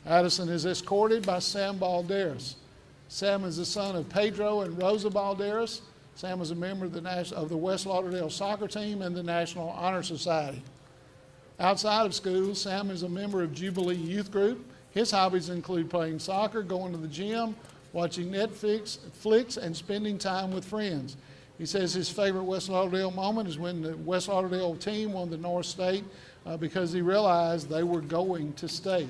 Addison is escorted by Sam Balderas. Sam is the son of Pedro and Rosa Balderas. Sam is a member of the West Lauderdale soccer team and the National Honor Society. Outside of school, Sam is a member of Jubilee Youth Group. His hobbies include playing soccer, going to the gym, watching Netflix, flicks, and spending time with friends. He says his favorite West Lauderdale moment is when the West Lauderdale team won the North State because he realized they were going to state.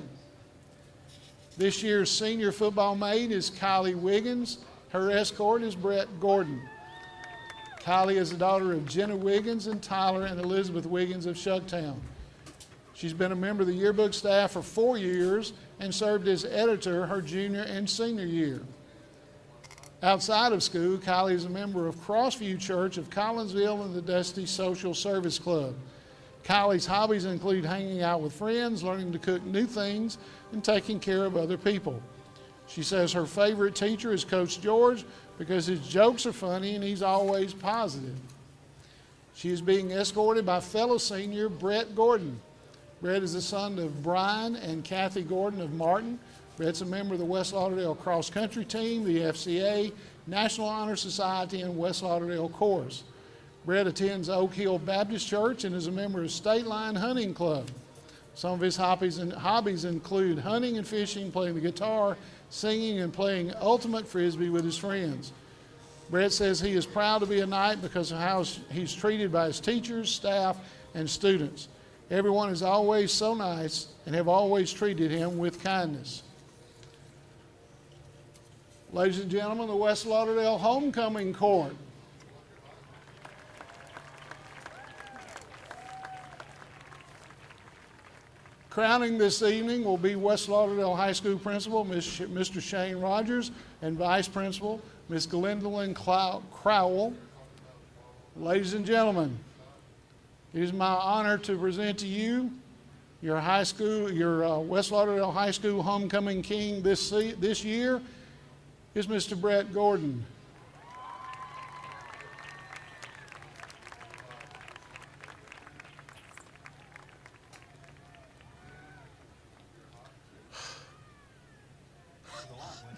This year's senior football mate is Kylie Wiggins. Her escort is Brett Gordon. Kylie is the daughter of Jenna Wiggins and Tyler and Elizabeth Wiggins of Choctaw. She's been a member of the yearbook staff for 4 years and served as editor her junior and senior year. Outside of school, Kylie is a member of Crossview Church of Collinsville and the Dusty Social Service Club. Kylie's hobbies include hanging out with friends, learning to cook new things, and taking care of other people. She says her favorite teacher is Coach George because his jokes are funny and he's always positive. She is being escorted by fellow senior Brett Gordon. Brett is the son of Brian and Kathy Gordon of Martin. Brett's a member of the West Lauderdale Cross Country Team, the FCA, National Honor Society, and West Lauderdale Chorus. Brett attends Oak Hill Baptist Church and is a member of State Line Hunting Club. Some of his hobbies include hunting and fishing, playing the guitar, singing, and playing ultimate frisbee with his friends. Brett says he is proud to be a Knight because of how he's treated by his teachers, staff, and students. Everyone is always so nice and have always treated him with kindness. Ladies and gentlemen, the West Lauderdale Homecoming Court. Crowning this evening will be West Lauderdale High School Principal, Mr. Shane Rogers, and Vice Principal, Ms. Gwendolyn Crowell. Ladies and gentlemen, it is my honor to present to you your West Lauderdale High School Homecoming King this year is Mr. Brett Gordon.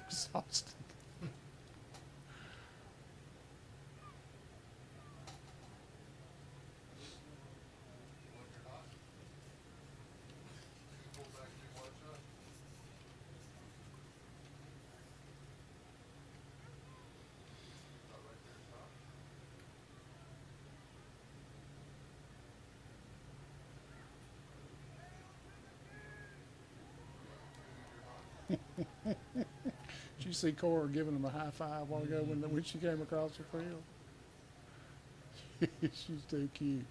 Exhausted. Did you see Cora giving him a high five a while ago when she came across the field? She's too cute.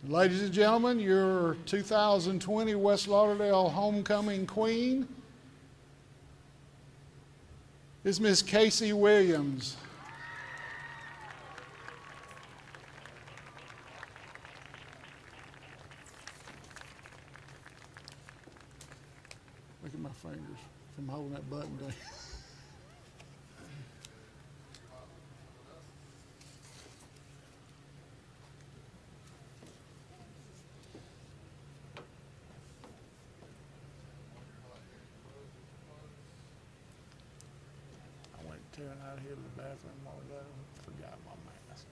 Ladies and gentlemen, your 2020 West Lauderdale Homecoming Queen is Miss Casey Williams. Look at my fingers from holding that button down. Tearing out here to the bathroom all day, forgot my mask.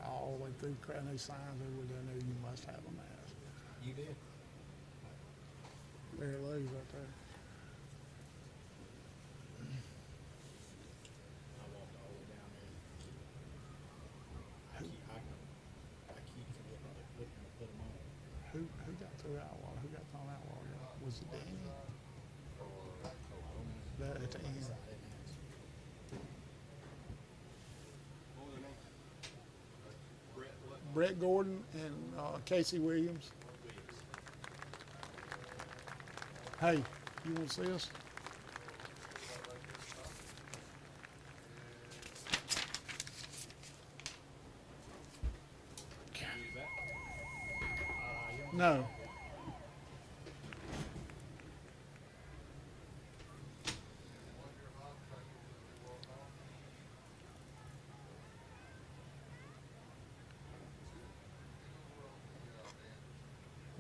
All the way through, crowding these signs everywhere down there, you must have a mask. You did. There it lays right there. I walked all the way down there. I keep forgetting to put them on. Who got through that wall? Who got thrown out wall? Was it Danny? That at the end. Brett Gordon and Casey Williams. Hey, you want to see us? No.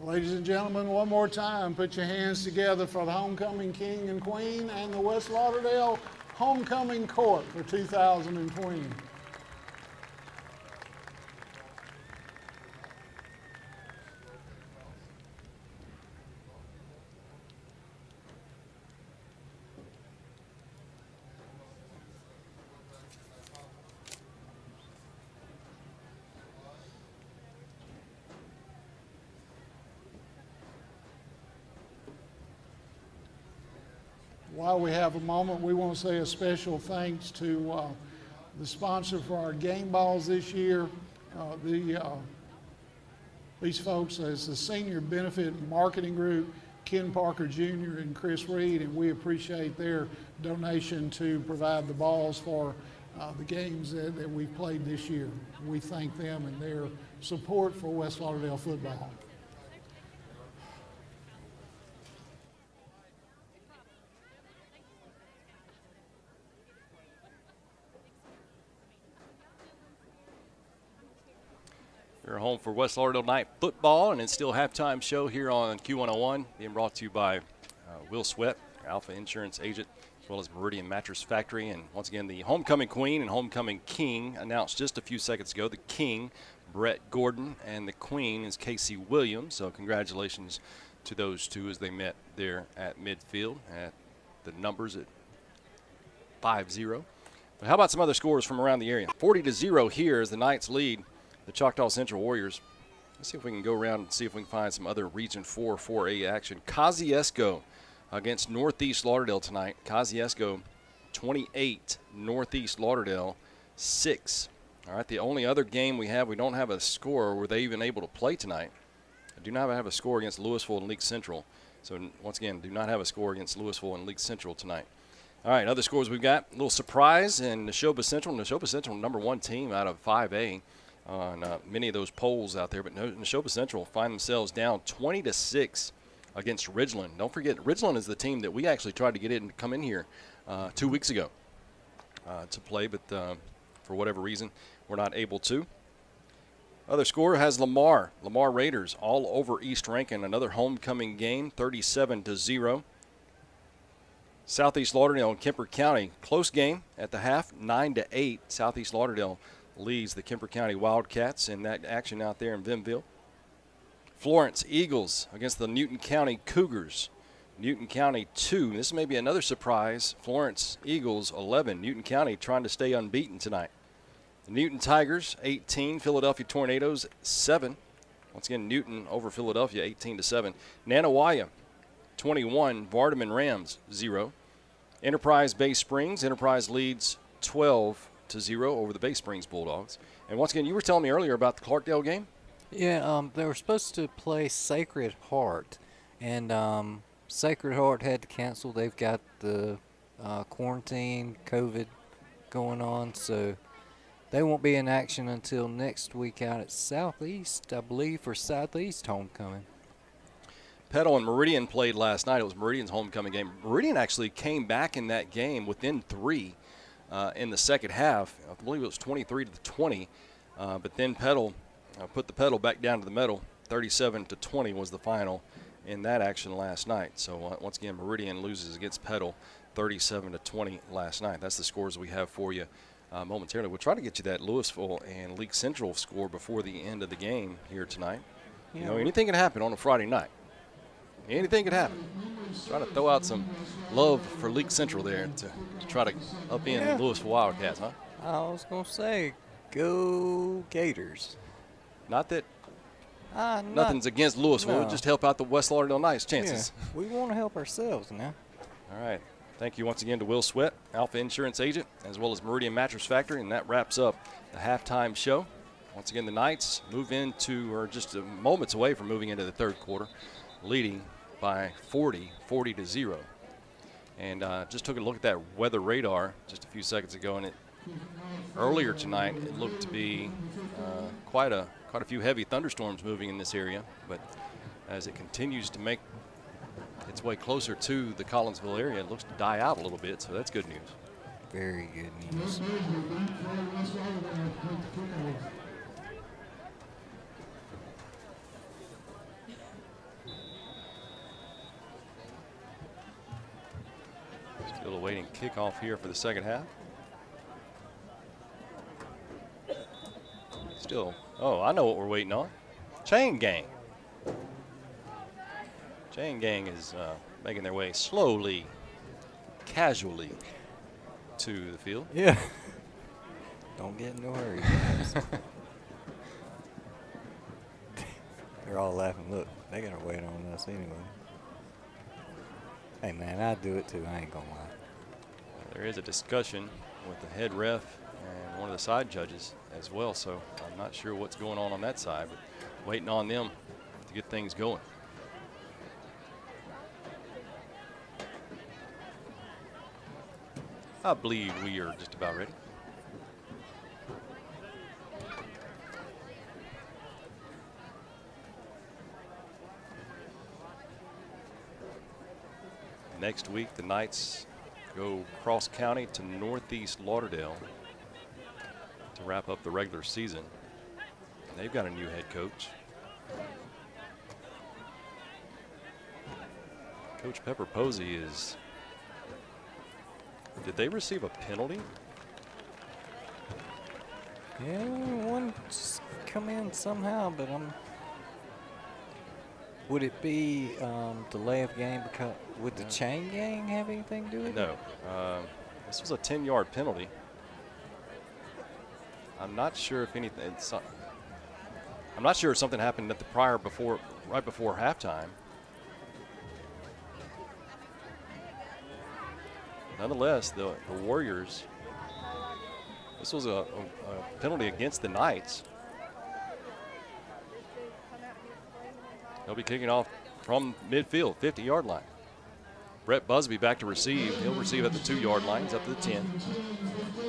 Ladies and gentlemen, one more time, put your hands together for the Homecoming King and Queen and the West Lauderdale Homecoming Court for 2020. While we have a moment, we want to say a special thanks to the sponsor for our game balls this year. These folks is the Senior Benefit Marketing Group, Ken Parker Jr. and Chris Reed, and we appreciate their donation to provide the balls for the games that we've played this year. We thank them and their support for West Lauderdale football. We're home for West Lauderdale Night Football, and it's still halftime show here on Q101, being brought to you by Will Sweat, Alpha Insurance Agent, as well as Meridian Mattress Factory. And once again, the homecoming queen and homecoming king announced just a few seconds ago. The king, Brett Gordon, and the queen is Casey Williams. So congratulations to those two as they met there at midfield at the numbers at 5-0. But how about some other scores from around the area? 40-0 here as the Knights lead the Choctaw Central Warriors. Let's see if we can go around and see if we can find some other Region 4 4A action. Kosciuszko against Northeast Lauderdale tonight. Kosciuszko 28, Northeast Lauderdale 6. All right, the only other game we don't have a score. Were they even able to play tonight? I do not have a score against Louisville and Leeds Central. So once again, do not have a score against Louisville and Leeds Central tonight. All right, other scores we've got. A little surprise in Neshoba Central. Neshoba Central, #1 team out of 5A on many of those polls out there. But Neshoba Central find themselves down 20-6 against Ridgeland. Don't forget, Ridgeland is the team that we actually tried to get in to come in here 2 weeks ago to play, but for whatever reason, we're not able to. Other score has Lamar Raiders all over East Rankin. Another homecoming game, 37-0. Southeast Lauderdale and Kemper County, close game at the half, 9-8. Southeast Lauderdale leads the Kemper County Wildcats in that action out there in Vinville. Florence Eagles against the Newton County Cougars. Newton County 2. This may be another surprise. Florence Eagles 11. Newton County trying to stay unbeaten tonight. The Newton Tigers 18. Philadelphia Tornadoes 7. Once again, Newton over Philadelphia 18-7. Nanawaya 21. Vardaman Rams 0. Enterprise Bay Springs. Enterprise leads 12-0 over the Bay Springs Bulldogs. And once again, you were telling me earlier about the Clarkdale game? Yeah, they were supposed to play Sacred Heart, and Sacred Heart had to cancel. They've got the quarantine, COVID going on, so they won't be in action until next week out at Southeast, I believe, for Southeast homecoming. Petal and Meridian played last night. It was Meridian's homecoming game. Meridian actually came back in that game within 3 in the second half. I believe it was 23-20, but then Petal put the pedal back down to the metal. 37-20 was the final in that action last night. So once again, Meridian loses against Petal 37-20 last night. That's the scores we have for you momentarily. We'll try to get you that Louisville and League Central score before the end of the game here tonight. You know, anything can happen on a Friday night. Anything could happen. Try to throw out some love for League Central there to try to upend the Louisville Wildcats, huh? I was going to say, go Gators. Not that nothing's against Louisville. No. Just help out the West Lauderdale Knights' chances. Yeah, we want to help ourselves now. All right. Thank you once again to Will Sweat, Alpha Insurance Agent, as well as Meridian Mattress Factory. And that wraps up the halftime show. Once again, the Knights move into, or just moments away from moving into the third quarter, leading by 40-0. And just took a look at that weather radar just a few seconds ago, and earlier tonight it looked to be quite a few heavy thunderstorms moving in this area, but as it continues to make its way closer to the Collinsville area, it looks to die out a little bit, so that's good news. Very good news. Still awaiting kickoff here for the second half. Still, I know what we're waiting on. Chain Gang. Chain Gang is making their way slowly, casually to the field. Yeah. Don't get in no hurry, guys. They're all laughing. Look, they got to wait on us anyway. Hey, man, I'd do it too. I ain't going to lie. There is a discussion with the head ref and one of the side judges as well, so I'm not sure what's going on that side, but waiting on them to get things going. I believe we are just about ready. Next week, the Knights go cross county to Northeast Lauderdale to wrap up the regular season. They've got a new head coach. Coach Pepper Posey is. Did they receive a penalty? Yeah, one just come in somehow, but would it be delay of game because would the chain gang have anything to do with it? No. This was a 10-yard penalty. I'm not sure if anything. I'm not sure if something happened at the right before halftime. Nonetheless, the Warriors. This was a penalty against the Knights. They'll be kicking off from midfield, 50-yard line. Brett Busby back to receive. He'll receive at the 2-yard line. He's up to the 10.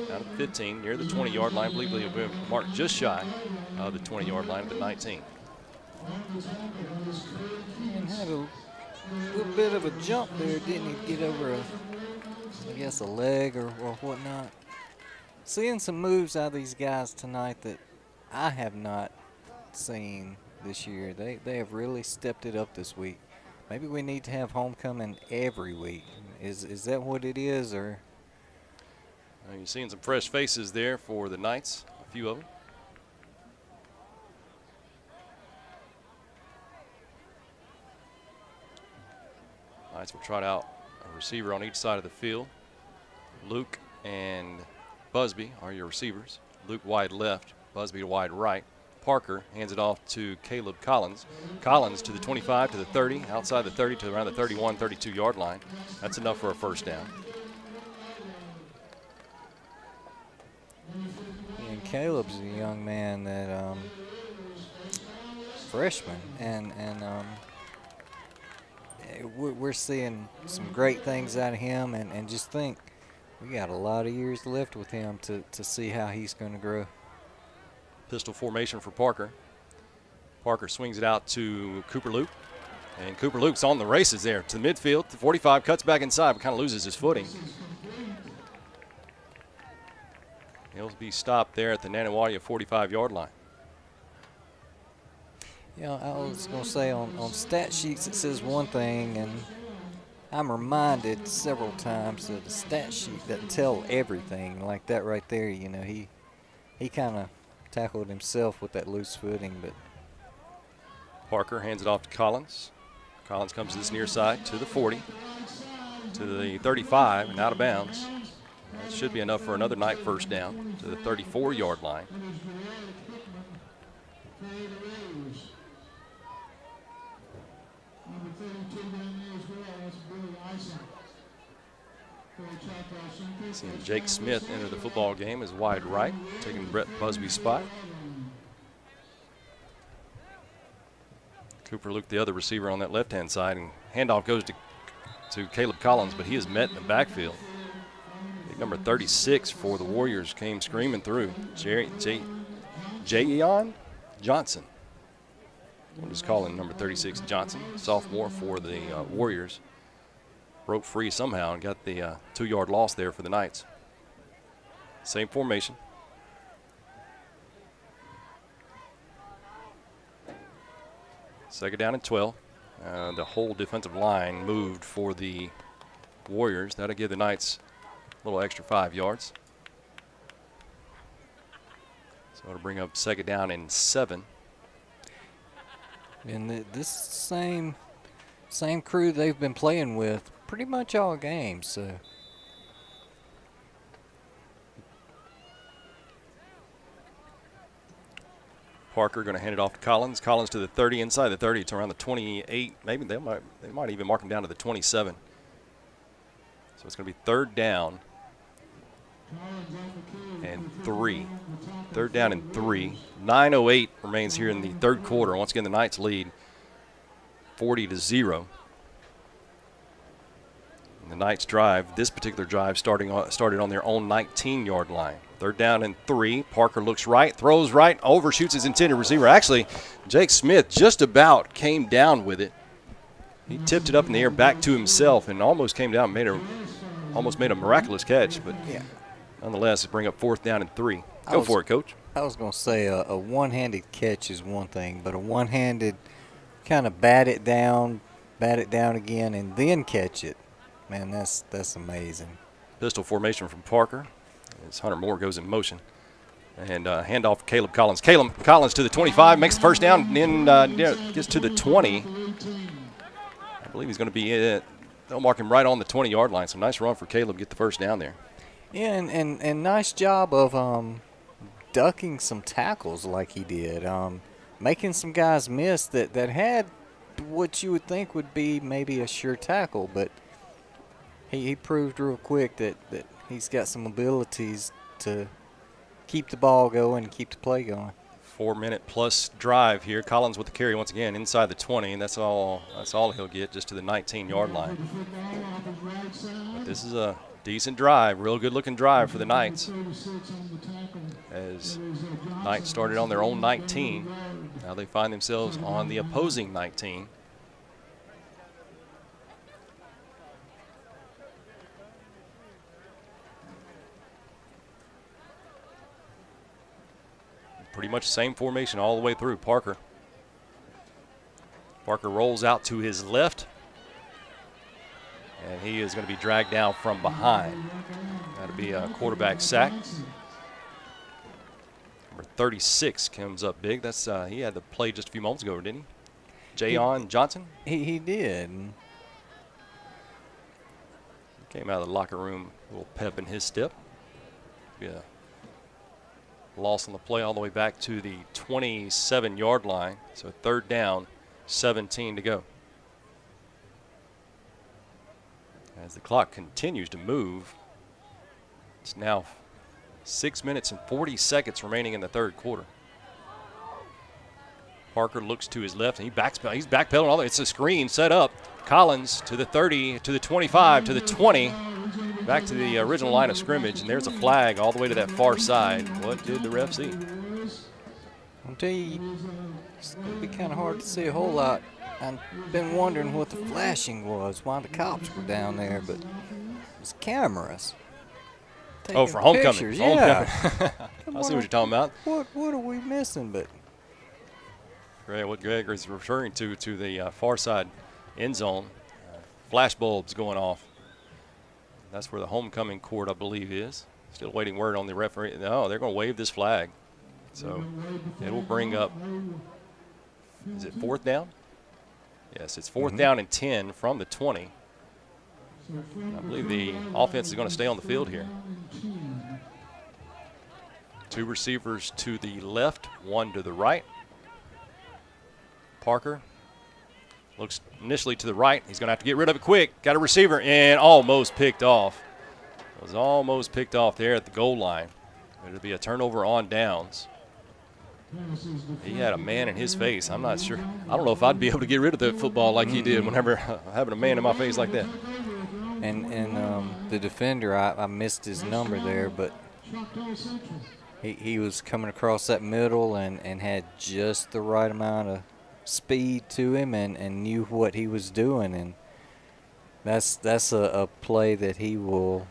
Down to the 15, near the 20-yard line. I believe he'll be marked just shy of the 20-yard line at the 19. And had a little bit of a jump there, didn't he? Get over I guess a leg or whatnot. Seeing some moves out of these guys tonight that I have not seen this year. They have really stepped it up this week. Maybe we need to have homecoming every week. Is that what it is, or? You're seeing some fresh faces there for the Knights, a few of them. Knights will trot out a receiver on each side of the field. Luke and Busby are your receivers. Luke wide left, Busby wide right. Parker hands it off to Caleb Collins. Collins to the 25, to the 30, outside the 30 to around the 31, 32-yard line. That's enough for a first down. And Caleb's a young man that freshman, and we're seeing some great things out of him, and just think we got a lot of years left with him to see how he's going to grow. Pistol formation for Parker. Parker swings it out to Cooper Luke. And Cooper Luke's on the races there to the midfield. The 45 cuts back inside, but kind of loses his footing. He'll be stopped there at the Nanawadia 45-yard line. Yeah, I was going to say on stat sheets it says one thing, and I'm reminded several times that the stat sheet doesn't tell everything like that right there. You know, he kind of tackled himself with that loose footing, but Parker hands it off to Collins. Collins comes to this near side to the 40, to the 35, and out of bounds. That should be enough for another Knight first down to the 34-yard line. Seeing Jake Smith enter the football game as wide right, taking Brett Busby's spot. Cooper Luke, the other receiver on that left-hand side, and handoff goes to Caleb Collins, but he is met in the backfield. I think number 36 for the Warriors came screaming through. Jayon Johnson. We'll just call him number 36 Johnson, sophomore for the Warriors. Broke free somehow and got the 2-yard loss there for the Knights. Same formation. Second down and 12. The whole defensive line moved for the Warriors. That'll give the Knights a little extra 5 yards. So it'll bring up second down and 7. And this same crew they've been playing with pretty much all games. So Parker going to hand it off to Collins. Collins to the 30, inside the 30 to around the 28. Maybe they might even mark him down to the 27. So it's going to be third down and 3. Third down and 3. 9:08 remains here in the third quarter. Once again, the Knights lead 40-0. And the Knights drive, this particular drive started on their own 19-yard line. Third down and 3. Parker looks right, throws right, overshoots his intended receiver. Actually, Jake Smith just about came down with it. He tipped it up in the air back to himself and almost came down, almost made a miraculous catch. But nonetheless, bring up fourth down and 3. Go for it, Coach. I was going to say a one-handed catch is one thing, but a one-handed kind of bat it down again, and then catch it. Man, that's amazing. Pistol formation from Parker as Hunter Moore goes in motion. And handoff for Caleb Collins. Caleb Collins to the 25, makes the first down, and then gets to the 20. I believe he's going to be in. They'll mark him right on the 20-yard line. So nice run for Caleb, get the first down there. Yeah, and nice job of ducking some tackles like he did, making some guys miss that had what you would think would be maybe a sure tackle, but he proved real quick that he's got some abilities to keep the ball going and keep the play going. 4-minute plus drive here. Collins with the carry once again inside the 20, and that's all he'll get, just to the 19-yard line. But this is a decent drive, real good-looking drive for the Knights. As Knights started on their own 19, now they find themselves on the opposing 19. Pretty much the same formation all the way through. Parker rolls out to his left, and he is going to be dragged down from behind. That'll be a quarterback sack. Number 36 comes up big. That's he had the play just a few moments ago, didn't he? Jayon Johnson? He did. He came out of the locker room, a little pep in his step. Yeah. Loss on the play all the way back to the 27-yard line. So third down, 17 to go. As the clock continues to move, it's now 6 minutes and 40 seconds remaining in the third quarter. Parker looks to his left, and he's backpedaling all the way. It's a screen set up. Collins to the 30, to the 25, to the 20. Back to the original line of scrimmage, and there's a flag all the way to that far side. What did the ref see? I'll tell you, it's going to be kind of hard to see a whole lot. I've been wondering what the flashing was, why the cops were down there, but it's cameras. Oh, for homecoming. Pictures, yeah. Homecoming. I see what you're talking about. What are we missing? But what Greg is referring to the far side end zone, flash bulbs going off. That's where the homecoming court, I believe, is. Still waiting word on the referee. No, they're going to wave this flag. So it will bring up, is it fourth down? Yes, it's fourth down and 10 from the 20. I believe the offense is going to stay on the field here. Two receivers to the left, one to the right. Parker looks initially to the right. He's going to have to get rid of it quick. Got a receiver and almost picked off. It was almost picked off there at the goal line. It'll be a turnover on downs. He had a man in his face. I'm not sure. I don't know if I'd be able to get rid of the football like he did whenever having a man in my face like that. And the defender, I missed his number there, but he was coming across that middle and had just the right amount of speed to him and knew what he was doing, and that's a play that he will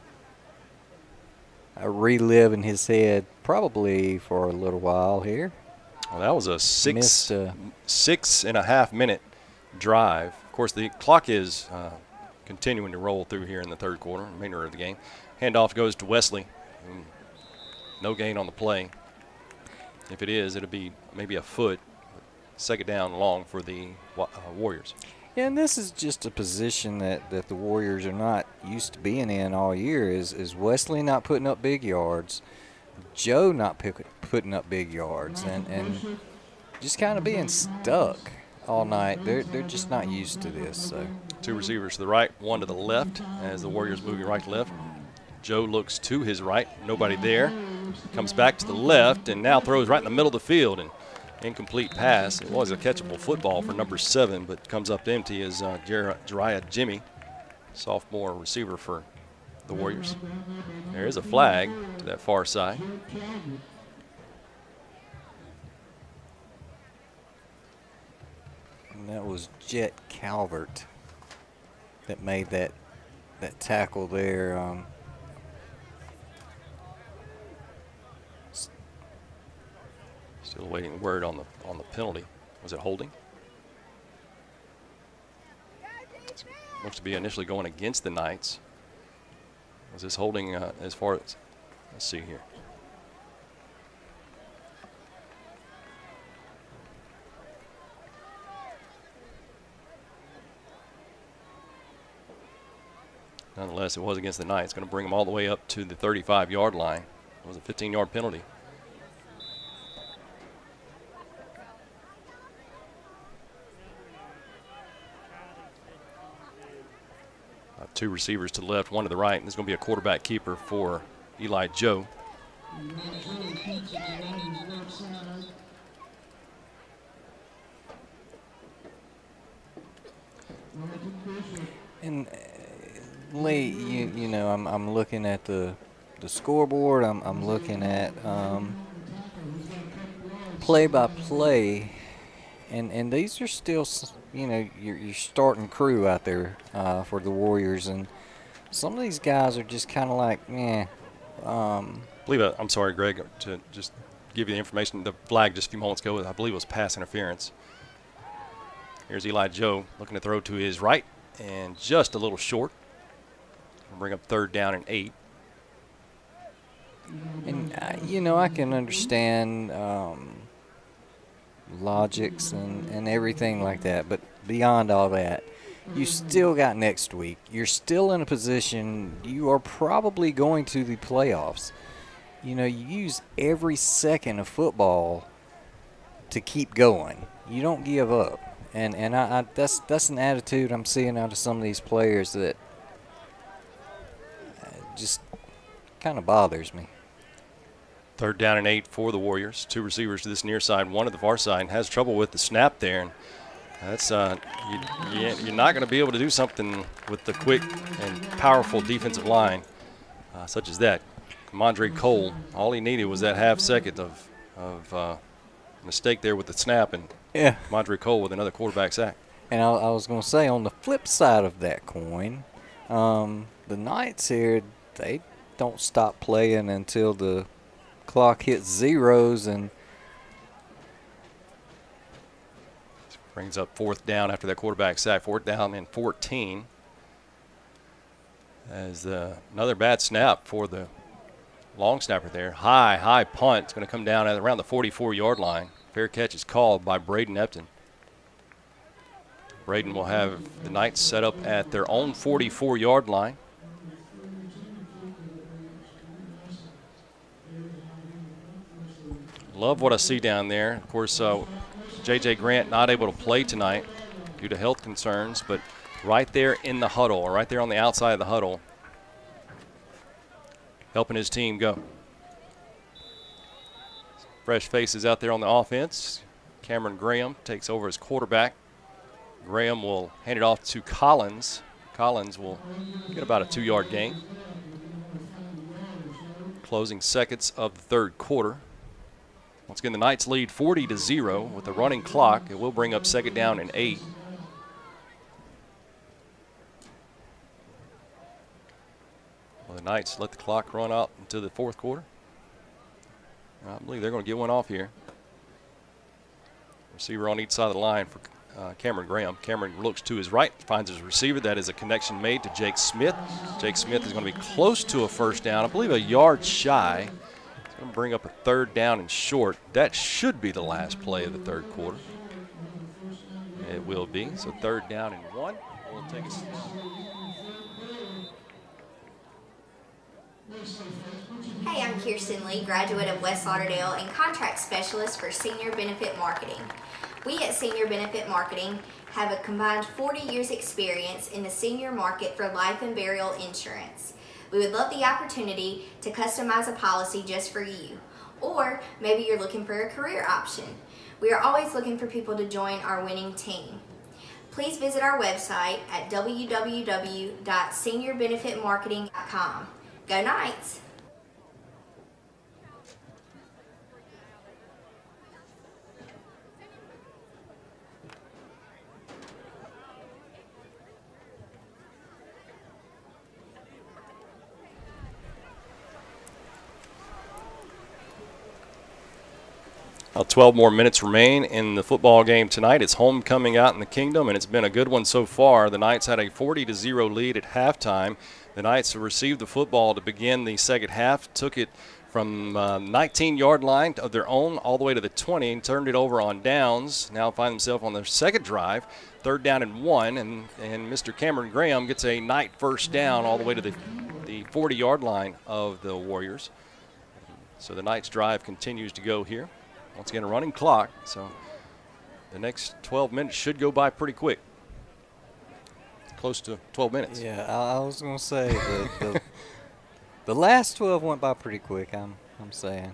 relive in his head probably for a little while here. Well, that was a 6.5 minute drive. Of course, the clock is continuing to roll through here in the third quarter, remainder of the game. Handoff goes to Wesley. No gain on the play. If it is, it'll be maybe a foot. Second down long for the Warriors. Yeah, and this is just a position that the Warriors are not used to being in all year. Is Wesley not putting up big yards, Joe not putting up big yards, and just kind of being stuck all night. They're just not used to this. So two receivers to the right, one to the left as the Warriors moving right to left. Joe looks to his right, nobody there. Comes back to the left and now throws right in the middle of the field, and incomplete pass. It was a catchable football for number 7, but comes up empty as Jariah Jimmy, sophomore receiver for the Warriors. There is a flag to that far side. And that was Jet Calvert that made that tackle there. Still waiting word on the penalty. Was it holding? Looks to be initially going against the Knights. Was this holding as far as, let's see here. Nonetheless, it was against the Knights. Going to bring them all the way up to the 35-yard line. It was a 15-yard penalty. Two receivers to the left, one to the right. And there's going to be a quarterback keeper for Eli Joe. And Lee, you know, I'm looking at the scoreboard. I'm looking at play by play, and these are still, you know, your starting crew out there for the Warriors, and some of these guys are just kind of like, yeah. I'm sorry, Greg, to just give you the information. The flag just a few moments ago, I believe it was pass interference. Here's Eli Joe looking to throw to his right, and just a little short. Bring up 3rd down and 8. And, you know, I can understand logics and everything like that, but beyond all that, you still got next week. You're still in a position, you are probably going to the playoffs. You know, you use every second of football to keep going. You don't give up. And that's an attitude I'm seeing out of some of these players that just kind of bothers me. 3rd down and 8 for the Warriors. Two receivers to this near side, one to the far side, and has trouble with the snap there. And that's you're not going to be able to do something with the quick and powerful defensive line such as that. Mondre Cole, all he needed was that half second of mistake there with the snap, and yeah, Mondre Cole with another quarterback sack. And I was going to say, on the flip side of that coin, the Knights here, they don't stop playing until the clock hits zeros, and brings up 4th down after that quarterback sack. 4th down and 14. As another bad snap for the long snapper there. High punt. It's going to come down at around the 44-yard line. Fair catch is called by Braden Epton. Braden will have the Knights set up at their own 44-yard line. Love what I see down there. Of course, J.J. Grant not able to play tonight due to health concerns, but right there in the huddle, or right there on the outside of the huddle, helping his team go. Fresh faces out there on the offense. Cameron Graham takes over as quarterback. Graham will hand it off to Collins. Collins will get about a 2-yard gain. Closing seconds of the 3rd quarter. Once again, the Knights lead 40-0 with the running clock. It will bring up 2nd down and 8. Well, the Knights let the clock run out into the 4th quarter. I believe they're going to get one off here. Receiver on each side of the line for Cameron Graham. Cameron looks to his right, finds his receiver. That is a connection made to Jake Smith. Jake Smith is going to be close to a 1st down, I believe a yard shy. It's going to bring up a 3rd down and short. That should be the last play of the 3rd quarter. It will be. So 3rd down and 1. We'll take us. Hey, I'm Kirsten Lee, graduate of West Lauderdale and contract specialist for Senior Benefit Marketing. We at Senior Benefit Marketing have a combined 40 years experience in the senior market for life and burial insurance. We would love the opportunity to customize a policy just for you. Or maybe you're looking for a career option. We are always looking for people to join our winning team. Please visit our website at www.seniorbenefitmarketing.com. Go Knights! 12 more minutes remain in the football game tonight. It's homecoming out in the Kingdom, and it's been a good one so far. The Knights had a 40-0 lead at halftime. The Knights received the football to begin the second half, took it from 19-yard line of their own all the way to the 20 and turned it over on downs. Now find themselves on their second drive, 3rd down and 1, and Mr. Cameron Graham gets a Knight first down all the way to the 40-yard line of the Warriors. So the Knights drive continues to go here. Once again, a running clock, so the next 12 minutes should go by pretty quick. Close to 12 minutes. Yeah, I was going to say the last 12 went by pretty quick, I'm saying.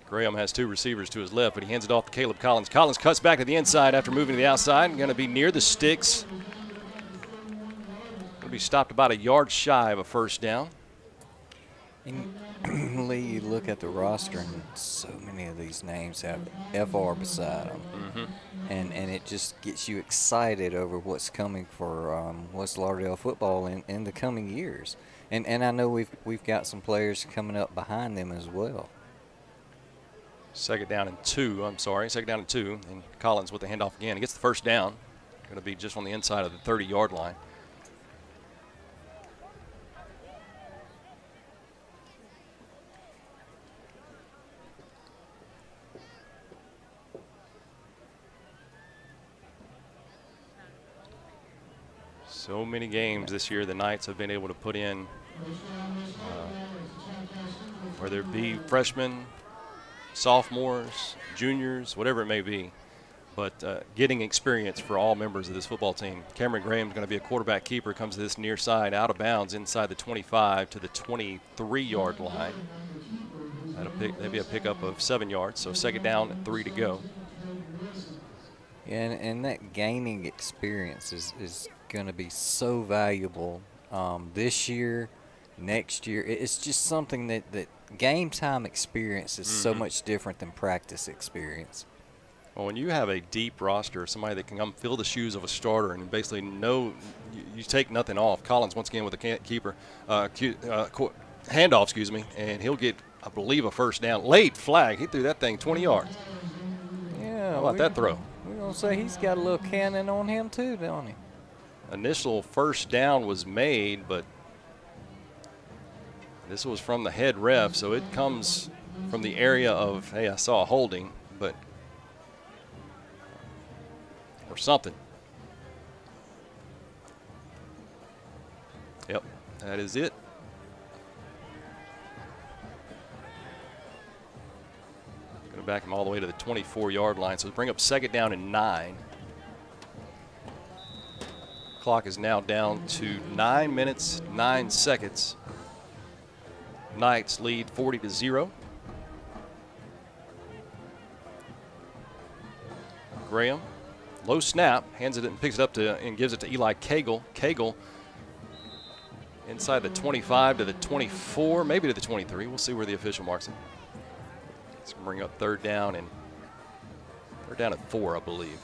Graham has 2 receivers to his left, but he hands it off to Caleb Collins. Collins cuts back to the inside after moving to the outside. Going to be near the sticks. Going to be stopped about a yard shy of a first down. And Lee, you look at the roster, and so many of these names have FR beside them. And it just gets you excited over what's coming for West Lauderdale football in the coming years. And I know we've got some players coming up behind them as well. Second down and 2, and Collins with the handoff again. He gets the first down. Going to be just on the inside of the 30-yard line. So many games this year the Knights have been able to put in, whether it be freshmen, sophomores, juniors, whatever it may be, but getting experience for all members of this football team. Cameron Graham is going to be a quarterback keeper, comes to this near side, out of bounds inside the 25 to the 23-yard line. That'll be a pickup of 7 yards, so second down and 3 to go. And that gaining experience is going to be so valuable this year, next year. It's just something that game time experience is so much different than practice experience. Well, when you have a deep roster, somebody that can come fill the shoes of a starter and basically you take nothing off. Collins once again with a keeper handoff, and he'll get, I believe, a first down. Late flag. He threw that thing 20 yards. Yeah. How about that throw? We're going to say he's got a little cannon on him too, don't he? Initial first down was made, but this was from the head ref, so it comes from the area of, hey, I saw a holding, but or something. Yep, that is it. Going to back him all the way to the 24-yard line, so bring up second down and 9. Clock is now down to 9 minutes, 9 seconds. Knights lead 40-0. Graham, low snap, hands it and picks it up and gives it to Eli Cagle. Cagle inside the 25 to the 24, maybe to the 23. We'll see where the official marks it. It's going to bring up third down at 4, I believe.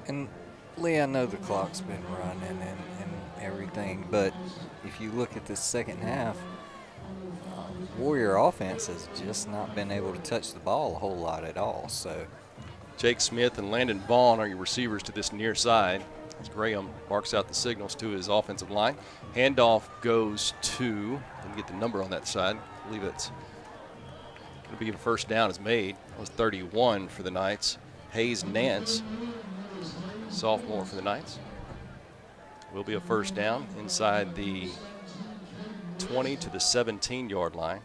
And Lee, I know the clock's been running and everything, but if you look at this second half, Warrior offense has just not been able to touch the ball a whole lot at all. So Jake Smith and Landon Vaughn are your receivers to this near side. As Graham barks out the signals to his offensive line. Handoff goes to, didn't get the number on that side. I believe it's going to be a first down is made. It was 31 for the Knights. Hayes Nance, sophomore for the Knights. Will be a first down inside the 20 to the 17-yard line.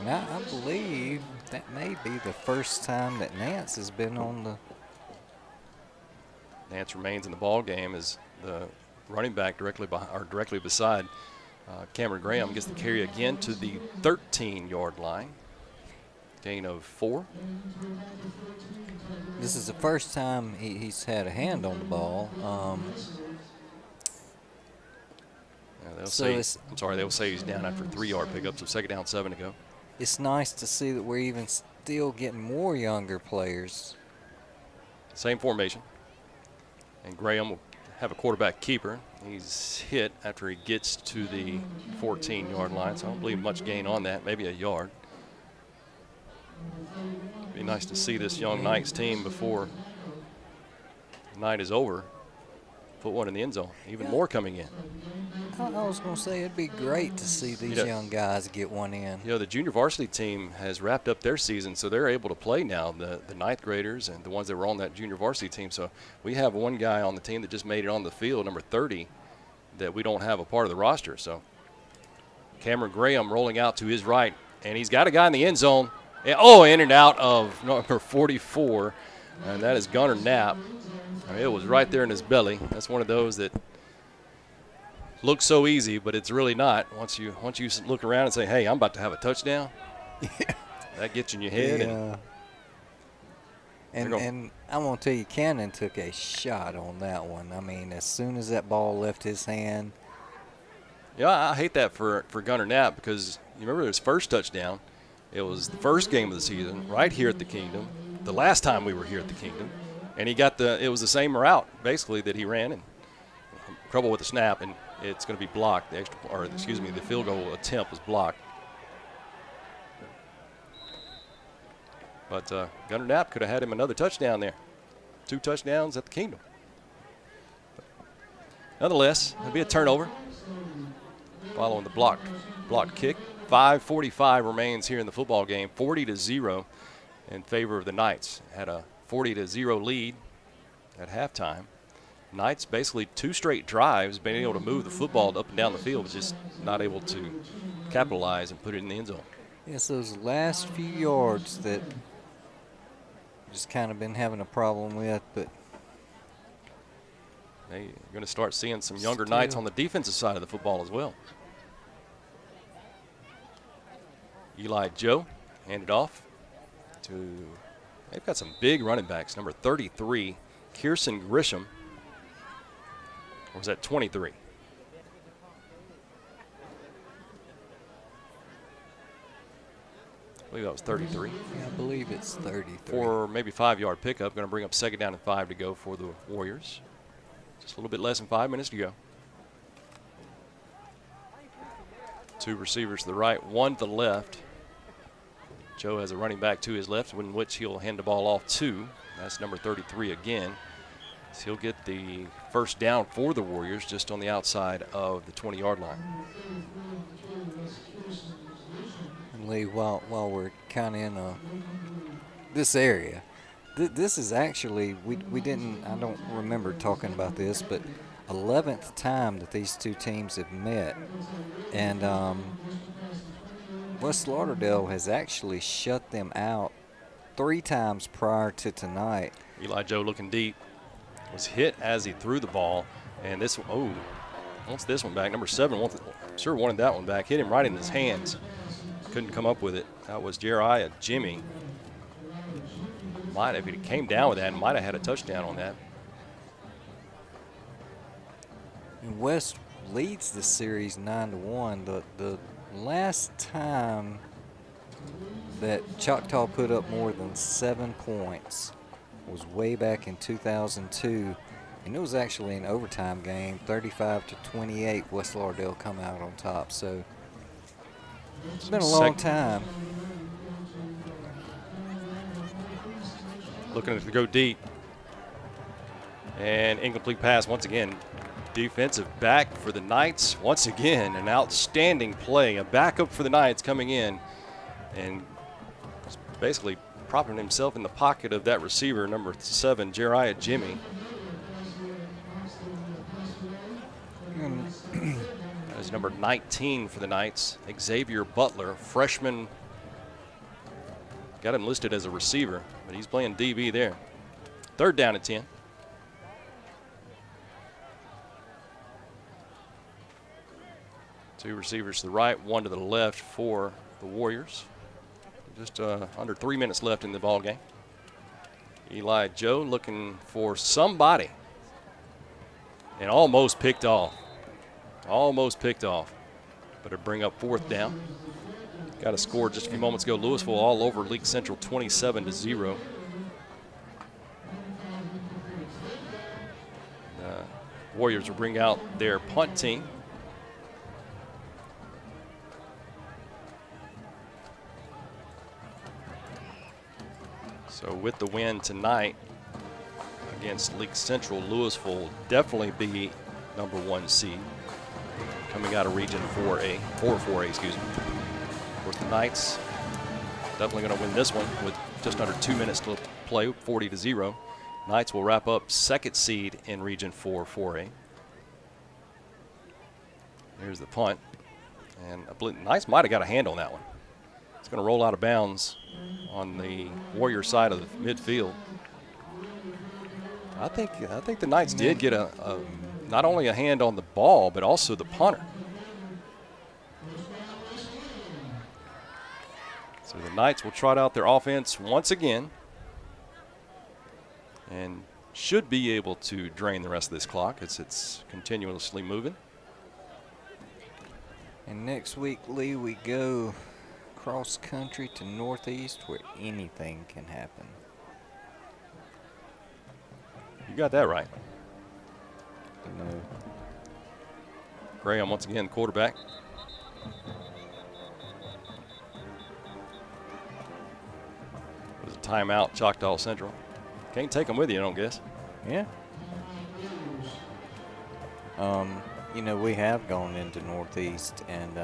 And I believe that may be the first time that Nance has been on the. Nance remains in the ball game as the running back directly beside Cameron Graham gets the carry again to the 13-yard line. Gain of 4. This is the first time he's had a hand on the ball. They'll say he's down after 3-yard pickup, so second down, 7 to go. It's nice to see that we're even still getting more younger players. Same formation. And Graham will have a quarterback keeper. He's hit after he gets to the 14-yard line, so I don't believe much gain on that, maybe a yard. Be nice to see this young Knights team before the night is over put one in the end zone. Even more coming in. I was going to say it'd be great to see these young guys get one in. You know, the junior varsity team has wrapped up their season, so they're able to play now, the ninth graders and the ones that were on that junior varsity team. So we have one guy on the team that just made it on the field, number 30, that we don't have a part of the roster. So Cameron Graham rolling out to his right, and he's got a guy in the end zone. Oh, in and out of number 44, and that is Gunnar Knapp. I mean, it was right there in his belly. That's one of those that looks so easy, but it's really not. Once you look around and say, hey, I'm about to have a touchdown, that gets in your head. Yeah. And I'm going to tell you, Cannon took a shot on that one. I mean, as soon as that ball left his hand. Yeah, I hate that for Gunnar Knapp, because you remember his first touchdown. It was the first game of the season right here at the Kingdom, the last time we were here at the Kingdom. And he got it was the same route, basically, that he ran, and trouble with the snap, and it's going to be blocked. The field goal attempt was blocked. But Gunnar Knapp could have had him another touchdown there. 2 touchdowns at the Kingdom. Nonetheless, it'll be a turnover following the blocked kick. 5:45 remains here in the football game, 40-0 in favor of the Knights. Had a 40-0 lead at halftime. Knights basically 2 straight drives, being able to move the football up and down the field, but just not able to capitalize and put it in the end zone. Yes, those last few yards that just kind of been having a problem with, but hey, you're going to start seeing some younger Knights on the defensive side of the football as well. Eli Joe handed off to, they've got some big running backs. Number 33, Kirsten Grisham. Or was that 23? I believe that was 33. Yeah, I believe it's 33. For maybe 5-yard pickup. Going to bring up 2nd down and 5 to go for the Warriors. Just a little bit less than 5 minutes to go. 2 receivers to the right, 1 to the left. Joe has a running back to his left, in which he'll hand the ball off to. That's number 33 again. So he'll get the first down for the Warriors just on the outside of the 20-yard line. And Lee, while we're kind of in this area, this is actually, we didn't, I don't remember talking about this, but 11th time that these two teams have met. And West Lauderdale has actually shut them out 3 times prior to tonight. Eli Joe looking deep. Was hit as he threw the ball. And this one, wants this one back. Number 7 sure wanted that one back. Hit him right in his hands. Couldn't come up with it. That was Jeriah Jimmy. If he came down with that, might have had a touchdown on that. And West leads the series 9-1. The last time that Choctaw put up more than 7 points was way back in 2002, and it was actually an overtime game, 35-28. West Lauderdale come out on top. So it's been a long time. Looking to go deep, and incomplete pass once again. Defensive back for the Knights. Once again, an outstanding play. A backup for the Knights coming in and basically propping himself in the pocket of that receiver, number 7, Jeriah Jimmy. That is number 19 for the Knights, Xavier Butler, freshman. Got him listed as a receiver, but he's playing DB there. 3rd down and 10. Two receivers to the right, 1 to the left for the Warriors. Just under 3 minutes left in the ball game. Eli Joe looking for somebody, and almost picked off. Almost picked off, but it'll bring up 4th down. Got a score just a few moments ago. Louisville all over League Central, 27-0. Warriors will bring out their punt team. So with the win tonight against League Central, Louisville will definitely be #1 seed coming out of Region 4A, excuse me. Of course, the Knights definitely going to win this one with just under 2 minutes to play, 40-0. Knights will wrap up 2nd seed in Region 4A. Here's the punt. And I believe Knights might have got a hand on that one. It's going to roll out of bounds on the Warrior side of the midfield. I think the Knights did get not only a hand on the ball, but also the punter. So the Knights will trot out their offense once again and should be able to drain the rest of this clock as it's continuously moving. And next week, Lee, we go cross country to Northeast where anything can happen. You got that right. No. Graham once again, quarterback. It was a timeout, Choctaw Central. Can't take them with you, I don't guess. Yeah. You know, we have gone into Northeast and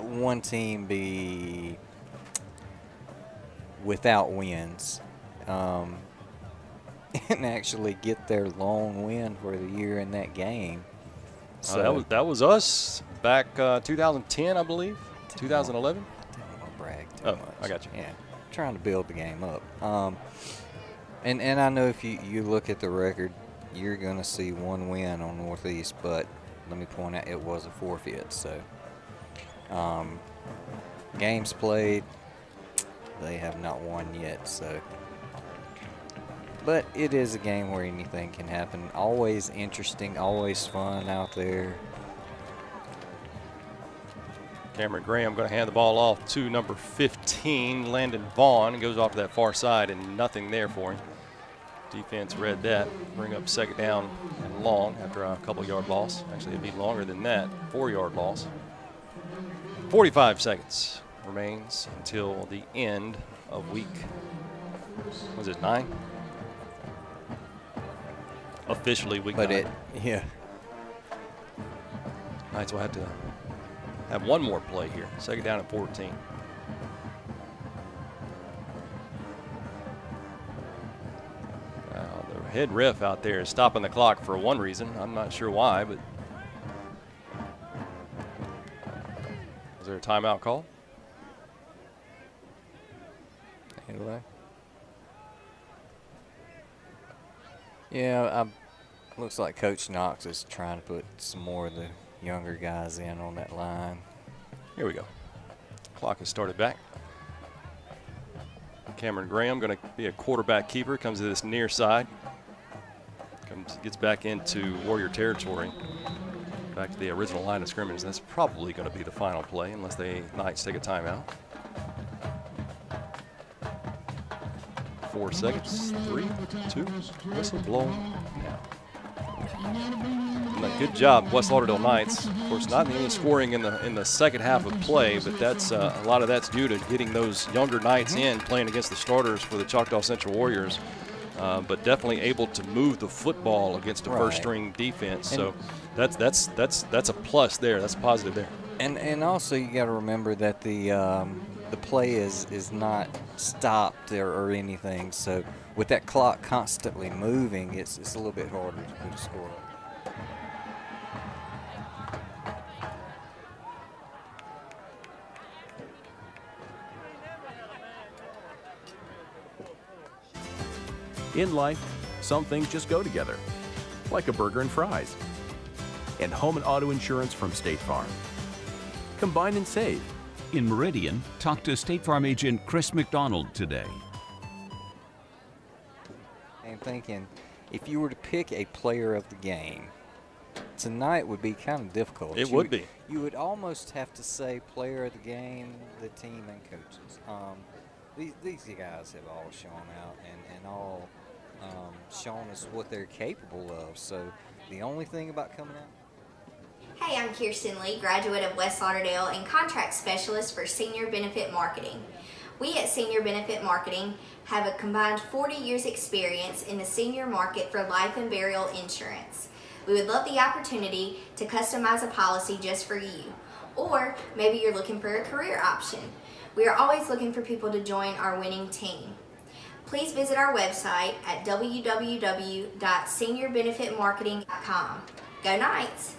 one team be without wins and actually get their lone win for the year in that game. So that was us back 2010, I believe, 2011. I didn't want to brag too much. I got you. Yeah, trying to build the game up. And I know if you look at the record, you're going to see one win on Northeast, but let me point out it was a forfeit. So games played, they have not won yet. So, but it is a game where anything can happen. Always interesting, always fun out there. Cameron Graham going to hand the ball off to number 15, Landon Vaughn. Goes off to that far side and nothing there for him. Defense read that. Bring up 2nd down and long after a couple-yard loss. Actually, it'd be longer than that. 4-yard loss. 45 seconds remains until the end of week, was it 9? Officially week 9. Yeah. Knights will have to have one more play here. 2nd down and 14. The head ref out there is stopping the clock for one reason. I'm not sure why, but is there a timeout call? Anyway. Yeah, looks like Coach Knox is trying to put some more of the younger guys in on that line. Here we go. Clock has started back. Cameron Graham going to be a quarterback keeper. Comes to this near side. Gets back into Warrior territory. Back to the original line of scrimmage. That's probably going to be the final play unless the Knights take a timeout. 4 seconds. 3, 2, whistle blow now. Good job, West Lauderdale Knights. Of course, not any scoring in the second half of play, but that's a lot of that's due to getting those younger Knights in, playing against the starters for the Choctaw Central Warriors. But definitely able to move the football against a first-string defense. So that's a plus there. That's a positive there. And also you got to remember that the play is not stopped or anything. So with that clock constantly moving, it's a little bit harder to put a score up. In life, some things just go together, like a burger and fries, and home and auto insurance from State Farm. Combine and save. In Meridian, talk to State Farm agent Chris McDonald today. I'm thinking, if you were to pick a player of the game, tonight would be kind of difficult. It would be. You would almost have to say player of the game, the team, and coaches. These guys have all shown out and all shown us what they're capable of. So the only thing about coming out. Hey, I'm Kirsten Lee, graduate of West Lauderdale and contract specialist for Senior Benefit Marketing. We at Senior Benefit Marketing have a combined 40 years experience in the senior market for life and burial insurance. We would love the opportunity to customize a policy just for you. Or maybe you're looking for a career option. We are always looking for people to join our winning team. Please visit our website at www.seniorbenefitmarketing.com. Go Knights!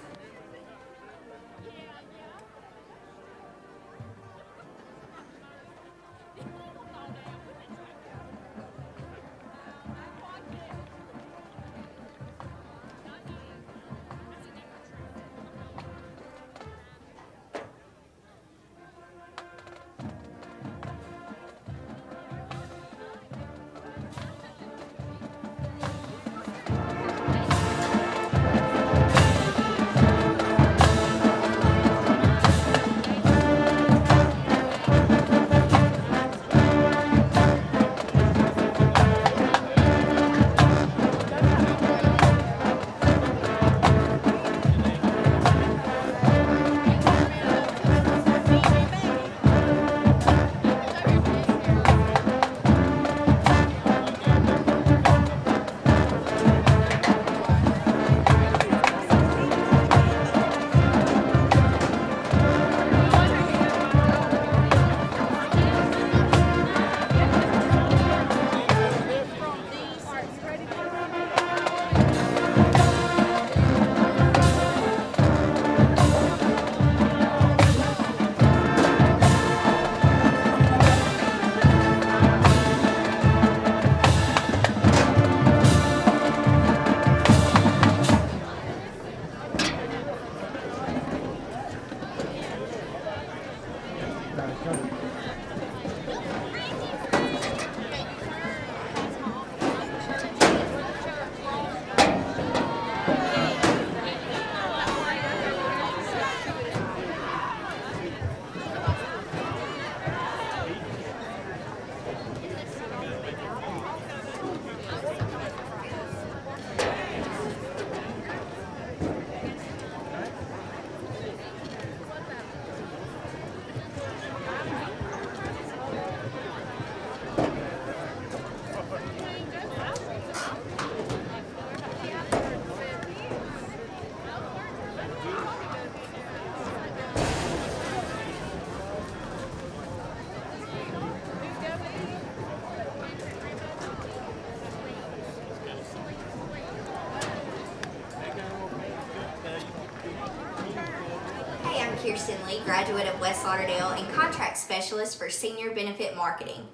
Kirsten Lee, graduate of West Lauderdale and contract specialist for Senior Benefit Marketing.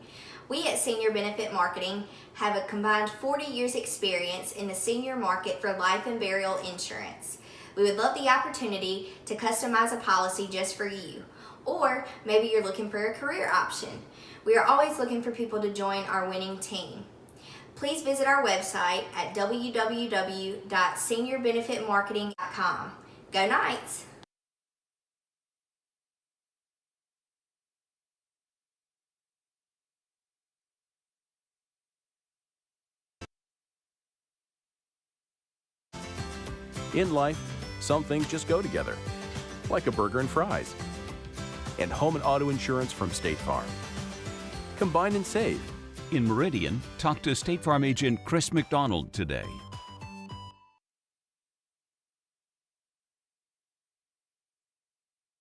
We at Senior Benefit Marketing have a combined 40 years experience in the senior market for life and burial insurance. We would love the opportunity to customize a policy just for you. Or maybe you're looking for a career option. We are always looking for people to join our winning team. Please visit our website at www.seniorbenefitmarketing.com. Go Knights! In life, some things just go together, like a burger and fries. And home and auto insurance from State Farm. Combine and save. In Meridian, talk to State Farm agent Chris McDonald today.